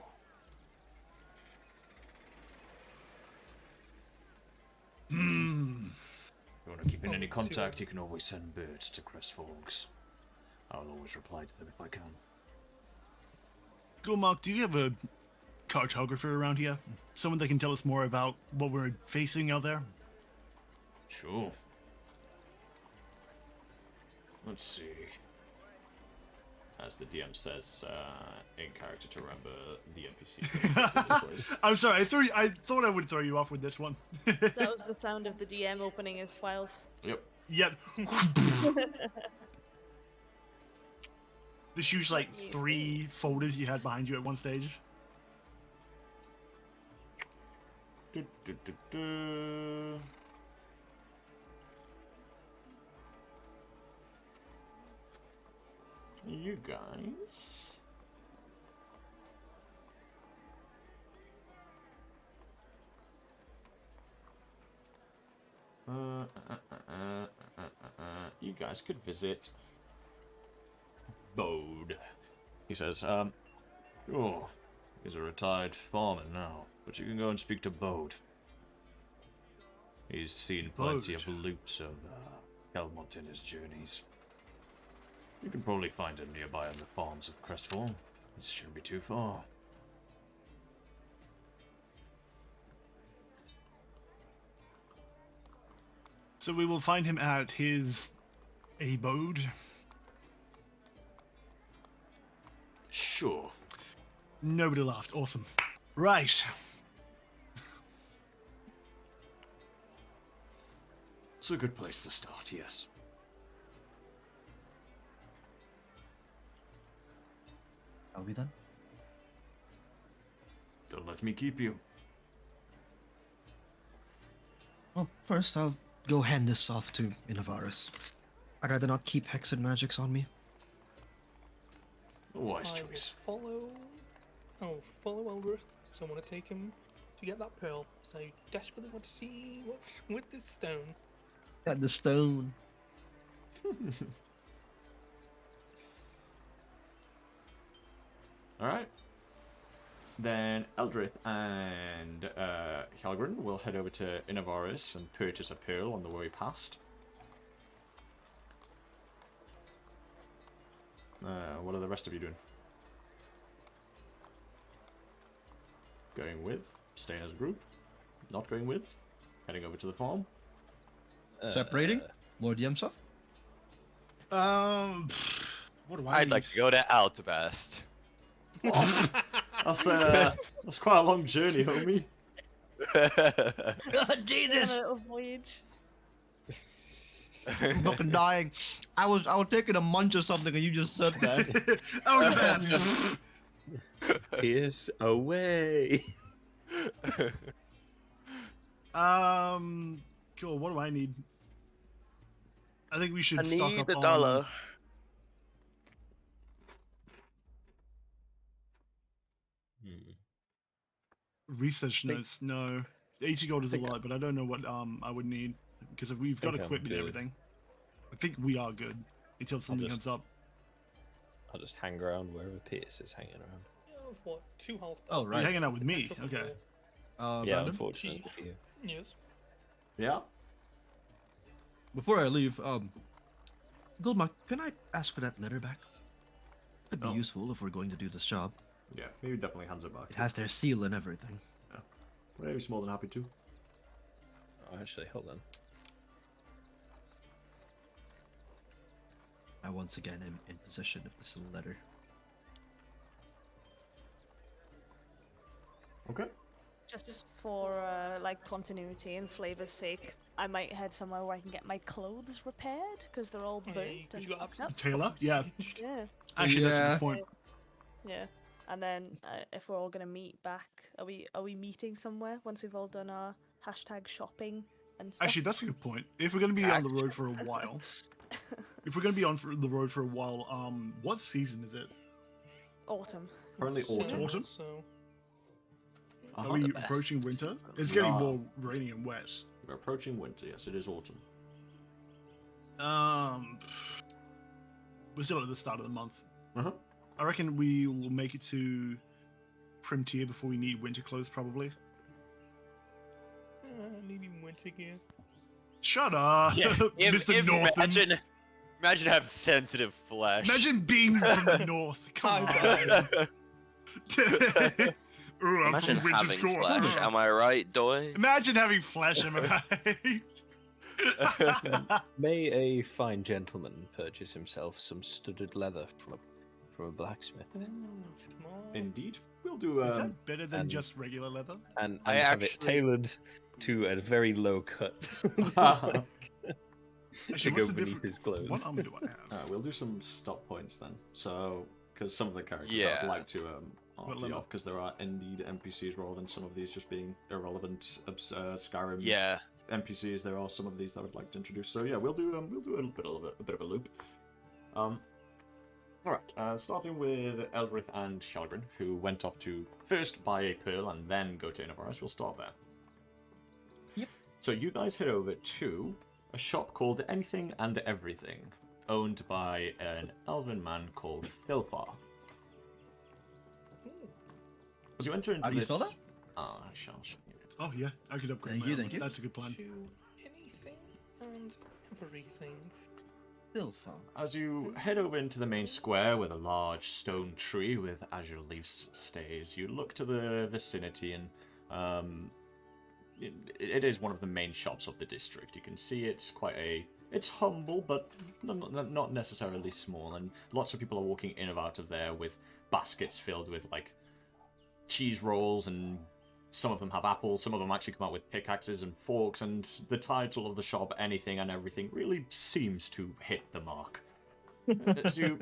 L: If you want to keep in
E: Oh,
L: any
E: see
L: contact,
E: that.
L: you can always send birds to Crestfalls. I'll always reply to them if I can.
G: Gulmark, do you have a cartographer around here? Someone that can tell us more about what we're facing out there?
L: Sure. Let's see.
B: As the DM says, in character to remember the NPC.
G: I'm sorry, I thought I would throw you off with this one.
K: That was the sound of the DM opening his files.
L: Yep.
G: Yep. This huge, like, 3 folders you had behind you at one stage.
B: You guys You guys could visit Bode. He says, oh, he's a retired farmer now, but you can go and speak to Bode. He's seen plenty of loops of Helmut in his journeys. You can probably find him nearby on the farms of Crestfall. It shouldn't be too far.
G: So we will find him at his abode.
B: Sure.
G: Nobody laughed. Awesome. Right.
B: It's a good place to start, yes.
H: Are we done?
B: Don't let me keep you.
H: Well, first I'll go hand this off to Innovaris. I'd rather not keep Hexen magics on me.
B: A wise
E: I will
B: choice.
E: I'll follow Eldrith, so I want to take him to get that pearl. So I desperately want to see what's with this stone.
H: Got the stone.
B: Alright. Then Eldrith and Hjarlgron will head over to Innovaris and purchase a pearl on the way past. What are the rest of you doing? Going with? Staying as a group? Not going with? Heading over to the farm?
H: Separating? More DM stuff?
G: What do I
C: I'd like to go to Altabast.
B: That's quite a long journey, homie.
H: Oh, Jesus!
K: A voyage.
H: I'm fucking dying. I was taking a munch or something and you just said that.
G: Oh, man.
F: Pierce away.
G: Cool. What do I need? I think we should
D: I
G: stock
D: need
G: up
D: a
G: on
D: dollar.
G: research notes. No, 80 gold is a lot, but I don't know what I would need because if we've got
F: think I'm
G: equipment and
F: good.
G: everything. I think we are good until something
F: just-
G: comes up.
F: I'll just hang around wherever Pierce is hanging around.
E: You have, what, 2 health
H: Oh,
E: points?
H: right.
G: You're hanging out with me.
E: Top of
G: Okay.
E: your-
F: Yeah,
H: Brandon,
F: unfortunately for you.
E: Yes.
B: Yeah?
H: before I leave, Goldmark, can I ask for that letter back? Could be
B: Oh.
H: useful if we're going to do this job.
B: Yeah, maybe definitely hands it back.
H: It has their seal and everything.
B: Maybe more than happy to.
F: Oh, actually, hold on.
H: I once again am in possession of this letter.
B: Okay.
K: Just for like continuity and flavor's sake, I might head somewhere where I can get my clothes repaired because they're all burnt
E: Because
K: and
E: you got
K: fucked
E: absolutely
K: up.
G: Taylor? Yeah.
E: singed.
K: Yeah,
G: Actually, that's a
H: Yeah.
G: good point.
K: yeah. And then if we're all gonna meet back, are we meeting somewhere once we've all done our hashtag shopping and stuff?
G: Actually, that's a good point. If we're going to be on the road for a while, what season is it?
K: Autumn.
B: Currently autumn.
G: Autumn?
E: So,
G: Are
B: Uh-huh.
G: we
I: the best.
G: approaching winter? It's
B: We
G: getting
B: are.
G: more rainy and wet.
B: We're approaching winter, yes, it is autumn.
G: We're still at the start of the month.
B: Uh-huh.
G: I reckon we will make it to Prim tier before we need winter clothes, probably.
E: needing winter gear.
G: Shut up, Mr. Northern.
C: Imagine have sensitive flesh.
G: Imagine being from the north. Come on. Ooh, I'm
I: Imagine
G: from Winter's
I: having
G: Court.
I: flesh, am I right, Doy?
G: Imagine having flesh, am I right?
F: May a fine gentleman purchase himself some studded leather from a blacksmith,
B: Indeed. We'll do
G: Is that better than
F: and-
G: just regular leather?
F: and
C: I
F: have it
C: actually-
F: tailored to a very low cut to
G: Actually,
F: go
G: what's the
F: beneath
G: difference?
F: his clothes.
G: What armor do I have?
B: we'll do some stop points then. So, because some of the characters
C: Yeah.
B: I'd like to
G: What
B: RP
G: level?
B: off, because there are indeed NPCs rather than some of these just being irrelevant Skyrim
C: Yeah.
B: NPCs. There are some of these that I would like to introduce. So yeah, we'll do a bit of a loop. All right. Starting with Eldrith and Hjarlgron, who went off to first buy a pearl and then go to Innovaris. We'll start there.
H: Yep.
B: So you guys head over to a shop called Anything and Everything, owned by an elven man called Philfar. As you enter into
H: How do you
B: this...
H: spell that?
B: I shall show you.
G: Oh yeah, I could upgrade.
H: Thank
G: my
H: you,
G: armor.
H: thank you.
G: That's a good plan.
E: To anything and everything.
H: Still fun.
B: As you head over into the main square with a large stone tree with azure leaves stays, you look to the vicinity and it is one of the main shops of the district. You can see it's it's humble, but not necessarily small, and lots of people are walking in and out of there with baskets filled with like cheese rolls, and some of them have apples, some of them actually come out with pickaxes and forks, and the title of the shop, Anything and Everything, really seems to hit the mark. As you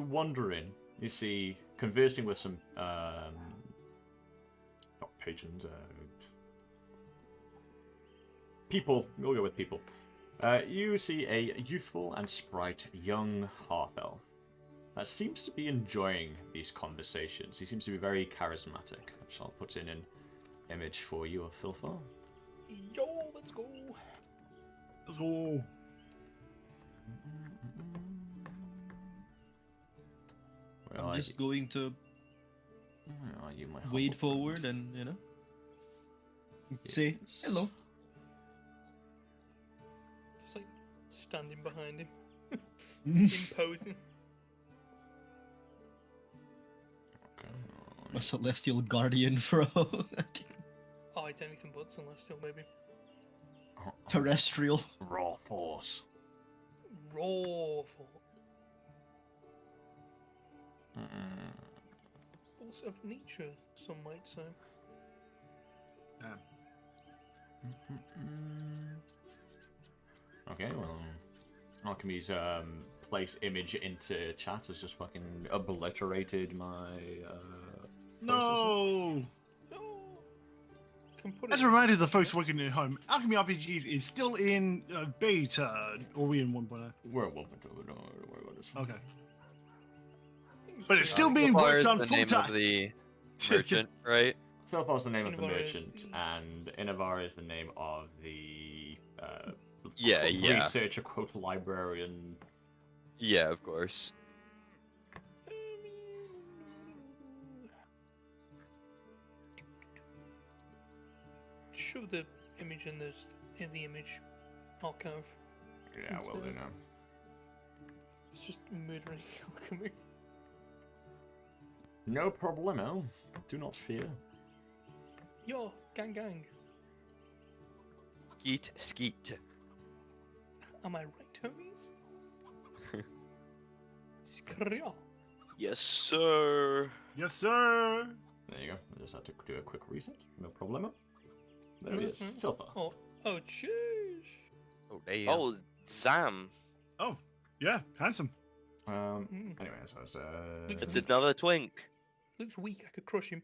B: wander in, you see, conversing with some not patrons, people. We'll go with people. You see a youthful and sprite young half-elf that seems to be enjoying these conversations. He seems to be very charismatic, which I'll put in an image for you of Philfar.
E: Yo, let's go.
G: Let's go.
B: Where
H: I'm
B: are
H: just going to
B: Where are you, my
H: wade
B: Hufflepuff?
H: forward and, say hello.
E: Just like standing behind him, imposing.
H: My celestial guardian, bro.
E: Oh, it's anything but celestial, maybe.
H: Terrestrial.
B: Raw force.
E: Raw force of nature, some might say.
B: Okay, well, Alchemy's place image into chat has just fucking obliterated my
G: No.
E: Can put
G: As
E: it
G: a reminder, the folks working at home, Alchemy RPGs is still in beta. Or are we in 1.0?
B: We're at 1.0. Don't worry about this.
G: Okay. But it's still being
C: Philfar
G: worked
C: is
G: on
C: the
G: full
C: name
G: time.
C: of the merchant, right?
B: Philfar's the name of the
E: Inavar is
B: merchant, and Inavar is the name of the
C: Yeah.
B: researcher, quote, librarian.
C: Yeah, of course.
E: Show the image in the image archive.
B: Yeah, well, then,
E: It's just murdering alchemy.
B: no problemo. Do not fear.
E: Yo, gang.
C: Skeet.
E: Am I right, homies? Skria.
I: Yes, sir.
G: Yes, sir.
B: There you go. I just had to do a quick reset. No problemo. There he is.
E: Nice.
B: Philfar.
E: Oh, jeez.
C: Oh, damn.
I: Oh, Zam.
G: Oh, yeah, handsome.
B: Anyways, I was,
I: It's another twink.
E: Looks weak. I could crush him.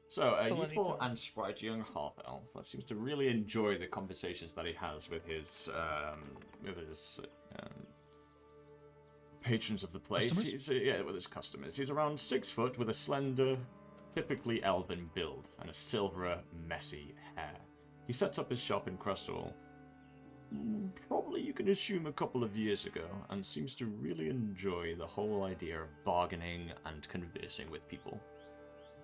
B: So, a
E: That's all I need
B: youthful
E: to know.
B: and sprite young half-elf that seems to really enjoy the conversations that he has with his patrons of the place.
H: Customers?
B: Yeah, with his customers. He's around 6 foot with a slender, typically elven build and a silver, messy hair. He sets up his shop in Crestfall, probably you can assume a couple of years ago, and seems to really enjoy the whole idea of bargaining and conversing with people.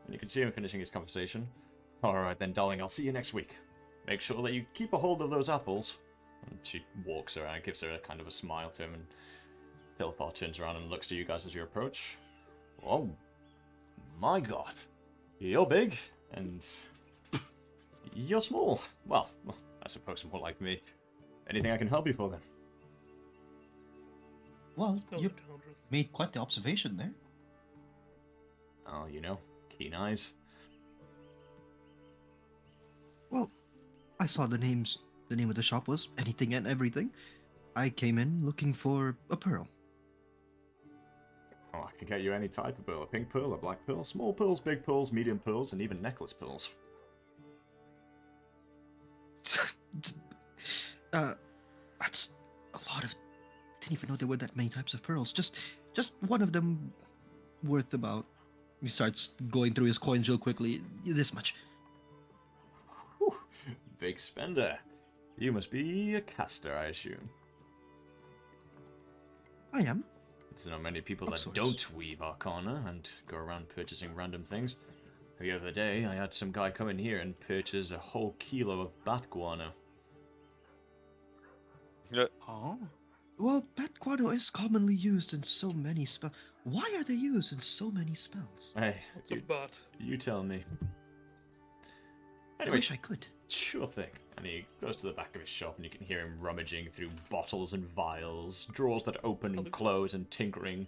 B: And you can see him finishing his conversation. Alright then, darling, I'll see you next week. Make sure that you keep a hold of those apples. And she walks around, gives her a kind of a smile to him, and Philfar turns around and looks at you guys as you approach. Oh, my god. You're big, and you're small. Well, I suppose more like me. Anything I can help you for, then?
H: Well,
E: Go
H: you
E: to Eldrith.
H: made quite the observation there.
B: Oh, you know, keen eyes.
H: Well, I saw the name of the shop was Anything and Everything. I came in looking for a pearl.
B: Oh, I can get you any type of pearl. A pink pearl, a black pearl, small pearls, big pearls, medium pearls, and even necklace pearls.
H: That's a lot of... I didn't even know there were that many types of pearls. Just one of them worth about... He starts going through his coins real quickly. This much.
B: Big spender. You must be a caster, I assume.
H: I am.
B: There's not many people
H: Of
B: that
H: sorts.
B: don't weave Arcana and go around purchasing random things. The other day, I had some guy come in here and purchase a whole kilo of bat guano.
H: Oh. Well, bat guano is commonly used in so many spells. Why are they used in so many spells?
B: Hey,
E: What's a bat?
B: you tell me.
H: I
B: Anyway,
H: wish I could.
B: sure thing. And he goes to the back of his shop and you can hear him rummaging through bottles and vials, drawers that open and close and tinkering.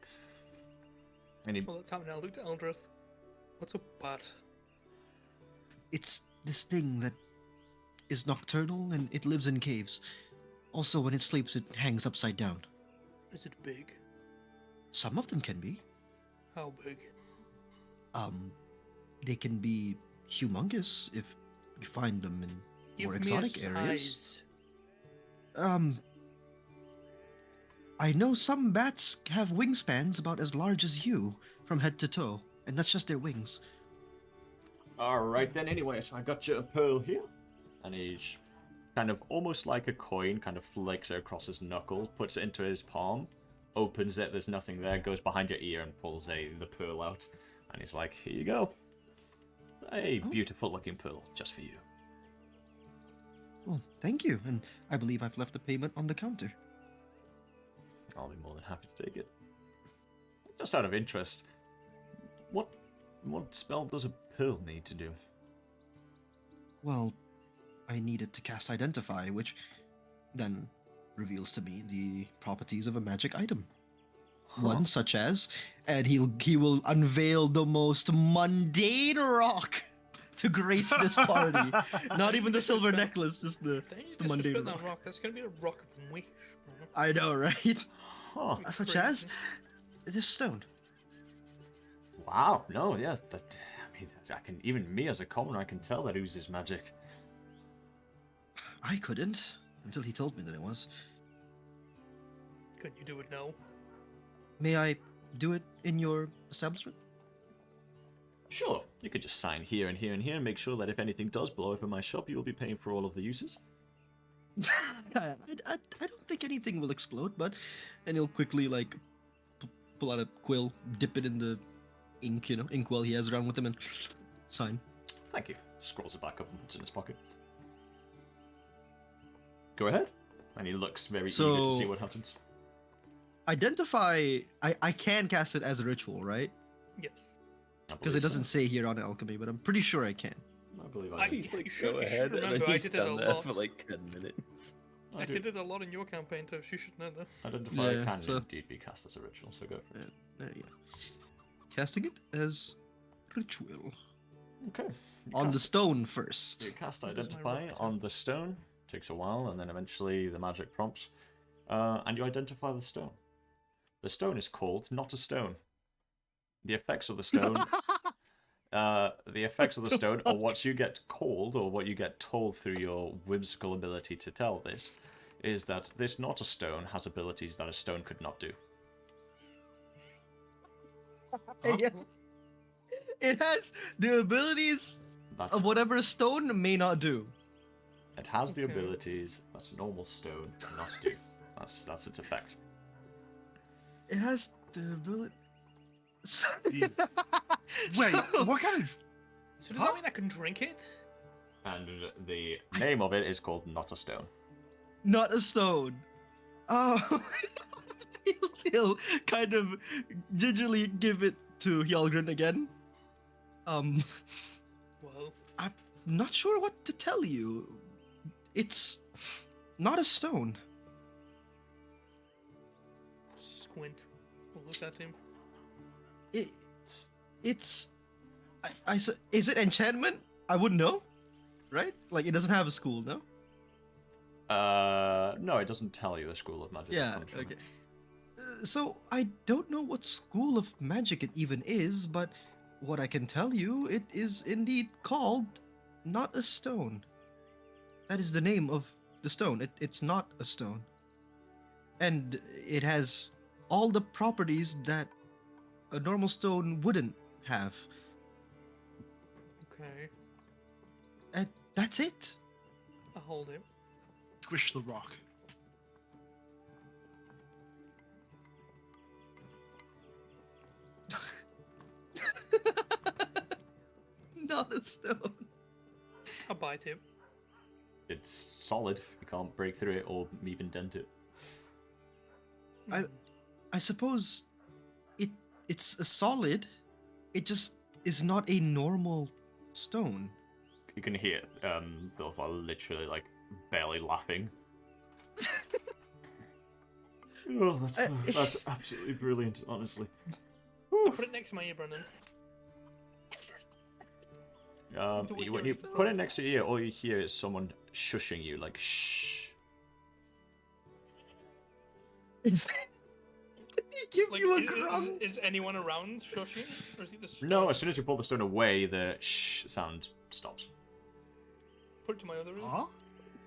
B: And he...
E: Well, that's happening. I looked at Eldrith. What's a bat?
H: It's this thing that is nocturnal and it lives in caves. Also, when it sleeps, it hangs upside down.
E: Is it big?
H: Some of them can be.
E: How big?
H: They can be humongous if you find them in
E: Give
H: more
E: me a
H: exotic areas.
E: size.
H: I know some bats have wingspans about as large as you from head to toe, and that's just their wings.
B: Alright then, anyway, so I got you a pearl here. And he's kind of almost like a coin, kind of flicks it across his knuckles, puts it into his palm, opens it, there's nothing there, goes behind your ear and pulls the pearl out. And he's like, here you go. A beautiful looking pearl, just for you.
H: Well, thank you, and I believe I've left the payment on the counter.
B: I'll be more than happy to take it. Just out of interest, what spell does a pearl need to do?
H: Well, I needed to cast Identify, which then reveals to me the properties of a magic item. One such as, and he will unveil the most mundane rock to grace this party. Not even the silver necklace, just the mundane rock.
E: That rock. That's gonna be a rock of wish.
H: I know, right?
B: Huh.
H: Such as this stone.
B: Wow, no, yes, even me as a commoner, I can tell that oozes magic.
H: I couldn't until he told me that it was.
E: Couldn't you do it now?
H: May I do it in your establishment?
B: Sure, you could just sign here and here and here and make sure that if anything does blow up in my shop, you will be paying for all of the uses.
H: I don't think anything will explode, but... And he'll quickly, like, pull out a quill, dip it in the ink, inkwell he has around with him, and sign.
B: Thank you. Scrolls it back up and puts it in his pocket. Go ahead. And he looks very eager to see what happens.
H: Identify... I can cast it as a ritual, right?
E: Yes.
H: Because it doesn't say here on Alchemy, but I'm pretty sure I can.
B: I believe I can.
A: He's like,
E: should-
A: go
E: you should
A: ahead, and
E: remember,
A: then
E: I
A: he's
E: did it a
A: done there
E: lot.
A: for like 10 minutes.
E: I did it a lot in your campaign too. You should know this.
B: Identify
H: Yeah,
B: can
H: so-
B: indeed be cast as a ritual, so go for it.
H: There you go. Casting it as ritual.
B: Okay.
H: On the stone first.
B: You cast
E: What does my
B: Identify
E: rock
B: on the stone. Takes a while, and then eventually the magic prompts. And you identify the stone. The stone is called not a stone. The effects of the stone... the effects of the stone, or what you get called, or what you get told through your whimsical ability to tell this, is that this not a stone has abilities that a stone could not do.
H: It has the abilities
B: That's,
H: of whatever a stone may not do.
B: it has the
E: Okay.
B: abilities that a normal stone cannot do. That's its effect.
H: It has the ability.
G: Wait, what kind of...
E: So does that mean I can drink it?
B: And the name of it is called Not a Stone.
H: Not a stone. Oh, he'll kind of gingerly give it to Hjarlgron again.
E: Well,
H: I'm not sure what to tell you. It's not a stone.
E: squint. We'll look at him.
H: It's is it enchantment? I wouldn't know, right? Like it doesn't have a school, no?
B: No, it doesn't tell you the school of magic. it
H: Yeah.
B: comes from.
H: Okay. So I don't know what school of magic it even is, but what I can tell you, it is indeed called not a stone. That is the name of the stone. It's not a stone, and it has all the properties that a normal stone wouldn't have.
E: Okay.
H: And that's it.
E: I hold it.
G: Squish the rock.
J: Not a stone.
E: I bite it.
B: It's solid. You can't break through it or even dent it.
J: I suppose it's a solid. It just is not a normal stone.
B: You can hear Thilfar literally like barely laughing. Oh, that's absolutely brilliant, honestly.
E: I put it next to my ear, Brennan.
B: When you put it next to your ear, all you hear is someone shushing you, like shh.
J: Give
E: Like,
J: you a grung.
E: is anyone around shushing? Or is it the stone?
B: No, as soon as you pull the stone away, the shh sound stops.
E: Put it to my other ear.
G: Huh?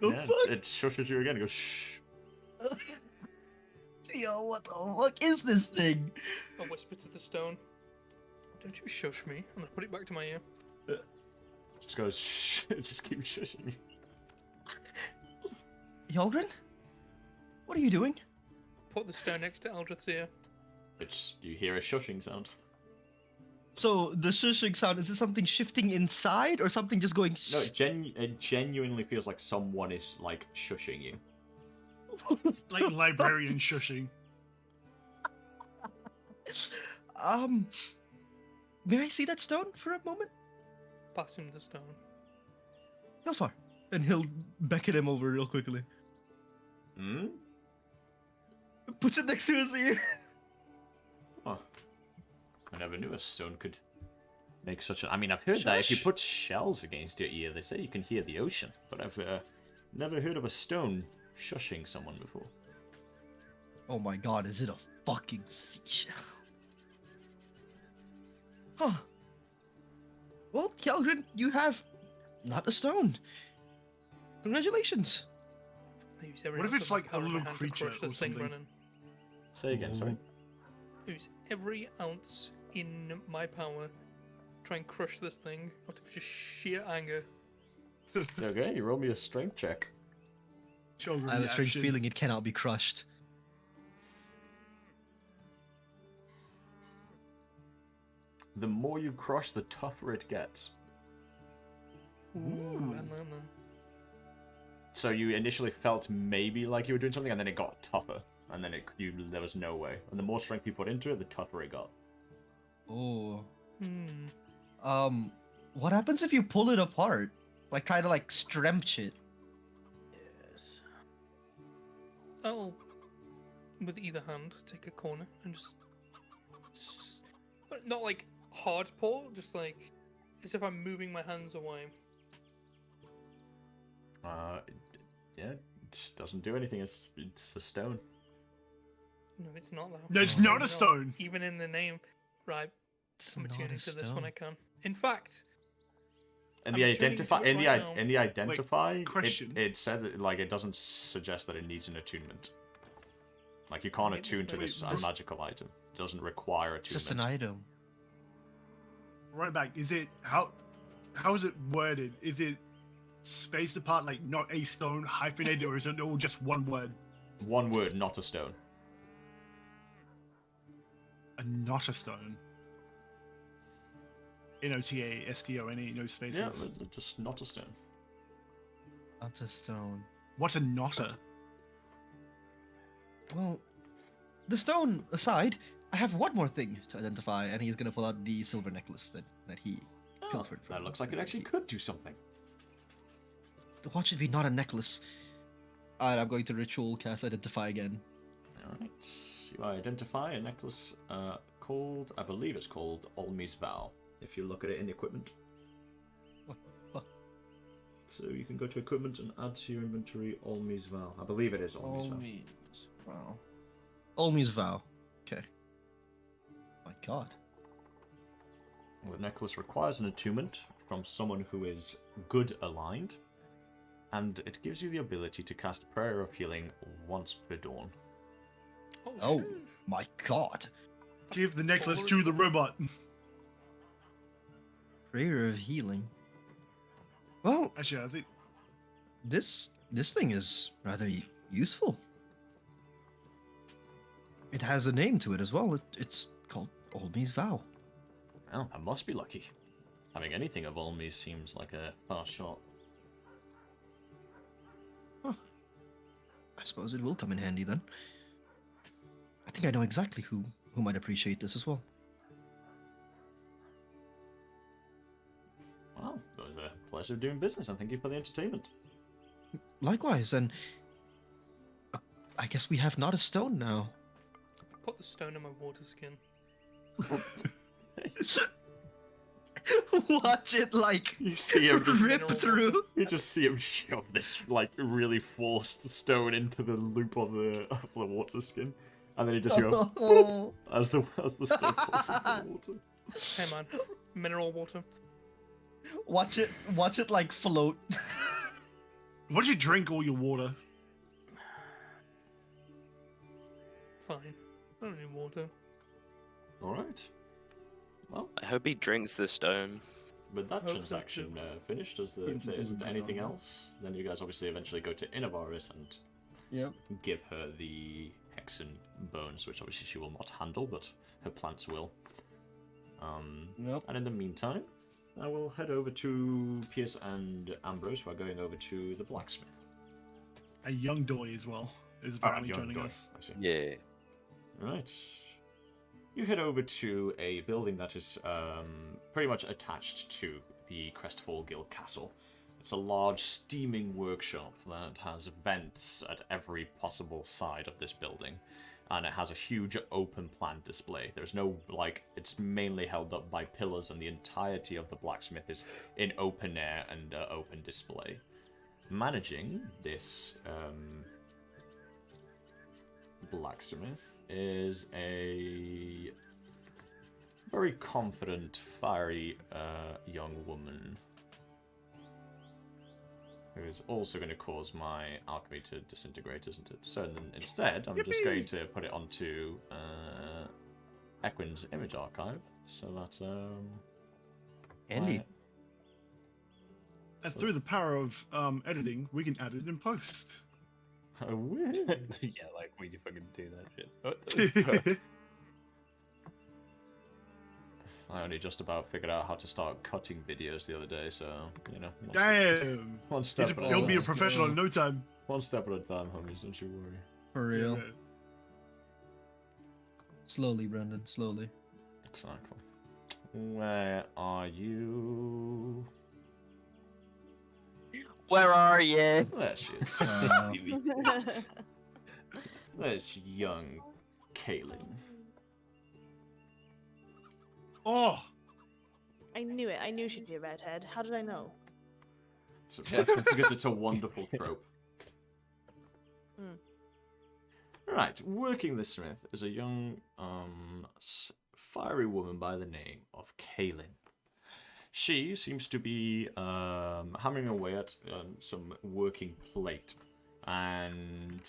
B: Yeah, it shushes you again. It goes shh.
J: Yo, what the fuck is this thing?
E: I whisper to the stone. Don't you shush me. And I put it back to my ear.
B: Just goes shh. It just keeps shushing you.
J: Hjarlgron? What are you doing?
E: Put the stone next to Eldrith's ear.
B: You hear a shushing sound.
J: So the shushing sound, is it something shifting inside or something just going
B: No, it genuinely feels like someone is like shushing you.
G: Like librarian shushing.
J: May I see that stone for a moment?
E: Pass him the stone.
J: Thilfar. And he'll beckon him over real quickly.
B: Hmm?
J: Puts it next to his ear.
B: Oh. I never knew a stone could make such a... I mean, I've heard that if you put shells against your ear, they say you can hear the ocean. But I've never heard of a stone shushing someone before.
J: Oh my god, is it a fucking seashell? Huh. Well, Hjarlgron, you have not a stone. Congratulations.
G: What if it's like a little creature or something?
E: Brennan.
B: Say again, sorry.
E: Use every ounce in my power. Try and crush this thing out of just sheer anger.
B: Okay, you roll me a strength check.
J: I have a strange feeling it cannot be crushed.
B: The more you crush, the tougher it gets.
E: Ooh,
B: So you initially felt maybe like you were doing something, and then it got tougher, and then there was no way. And the more strength you put into it, the tougher it got.
J: Oh. What happens if you pull it apart? Like try to like stretch it?
E: Yes. I'll, with either hand, take a corner and just not like hard pull, just like as if I'm moving my hands away.
B: Yeah, it just doesn't do anything. It's a stone.
E: No, it's not that.
G: No, it's not a stone.
E: Even in the name, right? I'm
J: not
E: tuning
J: a
E: into this
J: stone.
E: when I can. In fact,
B: And
E: I'm
B: the
E: tuning into
B: identify
E: it right now.
B: in the identify,
G: question.
B: it said that like it doesn't suggest that it needs an attunement. Like you can't
E: Wait,
B: attune to this magical item. It doesn't require attunement.
J: It's just an item.
G: Right back. Is it how is it worded? Is it spaced apart, like not a stone hyphenated, or is it all just one word?
B: One word, not a stone.
G: Not a stone. N-O-T-A-S-T-O-N-E, no spaces.
B: Yeah, just not a stone.
J: Not a stone.
G: What's a knotter?
J: Well, the stone aside, I have one more thing to identify, and he's gonna pull out the silver necklace that he pilfered from.
B: That looks like it actually could do something.
J: What should be not a necklace? Alright, I'm going to ritual cast identify again.
B: Alright. You identify a necklace called, I believe it's called Olmi's Vow, if you look at it in the equipment.
J: What?
B: So you can go to equipment and add to your inventory Olmi's Vow. I believe it is Olmi's Vow.
J: Olmi's Vow. Olmi's Vow. Okay. My god.
B: The necklace requires an attunement from someone who is good aligned, and it gives you the ability to cast Prayer of Healing once per dawn.
J: Oh my god.
G: Give the necklace to the robot.
J: Prayer of healing. Well,
G: Actually, I think
H: This thing is rather useful. It has a name to it as well. It's called Olme's Vow.
B: Well, I must be lucky. Having anything of Olme's seems like a fast shot.
H: Huh. I suppose it will come in handy then. I think I know exactly who might appreciate this as well.
B: Well, it was a pleasure doing business, and thank you for the entertainment.
H: Likewise, and I guess we have not a stone now.
E: Put the stone in my water skin.
H: Watch it
B: you see him just
H: rip through.
B: You just see him shove this like really forced stone into the loop of the water skin, and then he just goes as the stone falls into the water.
E: Hey man, mineral water.
H: Watch it like float.
G: Why don't you drink all your water?
E: Fine. I don't need water.
B: All right. Well,
I: I hope he drinks the stone.
B: with that
E: Hope so,
B: transaction
E: too.
B: finished, as if there isn't anything else, then you guys obviously eventually go to Innovaris and
H: Yep.
B: give her the Hexen bones, which obviously she will not handle, but her plants will.
H: Nope.
B: And in the meantime, I will head over to Pierce and Ambrose, who are going over to the blacksmith.
G: A young doy as well is apparently joining us.
B: I see.
C: Yeah.
B: Right. You head over to a building that is pretty much attached to the Crestfallen Guild castle. It's a large steaming workshop that has vents at every possible side of this building, and it has a huge open plan display. There's no, it's mainly held up by pillars, and the entirety of the blacksmith is in open air and open display. Managing this blacksmith is a very confident, fiery young woman who is also going to cause my alchemy to disintegrate, isn't it? So then instead, I'm just going to put it onto Equin's image archive, so that
H: Andy.
G: And through the power of editing, we can add it in post.
B: Oh, weird.
F: Yeah, like we fucking do that shit.
B: I only just about figured out how to start cutting videos the other day, so, you know.
G: Damn!
B: One step at a
G: He'll be a
B: time.
G: professional in no time.
B: One step at a time, homies, don't you worry.
H: For real.
G: Yeah.
H: Slowly, Brendan, slowly.
B: Exactly. Where are you?
D: Where are you?
B: There she is. There's young Kaylin.
G: Oh!
K: I knew it. I knew she'd be a redhead. How did I know?
B: Because it's a wonderful trope. Right, working the smith is a young, fiery woman by the name of Kaylin. She seems to be hammering away at some working plate, and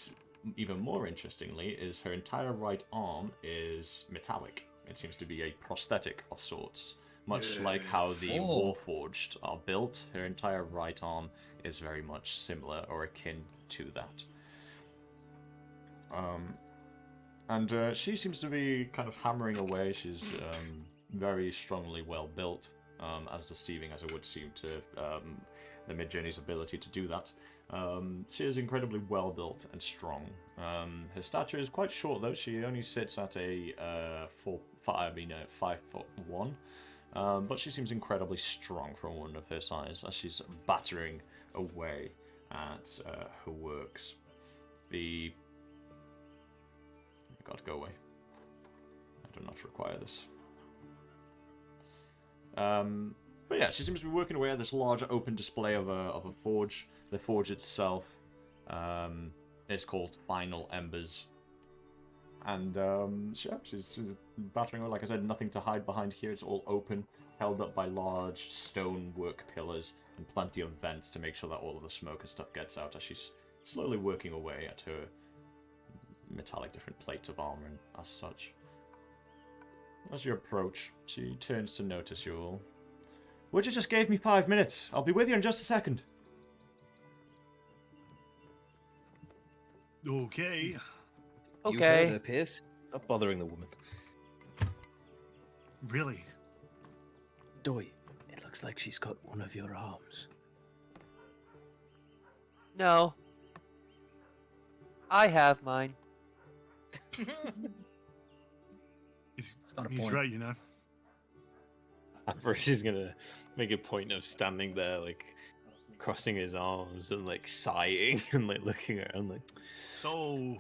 B: even more interestingly is her entire right arm is metallic. It seems to be a prosthetic of sorts. Much like how the Warforged are built, her entire right arm is very much similar or akin to that. And she seems to be kind of hammering away. She's very strongly well built, as deceiving as it would seem to the Midjourney's ability to do that. She is incredibly well built and strong. Her stature is quite short though. She only sits at a 5'1", but she seems incredibly strong for a woman of her size as she's battering away at her works. God, go away. I do not require this. But yeah, she seems to be working away at this large open display of a forge. The forge itself is called Final Embers. And she's battering away. Like I said, nothing to hide behind here. It's all open, held up by large stonework pillars and plenty of vents to make sure that all of the smoke and stuff gets out as she's slowly working away at her metallic different plates of armor and as such. As you approach, she turns to notice you all. Would you just gave me 5 minutes? I'll be with you in just a second.
G: Okay.
F: You
C: Okay.
F: heard her, Pierce. Stop bothering the woman.
G: Really?
F: Doy, it looks like she's got one of your arms.
C: No. I have mine.
G: He's
H: got a point.
G: right, you know.
M: Ambrose is gonna make a point of standing there, like crossing his arms and like sighing and like looking around, like.
G: So,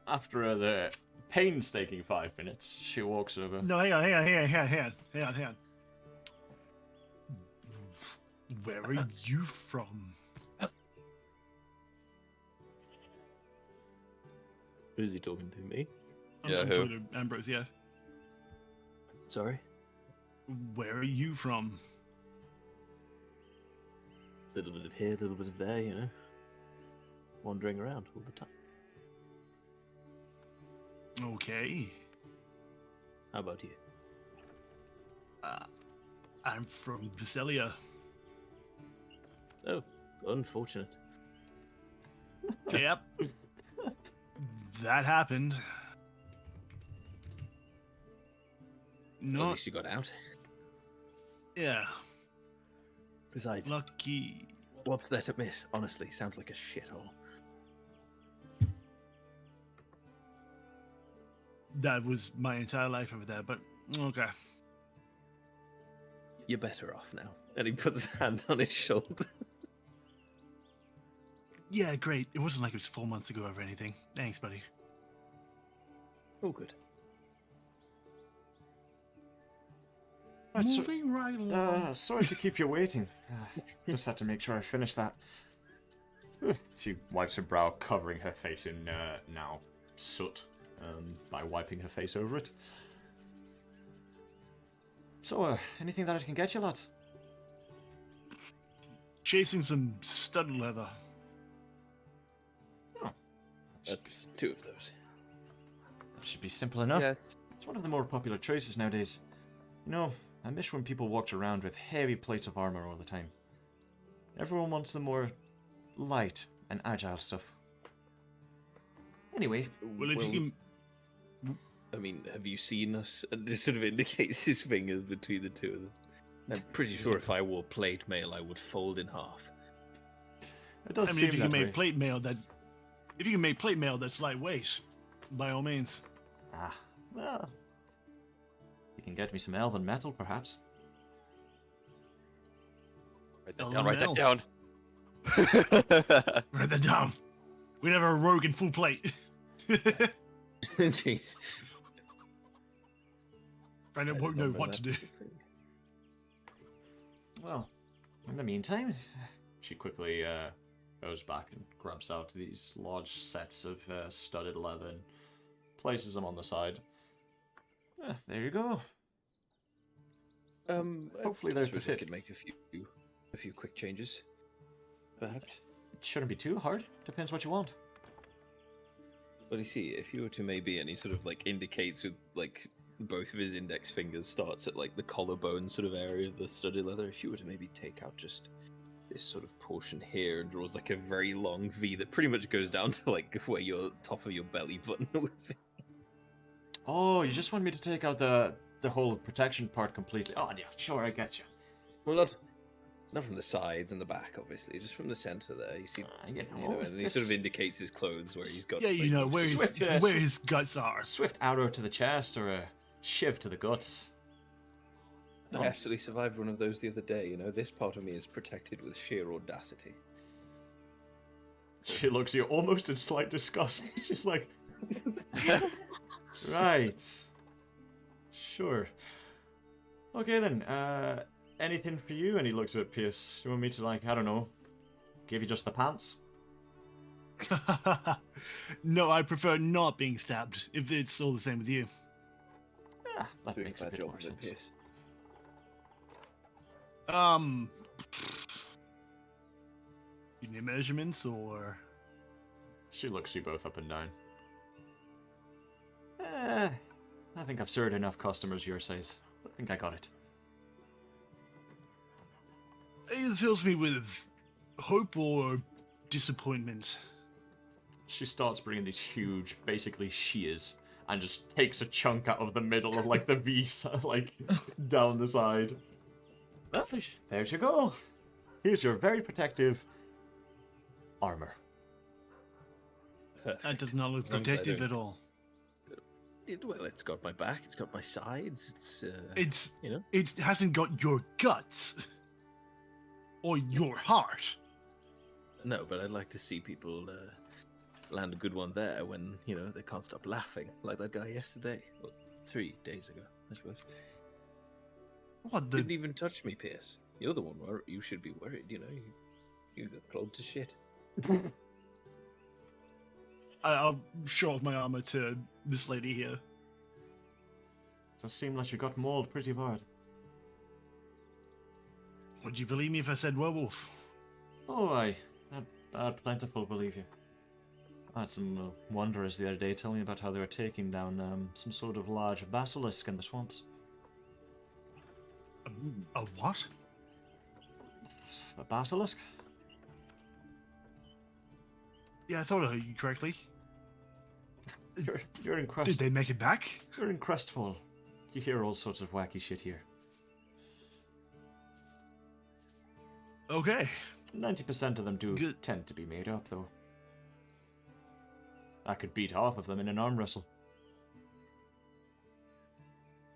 B: After the painstaking 5 minutes, she walks over.
G: no, hang on. Where are you from?
M: Who's he talking to? Me?
C: Yeah,
G: I'm
C: who?
G: talking to Ambrose, yeah.
F: Sorry?
G: Where are you from?
F: A little bit of here, a little bit of there, you know. Wandering around all the time.
G: Okay.
F: How about you?
G: I'm from Visalia.
F: Oh, unfortunate.
G: Yep. That happened.
F: Well, at
G: Not
F: least you got out.
G: yeah.
F: Besides,
G: Lucky.
F: what's there to miss? Honestly, sounds like a shithole.
G: That was my entire life over there, but okay.
F: You're better off now. And he puts his hand on his shoulder.
G: Yeah, great. It wasn't like it was 4 months ago or anything. Thanks, buddy.
F: All good.
B: Right, so,
G: Moving right along.
B: sorry to keep you waiting. Just had to make sure I finished that. She wipes her brow, covering her face in now soot by wiping her face over it. So, anything that I can get you, lads?
G: Chasing some stud leather.
B: Oh,
F: That's 2 of those.
B: that should be simple enough.
C: Yes.
B: It's one of the more popular choices nowadays. You know, I miss when people walked around with heavy plates of armor all the time. Everyone wants the more light and agile stuff. Anyway,
G: Well, if you can.
F: I mean, have you seen us? And this sort of indicates his fingers between the 2 of them. I'm pretty sure if I wore plate mail, I would fold in half.
B: it does
G: I mean,
B: seem
G: if you
B: that
G: can make
B: way.
G: plate mail that's lightweight, by all means.
B: Ah, well, you can get me some elven metal, perhaps.
C: Write that
G: Oh,
C: down. Write that
G: no.
C: down.
G: Write that down. We never have a rogue in full plate.
F: Jeez.
G: Brandon won't know what to do.
B: Well, in the meantime, she quickly goes back and grabs out these large sets of studded leather and places them on the side. There you go. Hopefully there's the
F: suppose I
B: fit.
F: could make a few quick changes, perhaps.
B: It shouldn't be too hard. Depends what you want.
F: Well, you see, if you were to maybe, and he sort of like indicates with like both of his index fingers, starts at like the collarbone sort of area of the studded leather. If you were to maybe take out just this sort of portion here and draws like a very long V that pretty much goes down to like where your top of your belly button would be.
B: Oh, you just want me to take out the whole protection part completely? Oh, yeah, sure, I get you.
F: Well, not from the sides and the back, obviously, just from the center there. You see,
B: You
F: you
B: know,
F: know, and he
B: this-
F: sort of indicates his clothes where he's got.
G: Yeah, you
F: like,
G: know where
B: Swift,
G: his guts are.
B: Swift arrow to the chest or a shiv to the guts.
F: I actually survived one of those the other day. You know, this part of me is protected with sheer audacity.
B: She looks at you almost in slight disgust. It's just like, right, sure. Okay then. Anything for you? And he looks at Pierce. Do you want me to, like, I don't know, give you just the pants?
G: No, I prefer not being stabbed. If it's all the same with you.
B: Ah, that
F: Doing
B: makes a
F: bad
B: bit
F: job
B: more
F: of it,
B: sense.
F: Pierce.
G: You need measurements or?
B: She looks you both up and down. I think I've served enough customers your size. I think I got it.
G: It fills me with hope or disappointment.
B: She starts bringing these huge, basically shears, and just takes a chunk out of the middle of like the V, like down the side. Well, there you go. Here's your very protective armor.
G: That does not look
F: As long as I
G: protective
F: don't-
G: at all.
F: Well, it's got my back. It's got my sides.
G: It's
F: you know.
G: it hasn't got your guts or your heart.
F: No, but I'd like to see people land a good one there when they can't stop laughing, like that guy yesterday, well, 3 days ago, I suppose.
G: What the?
F: Didn't even touch me, Pierce. You're the one where you should be worried. You got clogged to shit.
G: I'll show off my armor to this lady here.
B: Does seem like you got mauled pretty hard.
G: Would you believe me if I said werewolf?
B: Oh, I'd plentiful believe you. I had some wanderers the other day telling me about how they were taking down some sort of large basilisk in the swamps.
G: A what?
B: A basilisk?
G: Yeah, I thought I heard you correctly.
B: You're in Crest.
G: Did they make it back?
B: You're in Crestfall. You hear all sorts of wacky shit here.
G: Okay.
B: 90% of them do tend to be made up, though. I could beat half of them in an arm wrestle.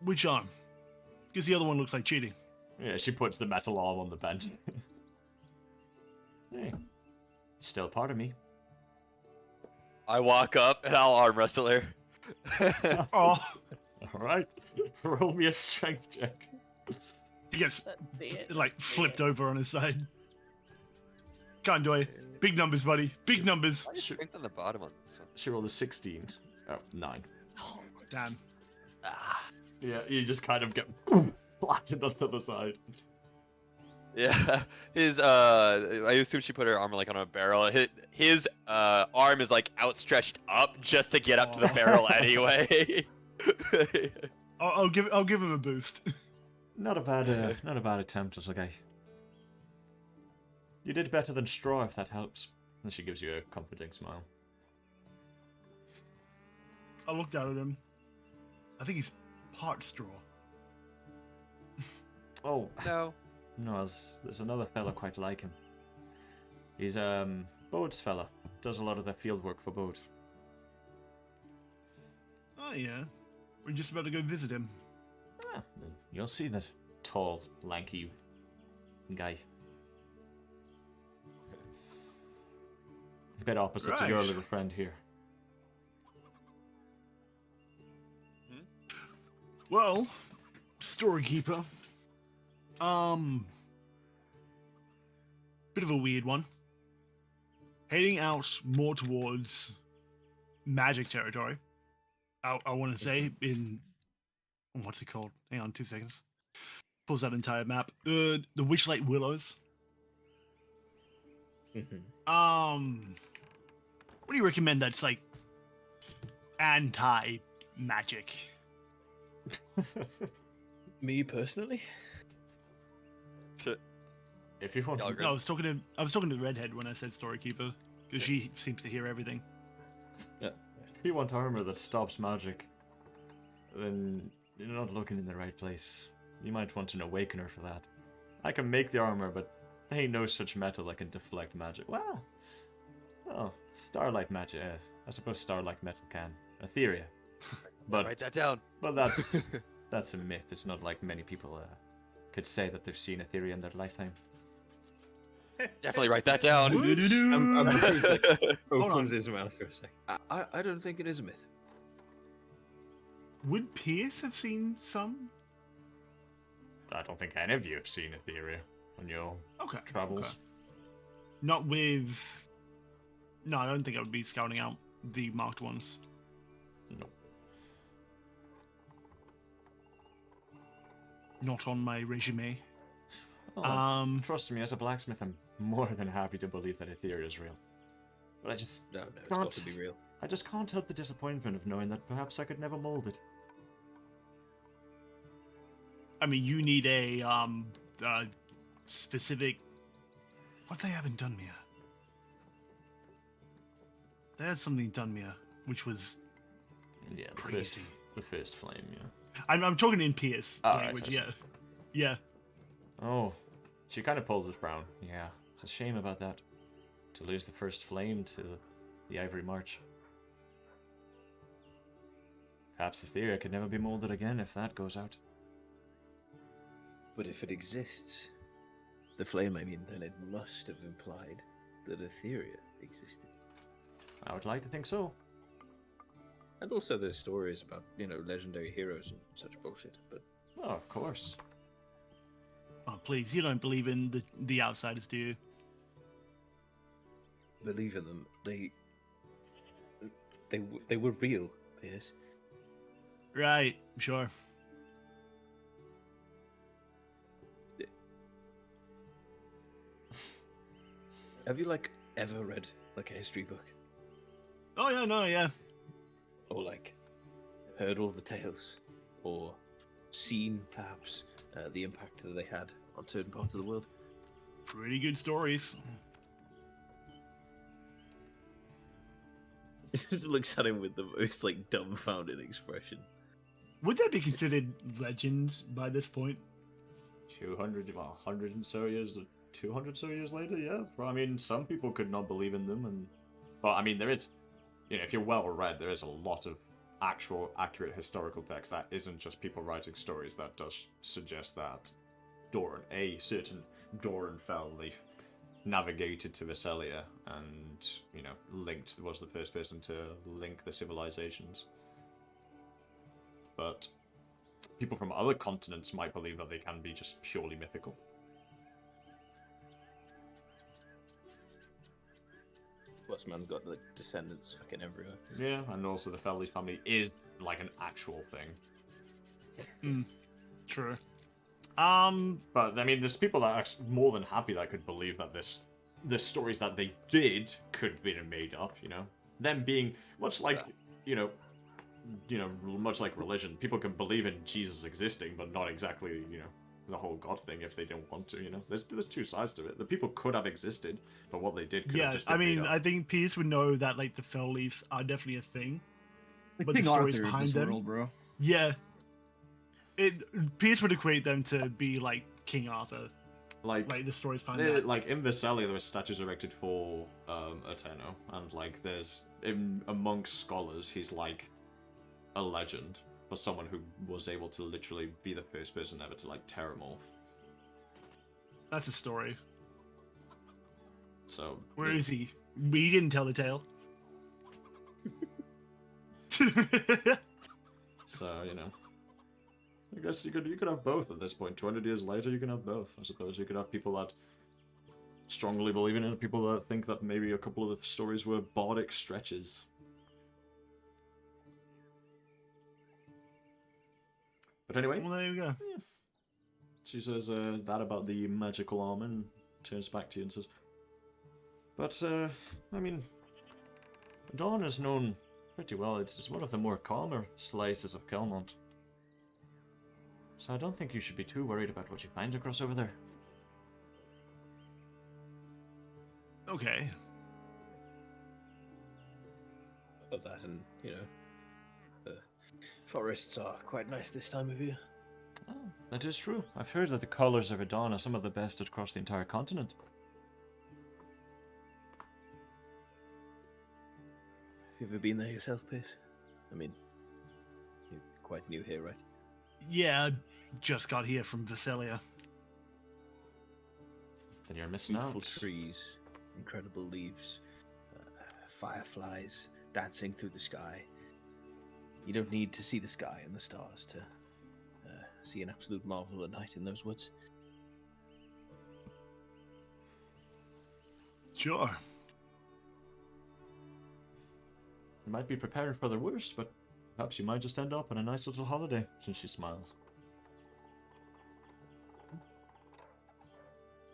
G: Which arm? Because the other one looks like cheating.
B: Yeah, she puts the metal arm on the bench. Hey, still part of me.
C: I walk up and I'll arm wrestle her.
G: Oh.
B: Alright, roll me a strength check.
G: He gets like flipped over on his side. Can't do it. Big numbers, buddy. Big numbers.
C: Why is strength on the bottom on this one?
B: She rolled a 16. Oh, 9.
G: Oh, damn.
B: Yeah, you just kind of get flattened onto the side.
C: Yeah, I assume she put her arm like on a barrel. His arm is like outstretched up just to get up to the barrel anyway.
G: I'll give him a boost.
B: Not a bad attempt, little guy. You did better than straw, if that helps. And she gives you a comforting smile.
G: I looked down at him. I think he's part straw.
B: Oh
C: no.
B: No, there's another fella quite like him. He's Bode's fella. Does a lot of the field work for Bode.
G: Oh yeah. We're just about to go visit him.
B: Ah, then you'll see that tall, lanky guy. A bit opposite to your
G: Right.
B: little friend here.
G: Well, storekeeper. Bit of a weird one. Heading out more towards magic territory. I want to say in what's it called? Hang on, 2 seconds. Pulls that entire map. The Witchlight Willows. What do you recommend that's like anti-magic?
F: Me personally?
B: If you want,
G: No, I was talking to the redhead when I said storekeeper because she seems to hear everything.
F: Yeah.
B: If you want armor that stops magic, then you're not looking in the right place. You might want an awakener for that. I can make the armor, but there ain't no such metal that can deflect magic. Well, starlight magic. I suppose starlight metal can. Etheria. But
C: write that down.
B: But that's a myth. It's not like many people could say that they've seen Etheria in their lifetime.
C: Definitely write that down.
F: Ambrose like,
G: Hold on.
F: opens his mouth for a sec. I don't think it is a myth.
G: Would Pierce have seen some?
B: I don't think any of you have seen Etheria on your travels.
G: Okay. Not with. No, I don't think I would be scouting out the marked ones.
B: No.
G: Not on my resume.
B: Oh, trust me, as a blacksmith, I'm more than happy to believe that Etheria is real. But I just
F: No, it's got to be real.
B: I just can't help the disappointment of knowing that perhaps I could never mold it.
G: I mean, you need a specific. What they haven't done yet? there's something done me, which was
B: Yeah,
G: crazy.
B: The first flame, yeah.
G: I'm talking in Pierce language,
B: I see.
G: yeah. Yeah.
B: Oh, she kind of pulls his brown. Yeah, it's a shame about that. To lose the first flame to the Ivory March. Perhaps the theory could never be molded again if that goes out.
F: But if it exists, the flame, I mean, then it must have implied that Etheria existed.
B: I would like to think so.
F: And also there's stories about, legendary heroes and such bullshit, but...
B: Oh, of course.
G: Oh, please, you don't believe in the outsiders, do you?
F: Believe in them. They were real, Pierce.
G: Right, sure.
F: Have you, ever read, a history book?
G: Oh, yeah, no, yeah.
F: Or, heard all the tales? Or seen, perhaps, the impact that they had on certain parts of the world?
G: Pretty good stories.
F: He just looks at him with the most, dumbfounded expression.
G: Would that be considered legends by this point?
B: 100 and so years, 200 so years later, yeah. Well, I mean, some people could not believe in them, but I mean, there is, if you're well read, there is a lot of actual accurate historical text that isn't just people writing stories. That does suggest that a certain Doran Fellleaf navigated to Vesselia and, was the first person to link the civilizations. But people from other continents might believe that they can be just purely mythical.
F: Plus, man's got descendants fucking everywhere.
B: Yeah, and also the Fellleaf family is an actual thing.
G: True.
B: But I mean, there's people that are more than happy that could believe that the stories that they did could be made up. Them being much like much like religion, people can believe in Jesus existing, but not exactly the whole God thing if they don't want to. There's two sides to it. The people could have existed, but what they did could have just been made up.
G: I think Pierce would know that the Fell Leafs are definitely a thing. But
J: King
G: the stories
J: Arthur of
G: behind
J: this
G: them,
J: world, bro.
G: yeah, Pierce would equate them to be like King Arthur. Like the stories behind that.
B: Like in Vesselia, there were statues erected for Eterno, and there's amongst scholars, he's a legend for someone who was able to literally be the first person ever to terramorph.
G: That's a story.
B: So
G: where is he? We didn't tell the tale.
B: So I guess you could have both at this point. 200 years later, you can have both. I suppose you could have people that strongly believe in it, and people that think that maybe a couple of the stories were bardic stretches. But anyway,
G: well, there you go.
B: Yeah. She says that about the magical arm and turns back to you and says, but, I mean, Dawn is known pretty well. It's one of the more calmer slices of Kelmont. So I don't think you should be too worried about what you find across over there.
G: Okay.
F: Of that, and the forests are quite nice this time of year.
B: Oh, that is true. I've heard that the colors of Adon are some of the best across the entire continent.
F: Have you ever been there yourself, Pierce? I mean, you're quite new here, right?
G: Yeah, I just got here from Vesselia.
B: Then you're missing out.
F: Beautiful trees, incredible leaves, fireflies dancing through the sky. You don't need to see the sky and the stars to see an absolute marvel at night in those woods.
G: Sure.
B: You might be prepared for the worst, but perhaps you might just end up on a nice little holiday, since she smiles.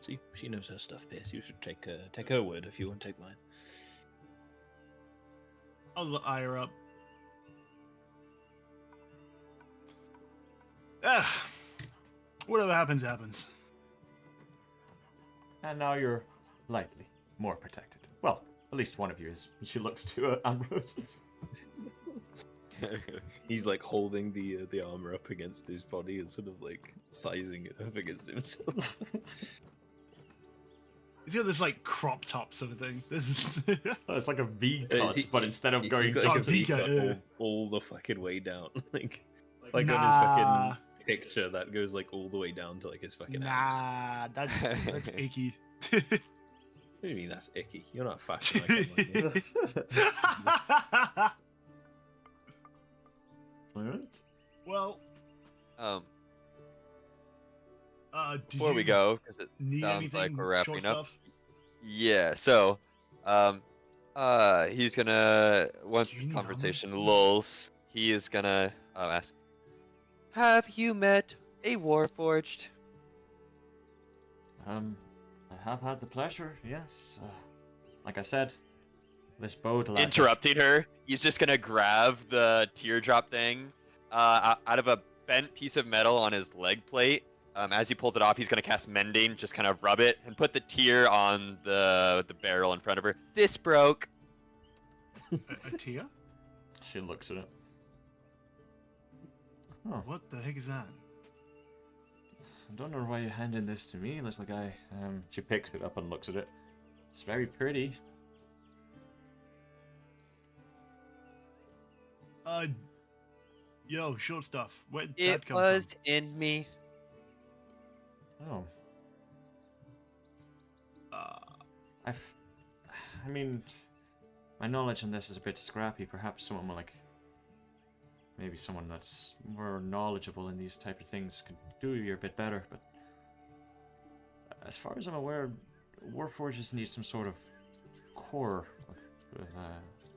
F: See, she knows her stuff, Pierce. You should take her word if you won't take mine.
G: I'll eye her up. Whatever happens, happens.
B: And now you're lightly more protected. Well, At least one of you is. She looks to Ambrose.
F: He's like holding the armor up against his body and sort of like sizing it up against himself.
G: He's got this like crop top sort of thing. This is
B: It's like a V cut, but instead of going
F: he's got
B: just
F: like a V cut
G: yeah.
F: all the fucking way down, like
G: Nah.
F: on his fucking picture that goes like all the way down to like his fucking abs.
G: that's icky.
F: What do you mean that's icky? You're not a fashion icon like me.
B: Alright.
G: Well, did
C: Before we
G: you
C: go, because it
G: need
C: sounds like
G: anything,
C: we're wrapping
G: short
C: up.
G: stuff?
C: Yeah, so, he's gonna, once
G: Do you
C: the
G: need
C: conversation lulls, he is gonna ask, have you met a Warforged?
B: I have had the pleasure, yes. Like I said, this boat...
C: Interrupting her, he's just gonna grab the teardrop thing out of a bent piece of metal on his leg plate. As he pulls it off, he's gonna cast Mending, just kind of rub it, and put the tear on the barrel in front of her. This broke.
G: A tear?
B: She looks at it. Oh,
G: What the heck is that?
B: I don't know why you're handing this to me. Looks like she picks it up and looks at it. It's very pretty.
G: Yo, short stuff. Where did that
C: It
G: come
C: was
G: from?
C: in me.
B: Oh. I mean, my knowledge on this is a bit scrappy. Perhaps someone like, maybe someone that's more knowledgeable in these type of things could do you a bit better. But as far as I'm aware, Warforges need some sort of core.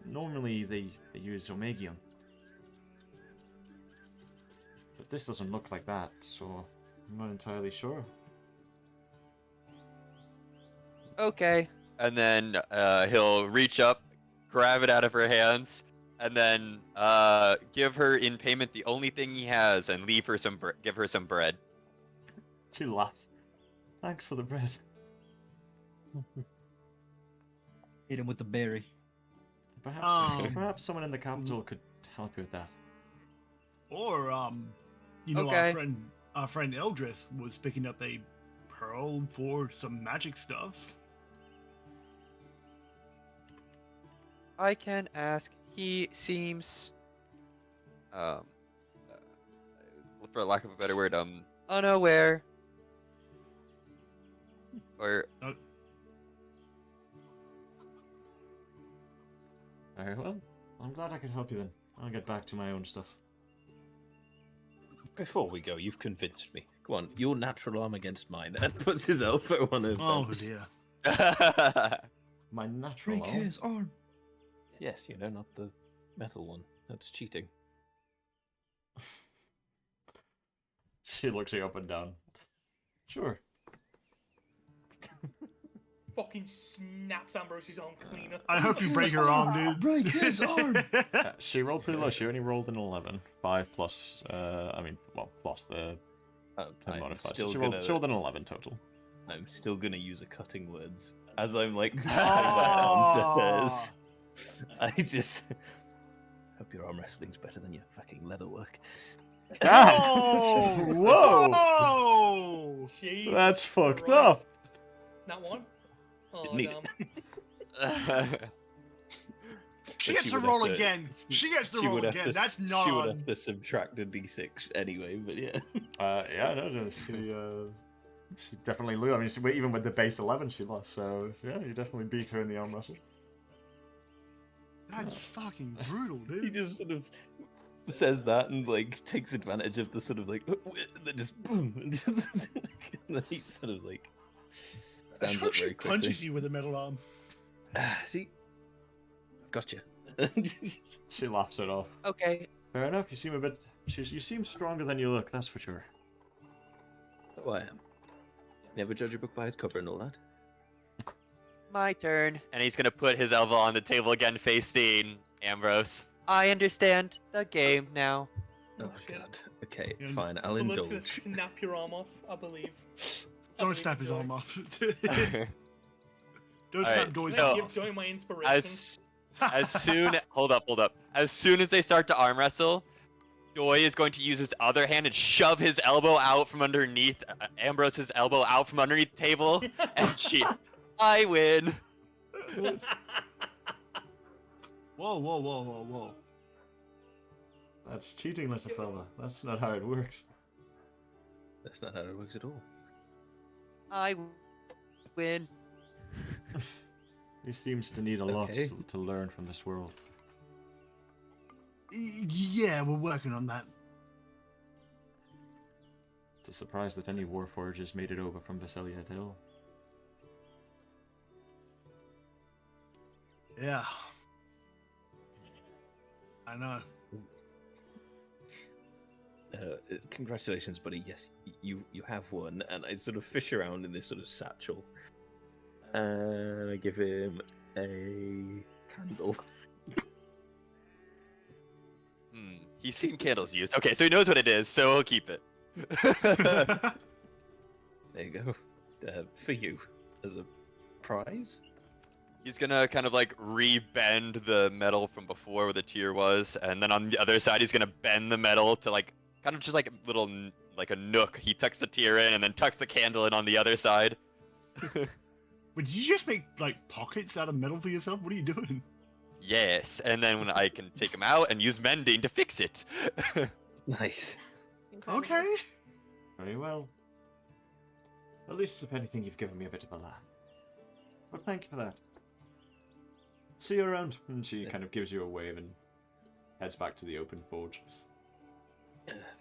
B: Normally they use Omegium, but this doesn't look like that, so I'm not entirely sure.
C: Okay. And then he'll reach up, grab it out of her hands, and then give her in payment the only thing he has, and leave her give her some bread.
B: She laughs. Thanks for the bread.
H: Hit him with the berry.
B: Perhaps someone in the capital could help you with that.
G: Or you know,
C: Okay.
G: our friend Eldrith was picking up a pearl for some magic stuff.
C: I can ask. He seems, for lack of a better word, unaware. Or
B: Very well. I'm glad I could help you then. I'll get back to my own stuff.
F: Before we go, you've convinced me. Come on, your natural arm against mine, and puts his elbow on her
G: Oh
F: bench.
G: dear.
B: My natural
H: Break
B: arm?
H: his arm.
F: Yes, you know, not the metal one. That's cheating.
B: She looks you up and down. Sure.
E: Fucking snaps Ambrose's arm cleaner.
G: I hope you break her arm, dude.
H: Break his arm.
B: She rolled pretty low. She only rolled an 11. 5 plus, plus the
F: I'm
B: modifier.
F: still
B: She
F: gonna,
B: rolled an 11 total.
F: I'm still gonna use a cutting words as I'm like putting my arm to hers. I just hope your arm wrestling's better than your fucking leather work.
G: Oh!
B: Whoa!
G: Whoa!
E: Jesus
B: That's fucked
E: Christ.
B: up.
E: That one? Oh,
F: Didn't need
E: damn.
G: She
F: But
G: gets to
F: would
G: roll
F: have
G: again. She gets to
F: she
G: roll
F: would have
G: again.
F: to,
G: That's
F: she
G: not
F: would
G: on.
F: have to subtract a d6 anyway, but yeah.
B: Yeah, no, she definitely lose. I mean, even with the base 11, she lost. So yeah, you definitely beat her in the arm wrestle.
G: That's fucking brutal,
F: He
G: dude.
F: just sort of says that and like takes advantage of the sort of like, and then just boom, and, just, and then he sort of like
G: I
F: stands
G: hope
F: up
G: she
F: very quickly.
G: punches you with a metal arm.
F: See, gotcha.
B: She laughs it off.
C: okay.
B: Fair enough. You seem a bit. You seem stronger than you look. That's for sure.
F: Oh, I am. Never judge a book by its cover and all that.
C: My turn. And he's gonna put his elbow on the table again, facing Ambrose. I understand the game now.
F: Oh
E: shit.
F: god. Okay,
G: Yeah,
F: fine. I'll
E: Someone's gonna
F: indulge.
E: snap your arm off, I believe.
G: Don't snap his arm off. Don't
C: All
G: snap
C: right,
G: doors
C: so-
G: out.
E: Give Joey my inspiration.
C: As soon hold up. As soon as they start to arm wrestle, Joy is going to use his other hand and shove his elbow out from underneath Ambrose's elbow out from underneath the table, and I win.
G: Whoa.
B: That's cheating, little fella. That's not how it works.
F: That's not how it works at all.
C: I win.
B: He seems to need a lot
F: Okay.
B: to learn from this world.
G: Yeah, we're working on that.
B: It's a surprise that any Warforgers made it over from Celwydd Hill.
G: Yeah. I know.
F: Congratulations, buddy. Yes, you have won. And I sort of fish around in this sort of satchel, and I give him a candle.
C: He's seen candles used. Okay, so he knows what it is, so he'll keep it.
F: There you go. For you, as a prize.
C: He's gonna kind of like re-bend the metal from before where the tier was, and then on the other side he's gonna bend the metal to like kind of just like a little like a nook. He tucks the tier in and then tucks the candle in on the other side.
G: Wait, did you just make like pockets out of metal for yourself? What are you doing?
C: Yes, and then when I can take him out and use mending to fix it.
F: Nice.
G: Okay.
B: Very well. At least, if anything, you've given me a bit of a laugh. Well, thank you for that. See you around. And she kind of gives you a wave and heads back to the open forge.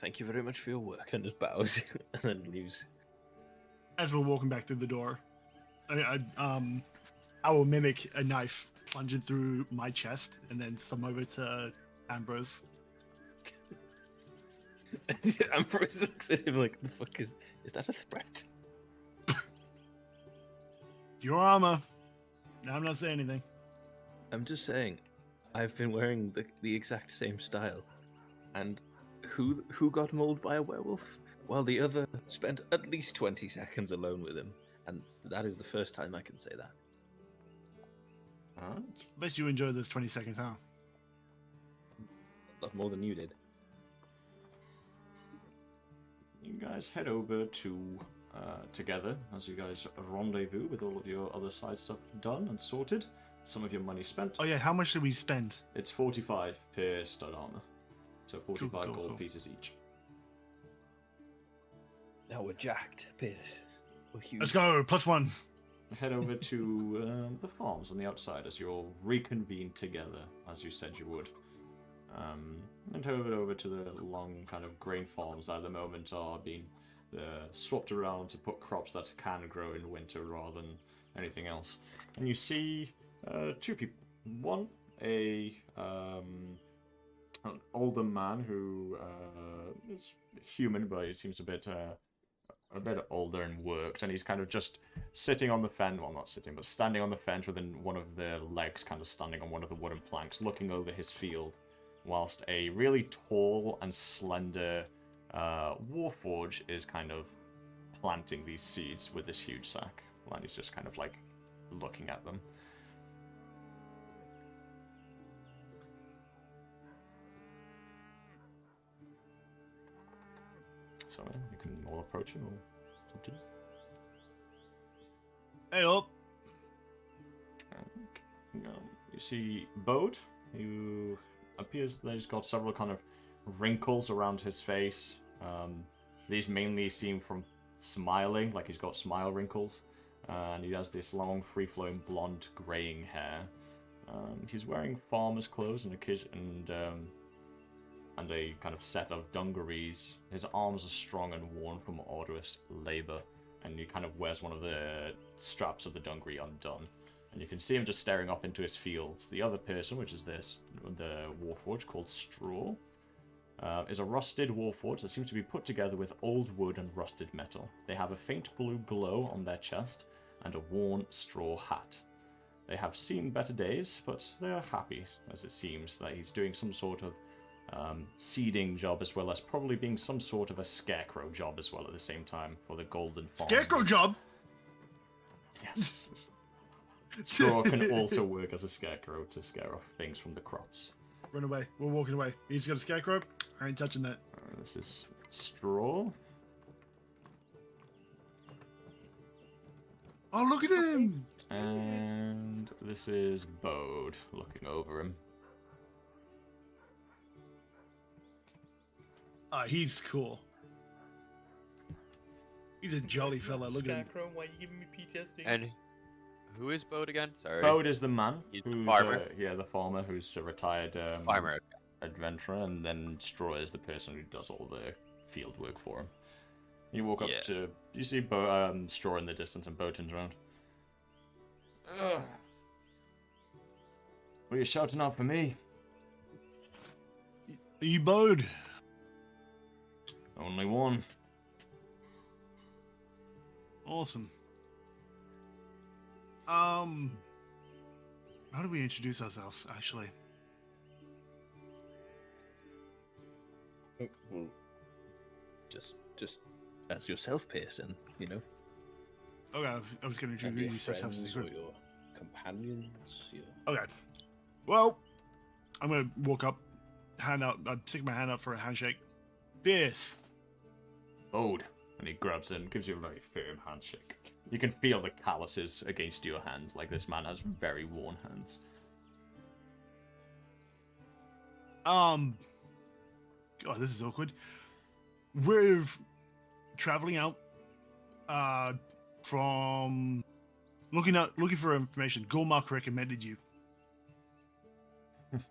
F: Thank you very much for your work, and just bows and then leaves.
G: As we're walking back through the door, I will mimic a knife plunging through my chest and then thumb over to Ambrose.
F: Ambrose looks at him like, the fuck is that a threat?
G: It's your armor. No, I'm not saying anything.
F: I'm just saying, I've been wearing the exact same style, and who got mauled by a werewolf? While the other spent at least 20 seconds alone with him, and that is the first time I can say that.
G: Bet you enjoyed those 20 seconds, huh?
F: A lot more than you did.
B: You guys head over to together as you guys rendezvous with all of your other side stuff done and sorted. Some of your money spent.
G: Oh yeah, how much did we spend?
B: It's 45 per stud armor, so 45
G: Cool.
B: gold pieces each.
F: Now we're jacked, Pierce. We're huge.
G: Let's go, +1.
B: Head over to the farms on the outside as you all reconvene together, as you said you would. And head over to the long kind of grain farms that at the moment are being swapped around to put crops that can grow in winter rather than anything else. And you see two people. One, an older man who is human, but he seems a bit older and worked, and he's kind of just sitting on the fence, well, not sitting, but standing on the fence with one of their legs kind of standing on one of the wooden planks, looking over his field, whilst a really tall and slender Warforge is kind of planting these seeds with this huge sack, and he's just kind of like looking at them. So you can all approach him or something.
G: Hey up.
B: You see Bode, who appears that he's got several kind of wrinkles around his face. These mainly seem from smiling, like he's got smile wrinkles. And he has this long, free-flowing blonde graying hair. He's wearing farmer's clothes and a kind of set of dungarees. His arms are strong and worn from arduous labor, and he kind of wears one of the straps of the dungaree undone. And you can see him just staring off into his fields. The other person, which is the Warforge called Straw, is a rusted Warforge that seems to be put together with old wood and rusted metal. They have a faint blue glow on their chest and a worn straw hat. They have seen better days, but they are happy, as it seems that he's doing some sort of seeding job, as well as probably being some sort of a scarecrow job as well at the same time for the Golden Farm.
G: Scarecrow job?
B: Yes. Straw can also work as a scarecrow to scare off things from the crops.
G: Run away. We're walking away. He's got a scarecrow. I ain't touching that.
B: This is Straw.
G: Oh, look at him!
B: And this is Bode looking over him.
G: He's cool. He's a jolly fella. Look at him.
E: Scarecrow, why are you giving me PTSD?
C: And who is Bode again? Sorry.
B: Bode is the man.
C: He's
B: who's,
C: the farmer.
B: Yeah, the farmer who's a retired
C: Farmer.
B: adventurer, and then Straw is the person who does all the field work for him. You walk up to... You see Straw in the distance, and Bode turns around. Ugh. What are you shouting out for me?
G: Are you Bode?
B: Only one.
G: Awesome. How do we introduce ourselves, actually?
F: Well, just as yourself, Pearson. You know.
G: Okay, I was going to
F: And your
G: introduce ourselves as
F: friends
G: a
F: or
G: group.
F: your companions. Your...
G: Okay. Well, I'm going to walk up, hand out, stick my hand up for a handshake. This.
B: Bode. And he grabs it and gives you a very firm handshake. You can feel the calluses against your hand, like this man has very worn hands.
G: God, this is awkward. We're traveling out from looking for information. Gormark recommended you.
L: Of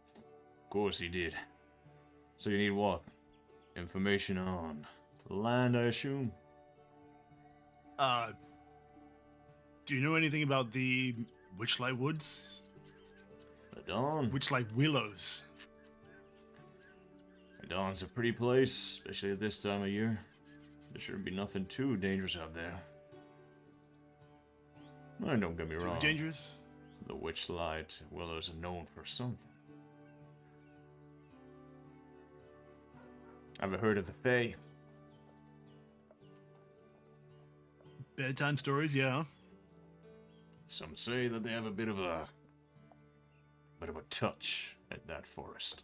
L: course he did. So you need what? Information on the land, I assume?
G: Do you know anything about the Witchlight Woods?
L: The Dawn?
G: Witchlight Willows.
L: The Dawn's a pretty place, especially at this time of year. There shouldn't be nothing too dangerous out there. And don't get me wrong.
G: Dangerous?
L: The Witchlight Willows are known for something. Ever heard of the Fae?
G: Bedtime stories, yeah.
L: Some say that they have a bit of a touch at that forest.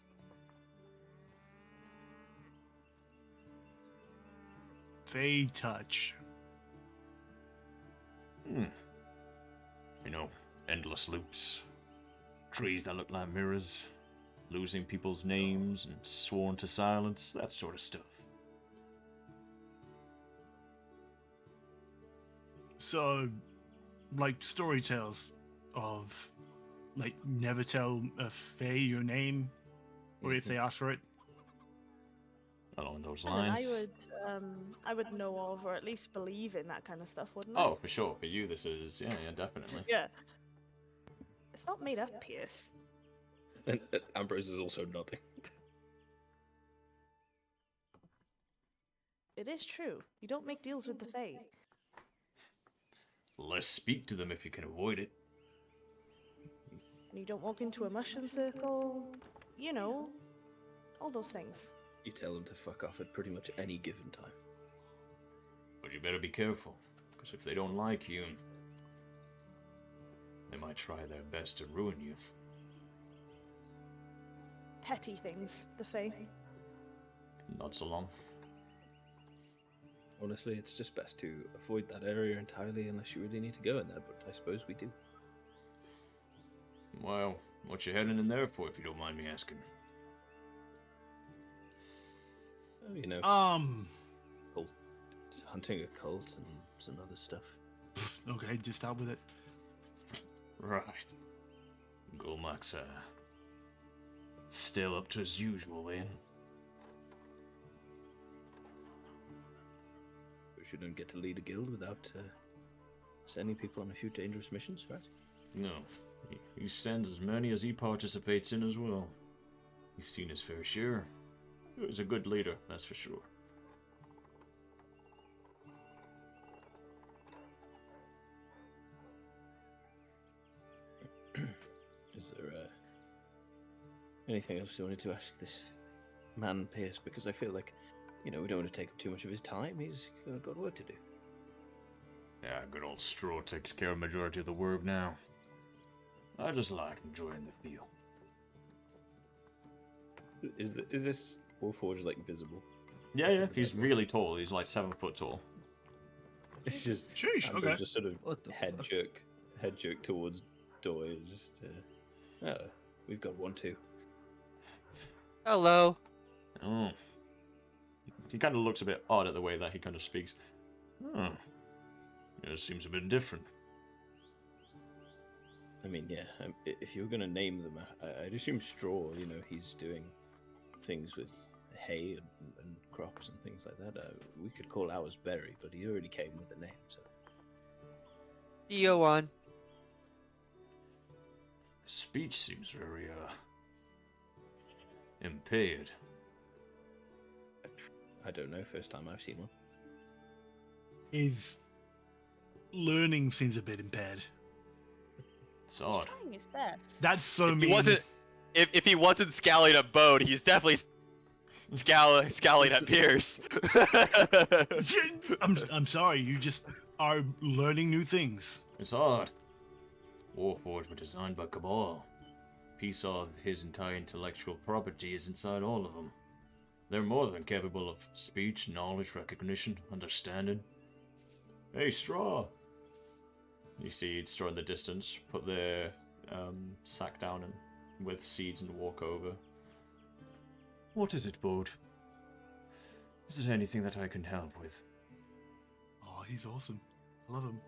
G: Fey touch.
L: You know, endless loops. Trees that look like mirrors. Losing people's names and sworn to silence. That sort of stuff.
G: So, like story tales of, like, never tell a Fae your name, or if they ask for it.
B: Along those
K: And
B: lines.
K: I would know of, or at least believe in that kind of stuff, wouldn't
B: Oh, for sure. For you, this is... Yeah, definitely.
K: Yeah. It's not made up, Pierce.
F: And Ambrose is also nodding.
K: It is true. You don't make deals with the Fae.
L: Let's speak to them if you can avoid it.
K: And you don't walk into a mushroom circle. You know, all those things.
F: You tell them to fuck off at pretty much any given time.
L: But you better be careful, because if they don't like you, they might try their best to ruin you.
K: Petty things, the Fae.
B: Not so long.
F: Honestly, it's just best to avoid that area entirely unless you really need to go in there, but I suppose we do.
L: Well, what you heading in there for, if you don't mind me asking?
F: Oh, you know, cult, hunting a cult and some other stuff.
G: Okay, just start with it.
L: Right. Golmak's, still up to his usual, then.
F: We shouldn't get to lead a guild without sending people on a few dangerous missions, right?
L: No. He sends as many as he participates in as well. He's seen his fair share. He's a good leader, that's for sure.
F: Is there anything else you wanted to ask this man, Pierce? Because I feel like, you know, we don't want to take up too much of his time. He's got work to do.
L: Yeah, good old Straw takes care of majority of the work now. I just like enjoying the feel.
M: Is this Warforged like visible?
B: Yeah, he's really tall. He's like 7 foot tall.
M: It's just
G: Sheesh,
M: Ambrose
G: okay.
M: just sort of
H: What the
M: head
H: fuck?
M: jerk towards Doy. Just oh, we've got one too.
C: Hello.
B: Oh. He kind of looks a bit odd at the way that he kind of speaks. Oh. It seems a bit different.
M: I mean, yeah. If you were gonna name them, I'd assume Straw. You know, he's doing things with hay and crops and things like that. We could call ours Berry, but he already came with a name. So
C: Dio1.
L: Speech seems very, impaired.
M: I don't know. First time I've seen one.
G: His learning seems a bit impaired.
B: It's odd.
K: Trying his best.
G: That's so
C: If
G: mean.
C: he wasn't, if he wasn't scowling at Bode, he's definitely scowling at Pierce.
G: I'm sorry, you just are learning new things.
L: It's odd. Warforged were designed by Cabal. A piece of his entire intellectual property is inside all of them. They're more than capable of speech, knowledge, recognition, understanding. Hey, Straw! You see Straw in the distance, put their sack down and with seeds and walk over. What is it, Bode? Is there anything that I can help with?
G: Oh, he's awesome. I love him.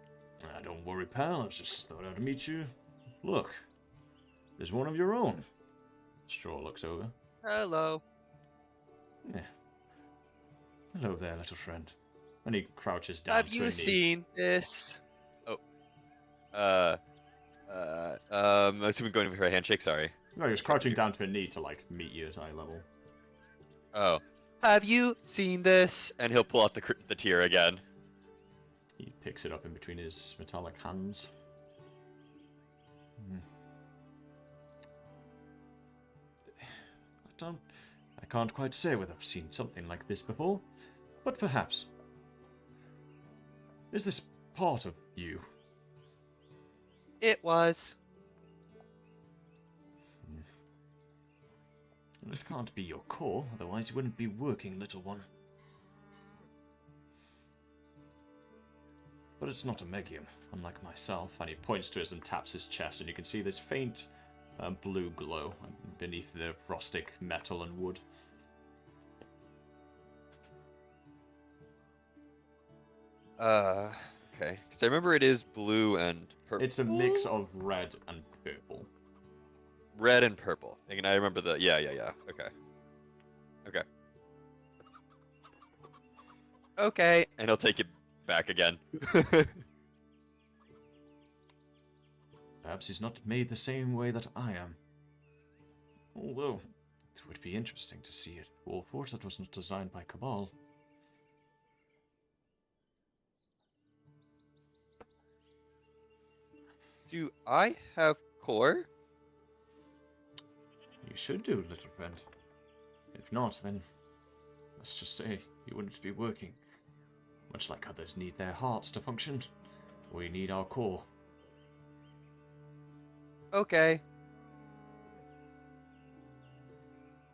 L: Don't worry, pal. I just thought I'd meet you. Look, there's one of your own.
B: Straw looks over.
C: Hello.
L: Yeah.
B: Hello there, little friend. And he crouches down
C: Have
B: to a
C: you
B: knee.
C: seen this? Oh. I'm assuming going for a handshake. Sorry.
B: No, he was crouching down to a knee to like meet you at eye level.
C: Oh. Have you seen this? And he'll pull out the tear again.
B: He picks it up in between his metallic hands. I can't quite say whether I've seen something like this before, but perhaps. Is this part of you?
C: It was.
B: It can't be your core, otherwise you wouldn't be working, little one. But it's not a Megium, unlike myself. And he points to it and taps his chest, and you can see this faint blue glow beneath the rustic metal and wood.
C: Okay. Because I remember it is blue and purple.
B: It's a mix of red and purple.
C: Red and purple. And I remember the... Yeah. Okay. Okay. And he'll take it back again.
B: Perhaps he's not made the same way that I am. Although, it would be interesting to see it. Warforged that was not designed by Cabal.
C: Do I have core?
B: You should do, little friend. If not, then let's just say you wouldn't be working. Much like others need their hearts to function, we need our core.
C: Okay.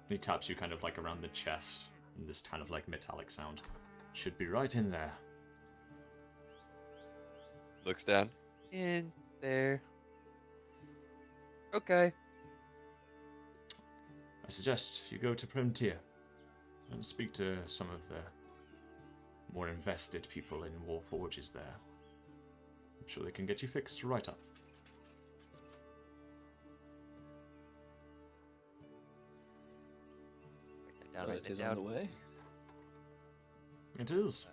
B: He taps you kind of like around the chest, in this kind of like metallic sound. Should be right in there.
C: Looks down. In there. Okay.
B: I suggest you go to Frontier and speak to some of the more invested people in Warforges there. I'm sure they can get you fixed right up.
F: Right, is on the way.
B: It is.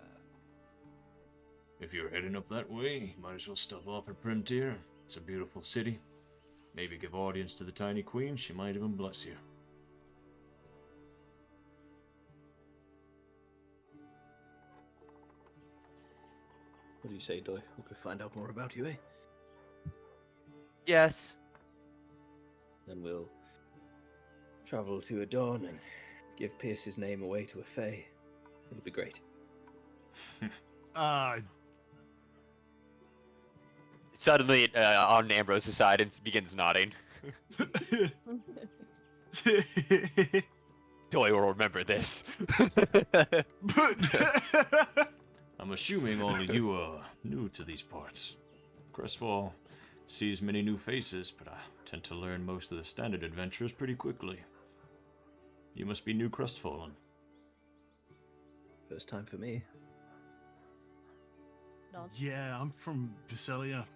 B: If you're heading up that way, you might as well stop off at Frontier. It's a beautiful city. Maybe give audience to the tiny queen, she might even bless you.
F: What do you say, Doy? We could find out more about you, eh?
C: Yes.
F: Then we'll travel to Adorn and give Pierce's name away to a fae. It'll be great.
C: It's suddenly on Ambrose's side and begins nodding. Toy will remember this.
L: I'm assuming all of you are new to these parts. Crestfall sees many new faces, but I tend to learn most of the standard adventures pretty quickly. You must be new Crestfallen.
F: First time for me.
G: Yeah, I'm from Visalia.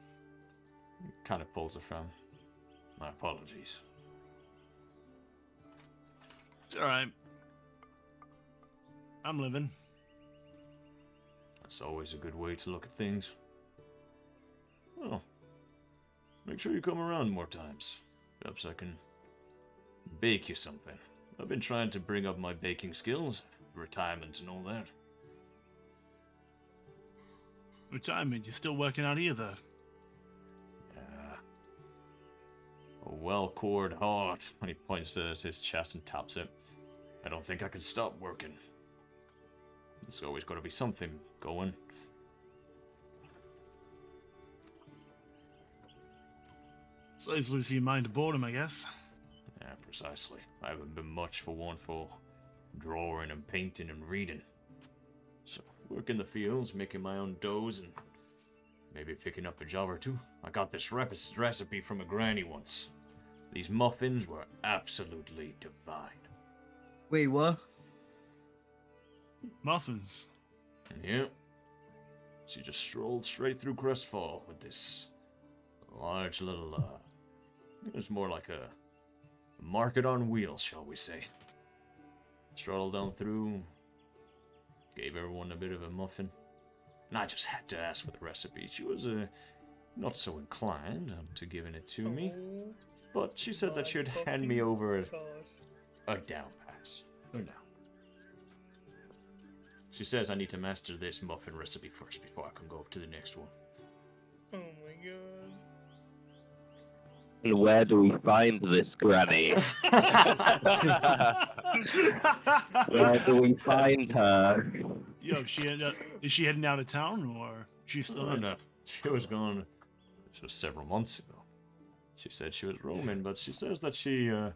L: Kind of pulls a frown. My apologies.
G: It's alright. I'm living.
L: That's always a good way to look at things. Well, make sure you come around more times. Perhaps I can bake you something. I've been trying to bring up my baking skills, retirement and all that.
G: Retirement? You're still working out here, though?
L: Yeah. A well-cored heart. And he points to his chest and taps it. I don't think I can stop working. There's always got to be something going.
G: Slaves lose your mind to boredom, I guess.
L: Yeah, precisely. I haven't been much for one for drawing and painting and reading. So, work in the fields, making my own doughs, and maybe picking up a job or two. I got this recipe from a granny once. These muffins were absolutely divine.
J: Wait, what?
G: Muffins?
L: Yeah. She just strolled straight through Crestfall with this large little, it was more like a market on wheels, shall we say. Strolled down through, gave everyone a bit of a muffin, and I just had to ask for the recipe. She was not so inclined to giving it to me, but she said that she would hand me over a down pass for now. She says I need to master this muffin recipe first before I can go up to the next one.
E: Oh my god.
D: And where do we find this granny? Where do we find her?
G: Yo, is she heading out of town, or she's still in?
L: No, she was gone. This was several months ago. She said she was roaming, but she says that she, I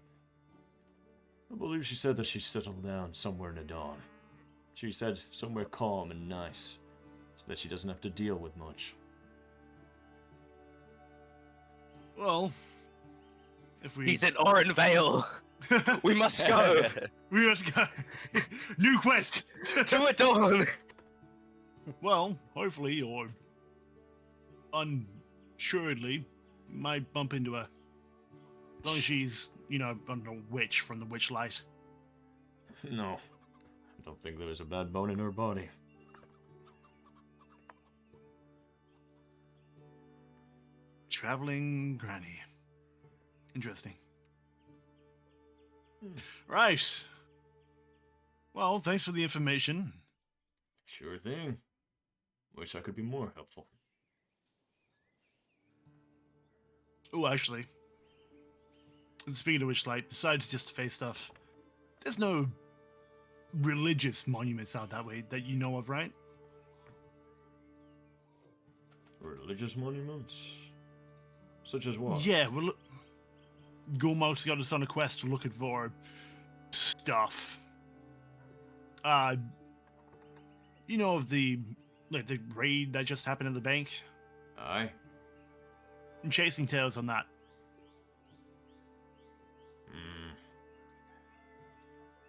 L: believe she said that she settled down somewhere in the dawn. She said somewhere calm and nice, so that she doesn't have to deal with much.
G: Well, if we...
D: He's in Orenvale. We must go.
G: We must go. New quest.
D: To a dawn.
G: Well, hopefully, or unassuredly, might bump into her. As long as she's, you know, a witch from the witch light.
L: No, I don't think there is a bad bone in her body.
G: Traveling granny. Interesting. Right. Well, thanks for the information.
L: Sure thing. Wish I could be more helpful.
G: Oh, actually, speaking of which, like, besides just face stuff, there's no religious monuments out that way that you know of, right?
L: Religious monuments? Such as what?
G: Yeah, well, Gulmout's got us on a quest looking for stuff. You know of the raid that just happened in the bank?
L: Aye.
G: I'm chasing tales on that.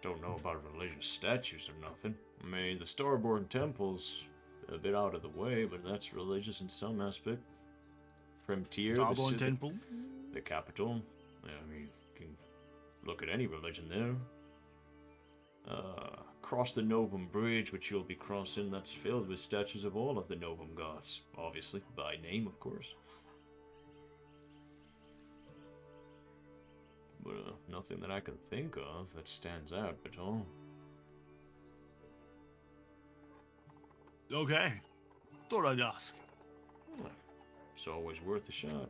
L: Don't know about religious statues or nothing. I mean, the Starborn Temple's a bit out of the way, but that's religious in some aspect. Frontier,
G: Starborn Temple?
L: The capital. Yeah, I mean, you can look at any religion there. Cross the Novum Bridge, which you'll be crossing, that's filled with statues of all of the Novum gods. Obviously, by name, of course. But nothing that I can think of that stands out at all.
G: Okay. Thought I'd ask.
L: Well, it's always worth a shot.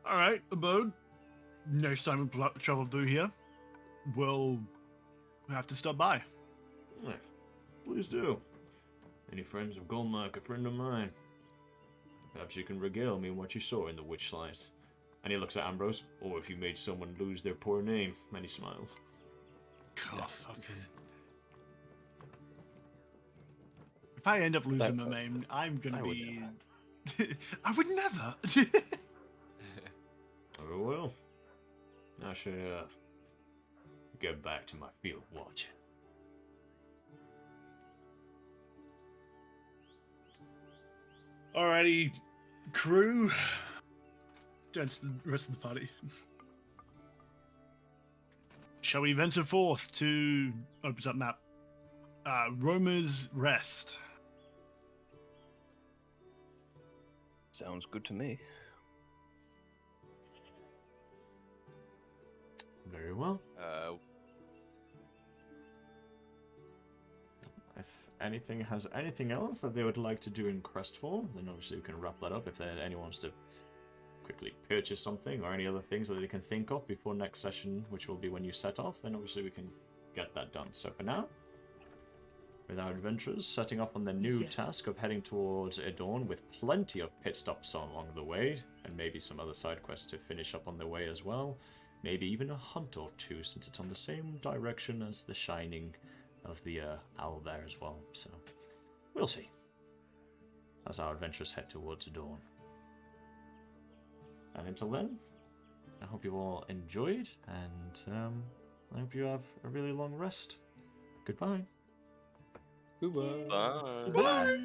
G: Alright, Abode. Next time we travel through here, we'll have to stop by.
L: Yeah, please do. Any friends of Goldmark, a friend of mine? Perhaps you can regale me what you saw in the witch slice. And he looks at Ambrose. Or if you made someone lose their poor name. And he smiles.
G: God, fucking. If I end up losing my name, I'm gonna be. I would never.
L: Oh well. I should get back to my field watch.
G: Alrighty, crew. Turn to the rest of the party. Shall we venture forth to opens up map? Roma's Rest.
M: Sounds good to me.
L: Very well. If anything has anything else that they would like to do in Crestfall, then obviously we can wrap that up. If anyone wants to quickly purchase something or any other things that they can think of before next session, which will be when you set off, then obviously we can get that done. So for now, with our adventurers setting off on their new task of heading towards Adorn with plenty of pit stops along the way, and maybe some other side quests to finish up on the way as well. Maybe even a hunt or two, since it's on the same direction as the shining of the owl there as well. So we'll see as our adventurers head towards Adorn. And until then, I hope you all enjoyed, and I hope you have a really long rest. Goodbye.
M: Goodbye.
I: Bye.
G: Bye.